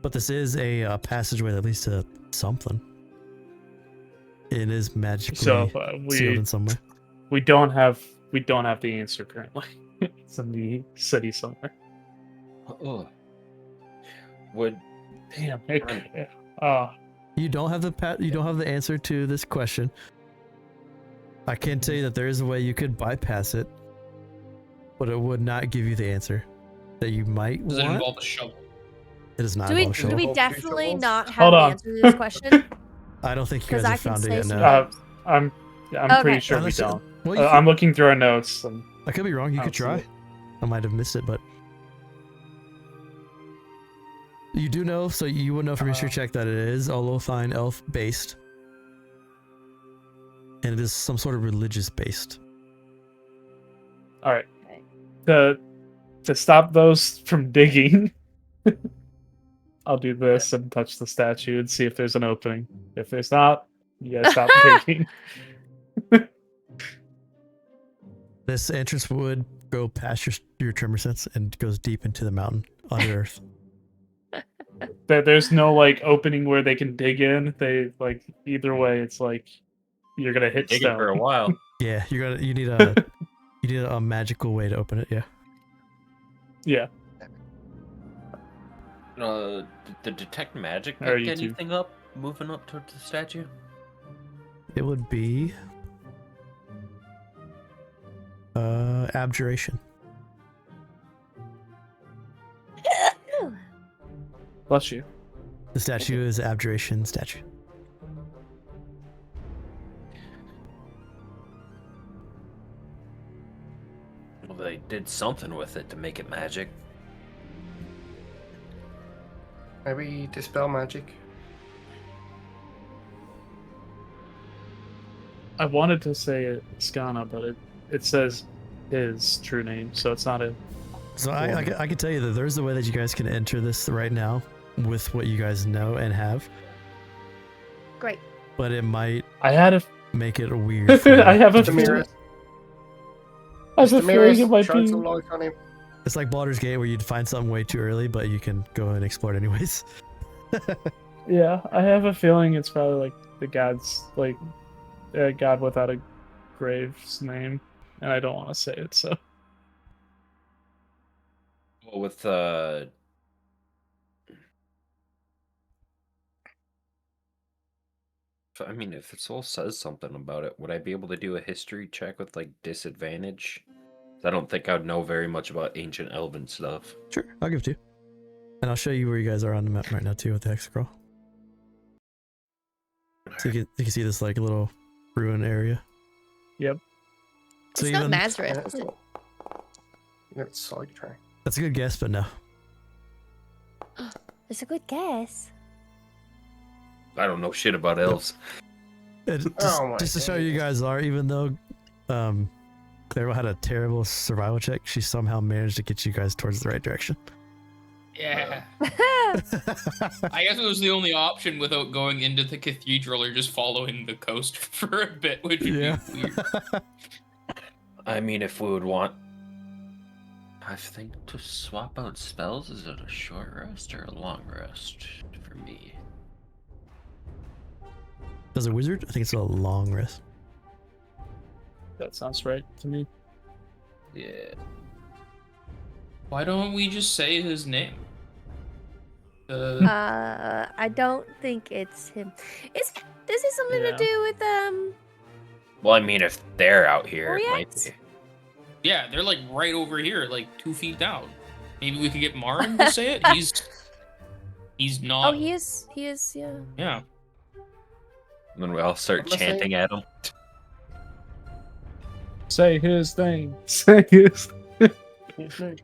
But this is a passageway that leads to something. It is magically sealed in somewhere. we don't have the answer currently. It's in the city somewhere. Oh. Would Damn. You don't have the answer to this question. I can tell you that there is a way you could bypass it, but it would not give you the answer that you might Does it want. involve a shovel? It does not Do we, involve a do shovel. we definitely not have Hold the on. answer to this question? I don't think you 'Cause guys I have can found it say yet. some No. I'm Okay. pretty sure Unless we you- don't. Well, you I'm looking through our notes. And I could be wrong. You I could don't see try. it. I might have missed it, but you do know. So you would know from history check that it is Olothine elf based, and it is some sort of religious based. all right, Okay. to stop those from digging, I'll do this and touch the statue and see if there's an opening. If there's not, you guys stop digging. This entrance would go past your tremor sense and goes deep into the mountain under earth. There's no like opening where they can dig in. They like either way, it's like you're gonna hit dig it for a stone. while. Yeah, you need a magical way to open it. Yeah. Yeah. The detect magic Or pick you two. anything up? Moving up towards the statue? It would be abjuration. Bless you. The statue is abjuration statue. Well, they did something with it to make it magic. Maybe dispel magic. I wanted to say Skana, but it says his true name, so it's not a. So I can tell you that there's a way that you guys can enter this right now with what you guys know and have, Great. but it might I had a. make it weird. For you. I have a. Mr. Mirror, I have a Mr. Mirror, feeling it might shine be. some light on him. It's like Baldur's Gate where you'd find something way too early, but you can go and explore it anyways. Yeah, I have a feeling it's probably like the god's like god without a grave's name, and I don't want to say it. So Well, with I mean, if the soul says something about it, would I be able to do a history check with like disadvantage? I don't think I'd know very much about ancient elven stuff. Sure, I'll give it to you. And I'll show you where you guys are on the map right now too with the hexacrawl. So you can see this like little ruin area. Yep. So It's not even Nazareth, is it? Let's sidetrack. that's a good guess, but no. It's a good guess. I don't know shit about elves. Oh my Just to show you guys are, even though Clarabell had a terrible survival check, she somehow managed to get you guys towards the right direction. Yeah. I guess it was the only option without going into the cathedral or just following the coast for a bit, which would Yeah. be weird. I mean, if we would want, I think to swap out spells, is it a short rest or a long rest for me? As a wizard, I think it's a long rest. that sounds right to me. Yeah. Why don't we just say his name? I don't think it's him. Does it something Yeah. to do with Well, I mean, if they're out here, it might Orients? be. Yeah, they're like right over here, like 2 feet down. Maybe we could get Marin to say it. He's Oh, not. he is. Yeah. Yeah. And then we all start I'm listening. chanting at him. Say his name. Say his. His name.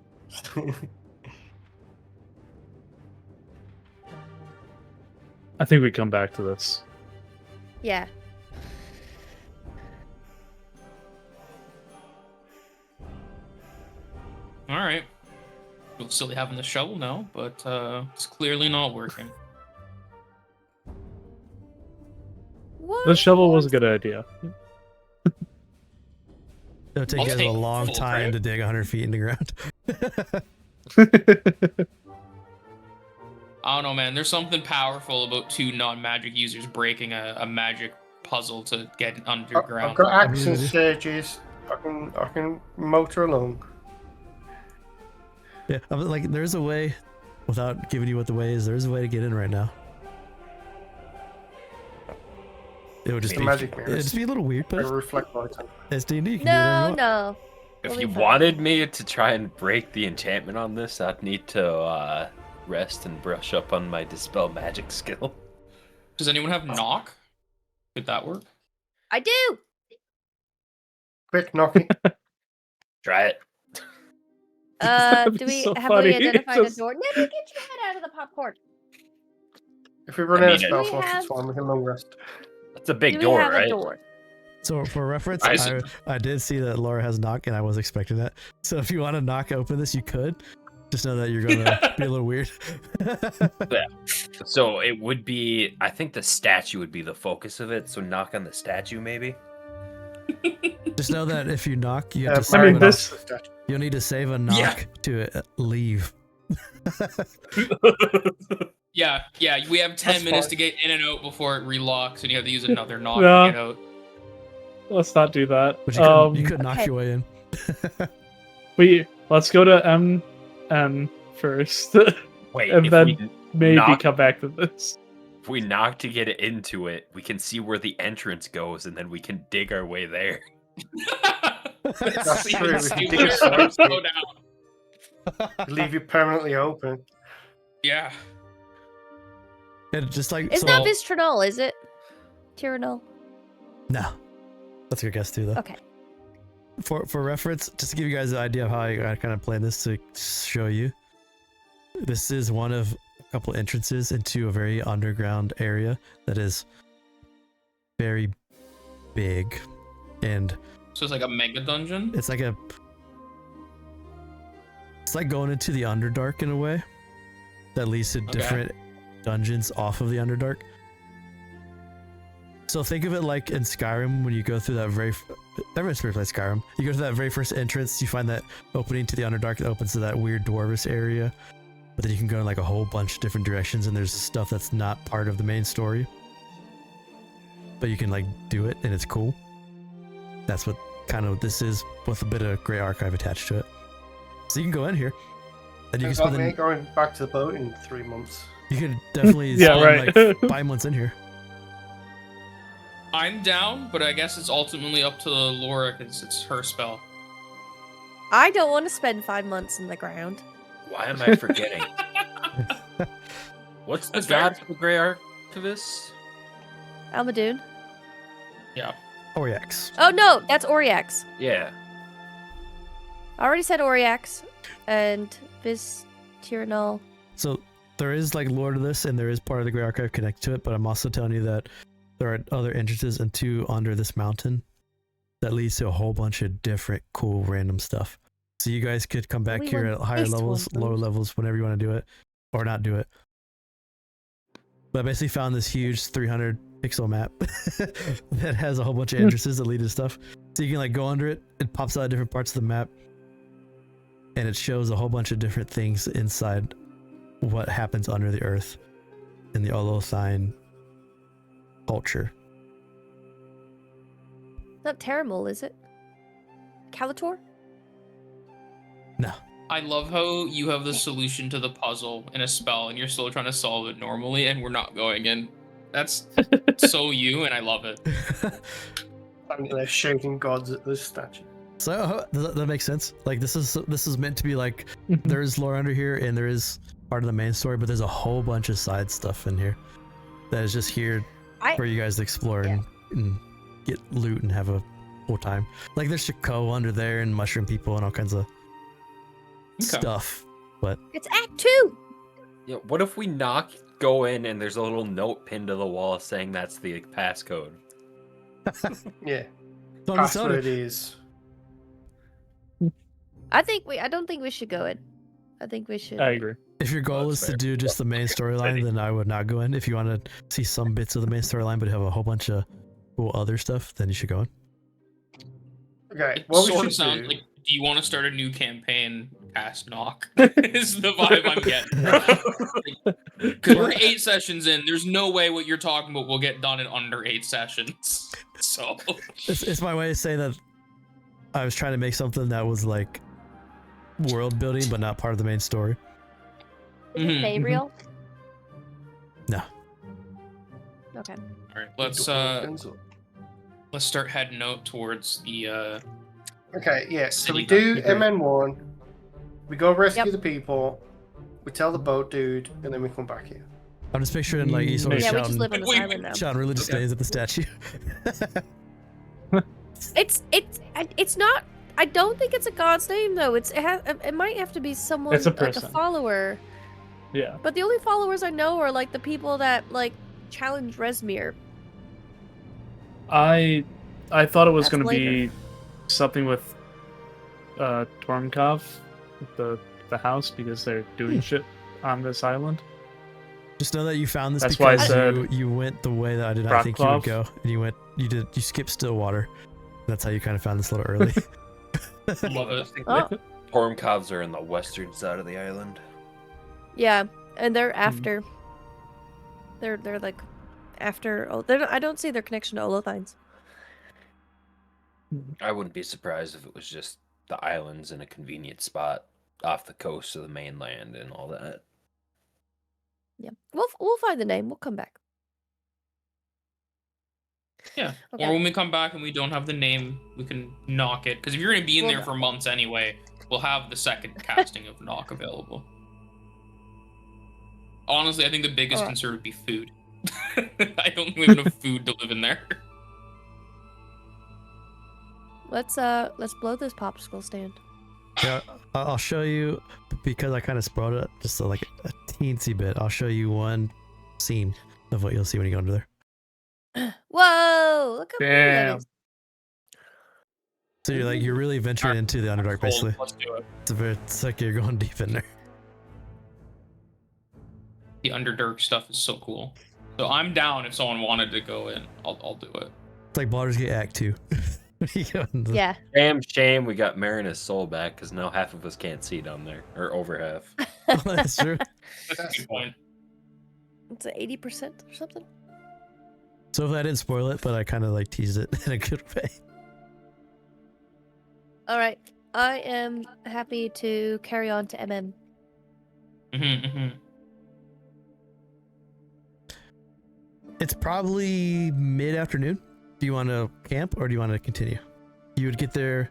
I think we come back to this. Yeah. All right. We're still having the shovel now, but it's clearly not working. What? The shovel was a good idea. It'll take I'll you guys take a long full time credit. to dig 100 feet in the ground. I don't know, man. There's something powerful about two non-magic users breaking a magic puzzle to get underground. I've got axe and sages. I can motor along. Yeah, like there's a way, without giving you what the way is, there's a way to get in right now. It would just The be, magic it'd mirrors. just be a little weird, I but reflect light on. it's D&D. You can do whatever you No, want. no. If We'll you be fine. wanted me to try and break the enchantment on this, I'd need to rest and brush up on my dispel magic skill. Does anyone have knock? Could that work? I do. Quick, knock it. Try it. That'd Do be we so have funny. we identified Just- a door? Nebby, get your head out of the popcorn. If we run I out of mean, spell we slots, have- it's fine. We can long rest. That's a big Do door, we have right? a door? So for reference, I- I did see that Laura has knock, and I was expecting that. So if you want to knock open this, you could. Just know that you're gonna be a little weird. So it would be, I think the statue would be the focus of it. So knock on the statue, maybe. Just know that if you knock, you have to I save mean, it this- off. You'll need to save a knock to leave. Yeah, we have 10 That's minutes fine. to get in and out before it relocks, and you have to use another knock Yeah. to get out. Let's not do that. But you could knock Okay. your way in. Let's go to M first, Wait, And if then- we maybe Knock. come back to this. if we knock to get it into it, we can see where the entrance goes, and then we can dig our way there. That's See, true, we see can dig where a it side goes, gate. go down. Leave you permanently open. Yeah. And just like It's so, not Vistronol, is it? Tyranol. No, that's your guess too, though. Okay. For reference, just to give you guys an idea of how I kind of planned this to show you, this is one of a couple entrances into a very underground area that is very big, and So it's like a mega dungeon? it's like going into the Underdark in a way that leads to different dungeons off of the Underdark. So think of it like in Skyrim when you go through that everyone's pretty played Skyrim. You go to that very first entrance, you find that opening to the Underdark that opens to that weird dwarvish area, but then you can go in like a whole bunch of different directions, and there's stuff that's not part of the main story, but you can like do it and it's cool. That's what kind of this is, with a bit of Grey Archive attached to it. So you can go in here, and you can It's not spend me the, going back to the boat in 3 months. you could definitely Yeah, spend right. like 5 months in here. I'm down, but I guess it's ultimately up to Laura because it's her spell. I don't want to spend 5 months in the ground. Why am I forgetting? What's the That's fair. god for Grey Archivist? Almadoon. Oriax. Oh no, that's Oriax. Yeah. I already said Oriax and Tyranol. So there is like lore to this, and there is part of the Grey Archive connected to it, but I'm also telling you that there are other entrances into under this mountain that leads to a whole bunch of different cool random stuff. So you guys could come back We here want at higher this levels, one, lower please. levels, whenever you want to do it, or not do it. But I basically found this huge 300 pixel map that has a whole bunch of entrances that lead to stuff. So you can like go under it, it pops out different parts of the map, and it shows a whole bunch of different things inside what happens under the earth in the Olocine culture. Not Terramol, is it? Calator? No. I love how you have the solution to the puzzle in a spell, and you're still trying to solve it normally, and we're not going in. That's so you, and I love it. And they're shooting gods at this statue. So that makes sense. Like this is meant to be like there is lore under here, and there is part of the main story, but there's a whole bunch of side stuff in here that is just here for you guys to explore and get loot and have a cool time. Like there's Shako under there and mushroom people and all kinds of stuff. But It's Act 2! Yeah, what if we go in and there's a little note pinned to the wall saying that's the passcode? Yeah. it's on the soda. Password is. I don't think we should go in. I think we should. I agree. If your goal is That's to do just the main storyline, then I would not go in. If you want to see some bits of the main storyline but have a whole bunch of cool other stuff, then you should go in. Okay, It what we sort of should sounds do. like, do you want to start a new campaign? Cast Knock is the vibe I'm getting. Because we're 8 sessions in, there's no way what you're talking about will get done in under 8 sessions. So It's my way of saying that I was trying to make something that was like world building but not part of the main story. Is it Faye real? No. Okay. all right, let's start heading out towards the Okay, yeah, so we City. do MN1, we go rescue Yep. the people, we tell the boat dude, and then we come back here. I'm just picturing like he's always Yeah, we just shouting, live on this Wait, island now. shouting religious Okay. names at the statue. It's not. I don't think it's a god's name though. It might have to be someone It's a like person. a follower. Yeah. But the only followers I know are like the people that like challenge Resmir. I thought it was That's going to later. be something with Tormkov, the house, because they're doing shit on this island. Just know that you found this That's why I because said you went the way that I did not think you would Brocklov. go, and you skipped Stillwater. That's how you kind of found this a little early. love it. Oh, Tormkovs are in the western side of the island. yeah, and they're after. They're like after. Oh, I don't see their connection to Olothines. I wouldn't be surprised if it was just the islands in a convenient spot off the coast of the mainland and all that. Yeah, we'll find the name. We'll come back. Yeah. Okay. Or when we come back and we don't have the name, we can knock it. Because if you're going to be in We'll there for months anyway, we'll have the second casting of knock available. Honestly, I think the biggest Alright. concern would be food. I don't think we have enough food to live in there. Let's blow this popsicle stand. Yeah, I'll show you because I kind of spoiled it just like a teensy bit. I'll show you one scene of what you'll see when you go under there. Whoa! Look how pretty that Damn. is. So you're really venturing into the Underdark basically. Let's do it. It's like you're going deep in there. The Underdark stuff is so cool. So I'm down if someone wanted to go in. I'll do it. It's like Baldur's Gate Act 2. You go into the- Yeah. Shame we got Marin his soul back because now half of us can't see down there, or over half. Oh, that's true. That's a good point. It's at 80% or something. So if I didn't spoil it, but I kind of like teased it in a good way. All right. I am happy to carry on to MM. It's probably mid-afternoon. Do you want to camp or do you want to continue? You would get there.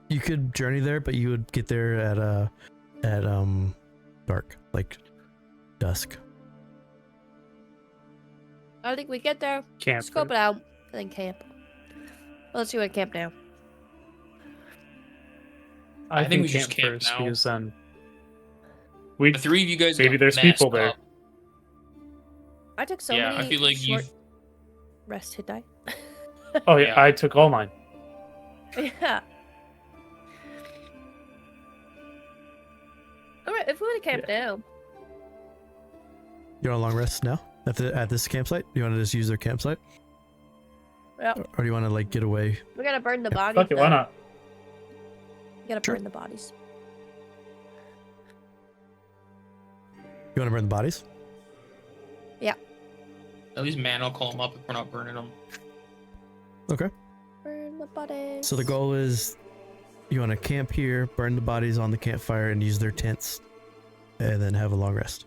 You could journey there, but you would get there at dark, like dusk. I think we get there, Camp. scope it out, and then camp. Well, let's see what camp now. I think think we should camp just camp first now. because then we The three of you guys maybe got there's messed people there. up. I took so Yeah, many I feel like short you've rest hit die. Oh yeah, Yeah. I took all mine. Yeah. All right, if we want to camp now, You're on a long rest now at this campsite. You want to just use their campsite, yeah, or do you want to like get away? we gotta burn the Yeah, bodies. fuck it, why though. not? We gotta Sure. burn the bodies. You want to burn the bodies? At least man, I'll call them up if we're not burning them. Okay. Burn the bodies. So the goal is you want to camp here, burn the bodies on the campfire, and use their tents, and then have a long rest.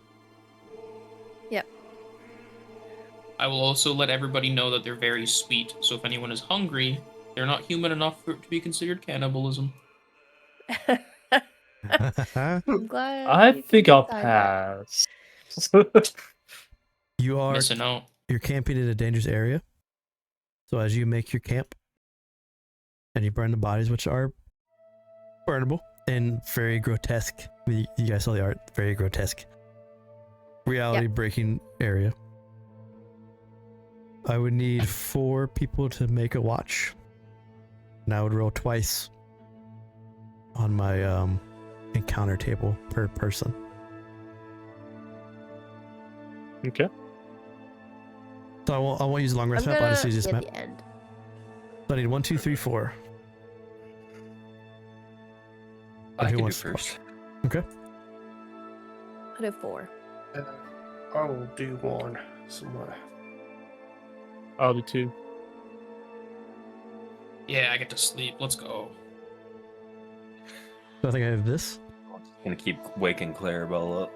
I will also let everybody know that they're very sweet. So if anyone is hungry, they're not human enough for it to be considered cannibalism. I'm glad. I you think I'll decided that. pass. You are Missing out. you're camping in a dangerous area. So as you make your camp and you burn the bodies, which are burnable and very grotesque. You guys saw the art, very grotesque. Reality breaking area. I would need 4 people to make a watch. And I would roll twice on my encounter table per person. Okay. So I won't use the long rest map, I'll just use this map. The end. So I need 1, 2, 3, 4. I Who can do wants- first. Okay. I do 4. I will do one somewhere. I'll do 2. Yeah, I get to sleep. Let's go. So I think I have this. I'm gonna keep waking Clarabell up.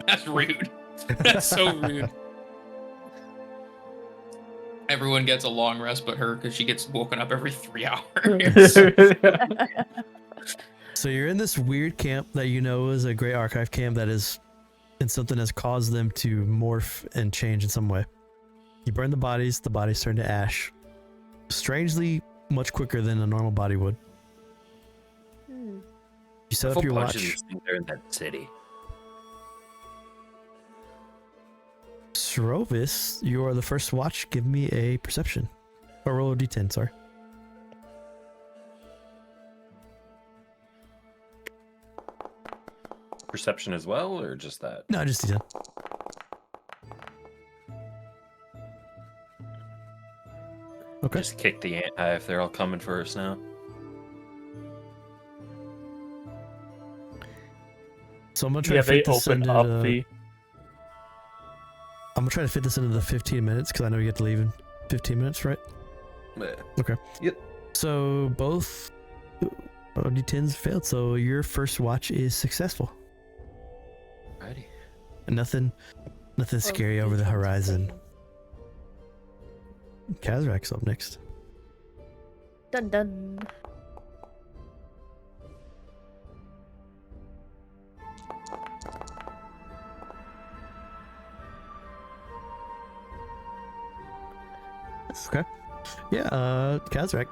That's rude. That's so rude. Everyone gets a long rest but her because she gets woken up every 3 hours. So you're in this weird camp that you know is a great archive camp that is, and something has caused them to morph and change in some way. You burn the bodies turn to ash. Strangely, much quicker than a normal body would. You set up your watch. They're in that city. Srovis, you are the first watch. Give me a perception. Or roll a d10, sorry. Perception as well, or just that? No, just d10. Okay. Just kick the ant high if they're all coming for us now. So I'm gonna try Yeah, to they fit this open into up the, the. I'm gonna try to fit this into the 15 minutes because I know you get to leave in 15 minutes, right? Okay. Yep. So both d10s failed, so your first watch is successful. Alrighty. And nothing scary over the horizon. Kazrak's up next. Dun dun. Okay. Yeah, Kazrak,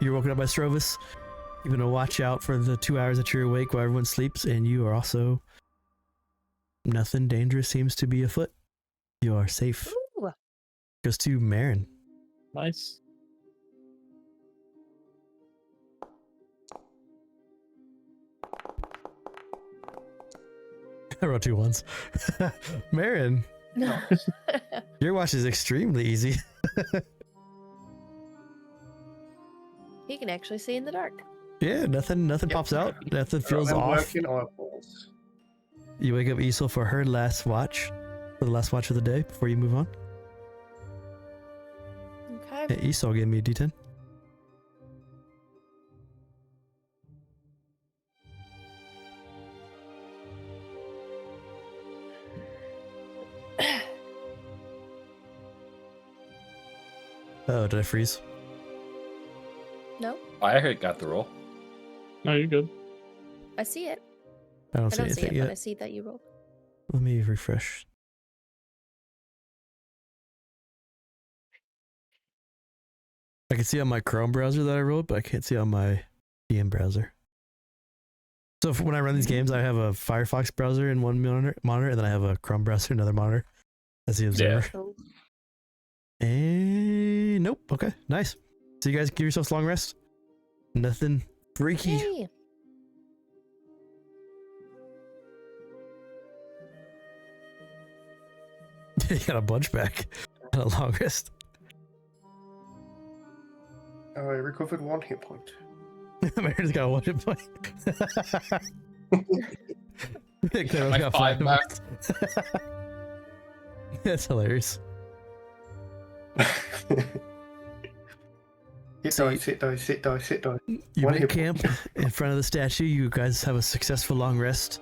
you're woken up by Srovis. You're gonna watch out for the 2 hours that you're awake while everyone sleeps, and you are also... Nothing dangerous seems to be afoot. You are safe. Ooh. Goes to Marin. Nice. I wrote 2 ones. Marin, No. your watch is extremely easy. He can actually see in the dark. Yeah, nothing pops out. Nothing feels I'm off. working eyeballs. You wake up Isole for her last watch. For the last watch of the day before you move on. Okay. Hey, Isole, give me a d10. Oh, did I freeze? No, I got the roll. No, you're good. I see it. I don't I see don't see anything it, but I yet. see that you rolled. Let me refresh. I can see on my Chrome browser that I rolled, but I can't see on my DM browser. So when I run these games, I have a Firefox browser in one monitor, and then I have a Chrome browser in another monitor as the observer. Oh. And nope. Okay, nice. So you guys give yourselves a long rest. Nothing freaky. Yay. You got a bunch back. A long rest. I recovered 1 hit point. Marin's got 1 hit point. Clara's My got 5 5 back. That's hilarious. Sit die. You One make hit camp in front of the statue. You guys have a successful long rest.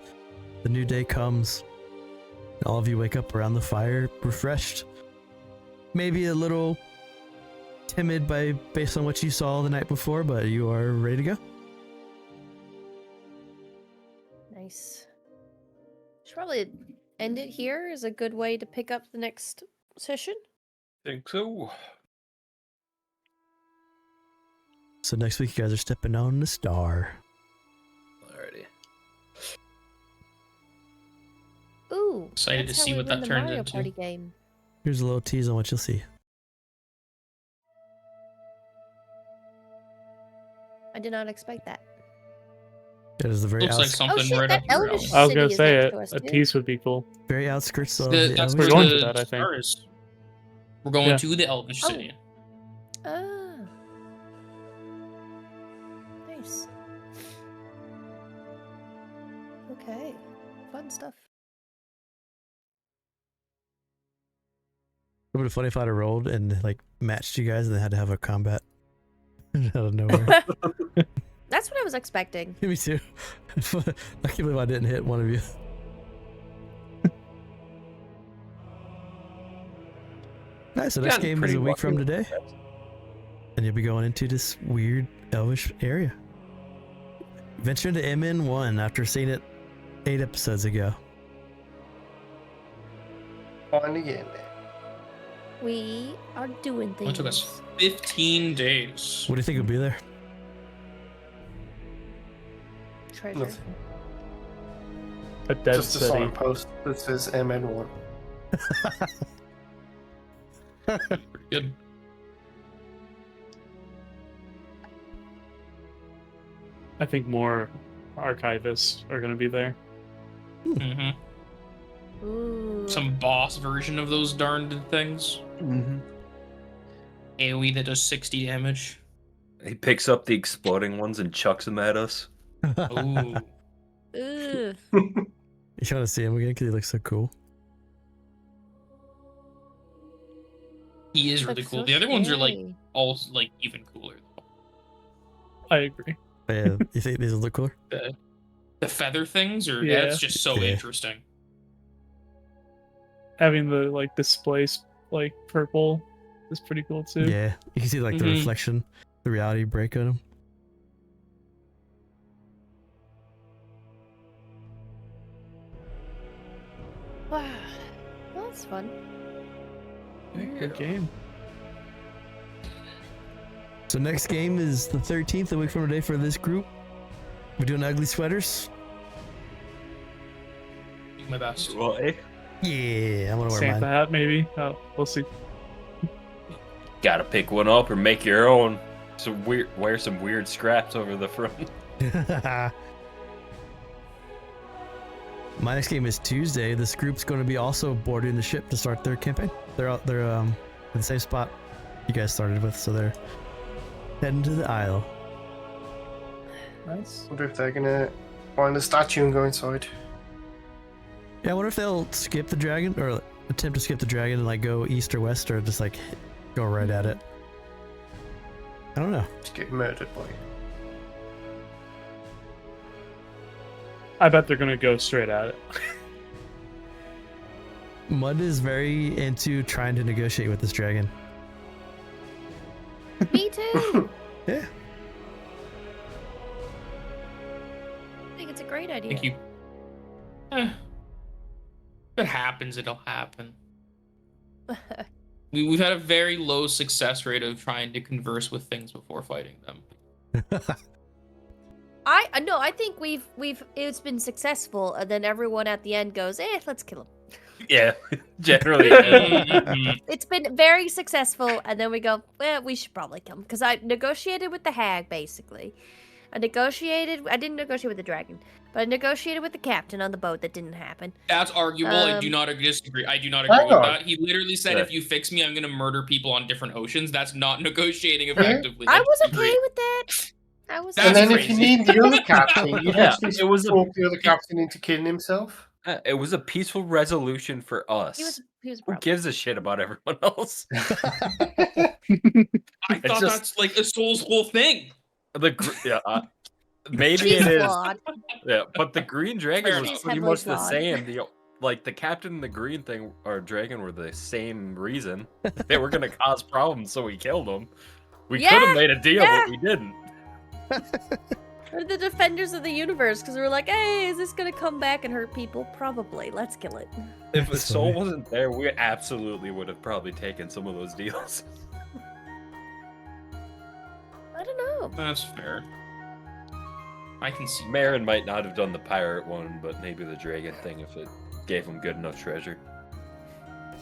The new day comes. All of you wake up around the fire, refreshed. Maybe a little timid based on what you saw the night before, but you are ready to go. Nice. Should probably end it here is a good way to pick up the next session. Think so. So next week you guys are stepping on the star. Alrighty. Ooh, Excited that's to how see we what win that the turns Mario into. Party game. Here's a little tease on what you'll see. I did not expect that. It is the very Looks like outs- something shit, right that up your Elvish- alley. I was gonna City is say next it. to us, A too. tease would be cool. very outskirts of The- the that's Elvish where We're going the to that, I think. star is. We're going Yeah. to the Elvish Oh. City. Ah. Nice. Okay. Fun stuff. It would have been funny if I'd have rolled and like matched you guys and then had to have a combat out of nowhere. That's what I was expecting. Me too. I can't believe I didn't hit one of you. Nice, so next Gotten game is pretty a week from lucky. today. And you'll be going into this weird elvish area. Venture into MN1 after seeing it 8 episodes ago. Finally getting there. We are doing It things. took us 15 days. What do you think will be there? Treasure. Nothing. A dead Just a city. signpost that says MN1. Pretty good. I think more archivists are going to be there. hmm Ooh. Some boss version of those darned things. Mm-hmm. AoE that does 60 damage. He picks up the exploding ones and chucks them at us. Ooh. Ugh. You trying to see him again because he looks so cool. He is really Looks cool. so The other ones are like scary. all like even cooler though. I agree. But yeah, you think these will look cooler? The feather things are Yeah. that's just so Yeah. interesting. Having the like displace like purple is pretty cool too. Yeah, you can see like the Mhm. reflection, the reality break on him. Wow. Well, that's fun. Good game. So next game is the 13th, a week from today for this group. We're doing ugly sweaters. Do my best. Well, eh? Yeah, I'm gonna wear Santa mine. hat maybe. We'll see. Gotta pick one up or make your own. Wear some weird scraps over the front. My next game is Tuesday. This group's going to be also boarding the ship to start their campaign. They're in the same spot you guys started with, so they're heading to the Isle. Nice. Wonder if they're gonna find a statue and go inside. Yeah, I wonder if they'll skip the dragon or attempt to skip the dragon and like go east or west or just like go right at it. I don't know. Just get murdered by it. I bet they're gonna go straight at it. Mud is very into trying to negotiate with this dragon. Me too. Yeah. I think it's a great I idea. think you. If it happens, it'll happen. We've had a very low success rate of trying to converse with things before fighting them. I think it's been successful, and then everyone at the end goes, let's kill him. Yeah, generally. Mhm. It's been very successful, and then we go, we should probably kill him. Because I negotiated with the hag, basically. I didn't negotiate with the dragon, but I negotiated with the captain on the boat. That didn't happen. That's arguable. I do not disagree. I do not agree Hang with on. that. He literally said, Yeah. "If you fix me, I'm going to murder people on different oceans." That's not negotiating effectively. I I was disagree. okay with that. I was. That's And then okay. if you crazy. need the other captain, you Yeah, just it was a- talk the other captain into killing himself. It was a peaceful resolution for us. He was a Who problem. gives a shit about everyone else? I It's thought just- that's like a soul's whole thing. Maybe She's it is. flawed. Yeah, but the green dragon Fair was enough. pretty Heavily much the flawed. same. The captain and the green thing or dragon were the same reason. They were gonna cause problems, so we killed them. We could Yeah, have made a deal, yeah. but we didn't. We're the defenders of the universe because we're like, hey, is this gonna come back and hurt people? Probably. Let's kill it. If a That's soul funny. wasn't there, we absolutely would have probably taken some of those deals. I don't know. That's fair. I can see. Marin might not have done the pirate one, but maybe the dragon thing if it gave him good enough treasure.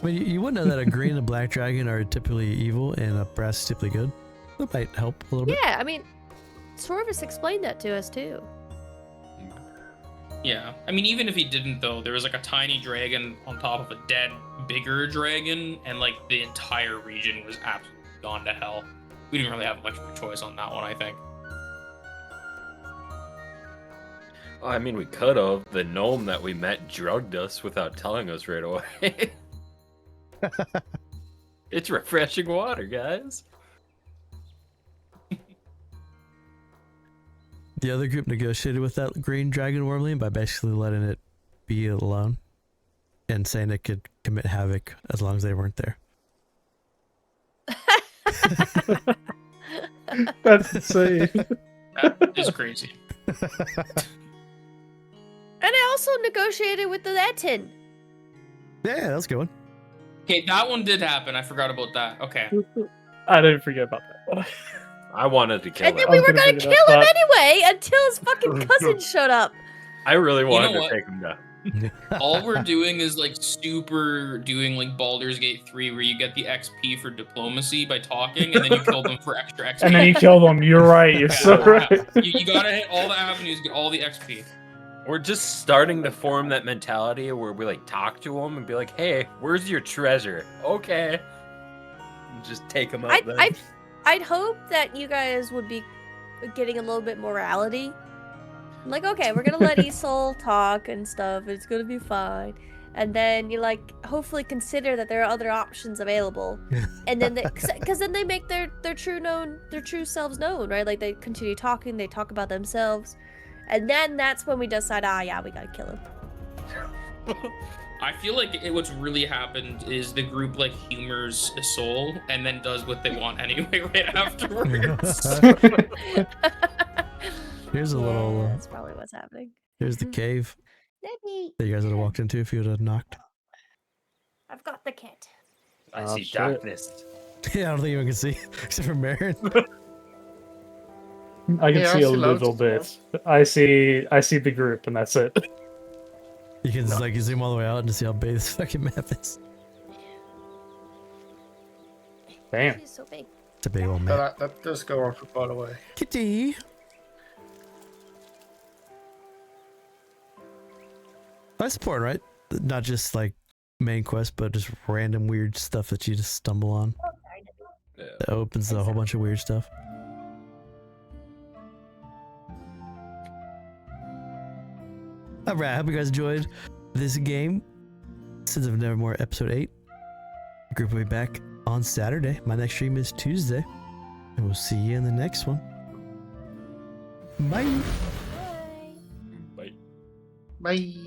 I mean, you would know that a green and a black dragon are typically evil and a brass is typically good. That might help a little bit. Yeah, I mean, Srovis explained that to us too. Yeah, I mean, even if he didn't, though, there was like a tiny dragon on top of a dead, bigger dragon, and like the entire region was absolutely gone to hell. We didn't really have much of a choice on that one, I think. Oh, I mean, we could have. The gnome that we met drugged us without telling us right away. It's refreshing water, guys. The other group negotiated with that green dragon wormling by basically letting it be alone and saying it could commit havoc as long as they weren't there. That's insane. That is crazy. And I also negotiated with the Latin. Yeah, that was a good one. Okay, that one did happen. I forgot about that. Okay. I didn't forget about that one. I wanted to kill And then him. we was were gonna gonna bring kill it him up, anyway until his fucking cousin showed up. I really wanted know to what? take him down. All we're doing is like super doing like Baldur's Gate 3 where you get the XP for diplomacy by talking and then you kill them for extra XP. And then you kill them. You're right. You're so right. You gotta hit all the avenues, get all the XP. We're just starting to form that mentality where we like talk to him and be like, "Hey, where's your treasure?" Okay, and just take him out. Then. I'd hope that you guys would be getting a little bit morality. Like, okay, we're gonna let Isole talk and stuff. It's gonna be fine. And then you like hopefully consider that there are other options available. And then because then they make their true selves known, right? Like they continue talking, they talk about themselves. And then that's when we decide, yeah, we gotta kill him. I feel like what's really happened is the group like humors Isole and then does what they want anyway right afterwards. Here's a little. That's probably what's happening. Here's the cave Debbie, that you guys would have walked into if you would have knocked. I've got the kit. I Oh, see shit. darkness. Yeah, I don't think anyone can see except for Marin. I can Yeah, I see a see loads little of bit. I see the group, and that's it. You can just, like zoom all the way out and see how big this fucking map is. Damn. She's so big. It's a big old But map. that does go on for quite a way. Kitty. That's important, right? Not just like main quest, but just random weird stuff that you just stumble on. Yeah. That opens a whole bunch of weird stuff. Alright, I hope you guys enjoyed this game. Sins of Nevermore Episode 8. The group will be back on Saturday. My next stream is Tuesday. And we'll see you in the next one. Bye. Bye. Bye.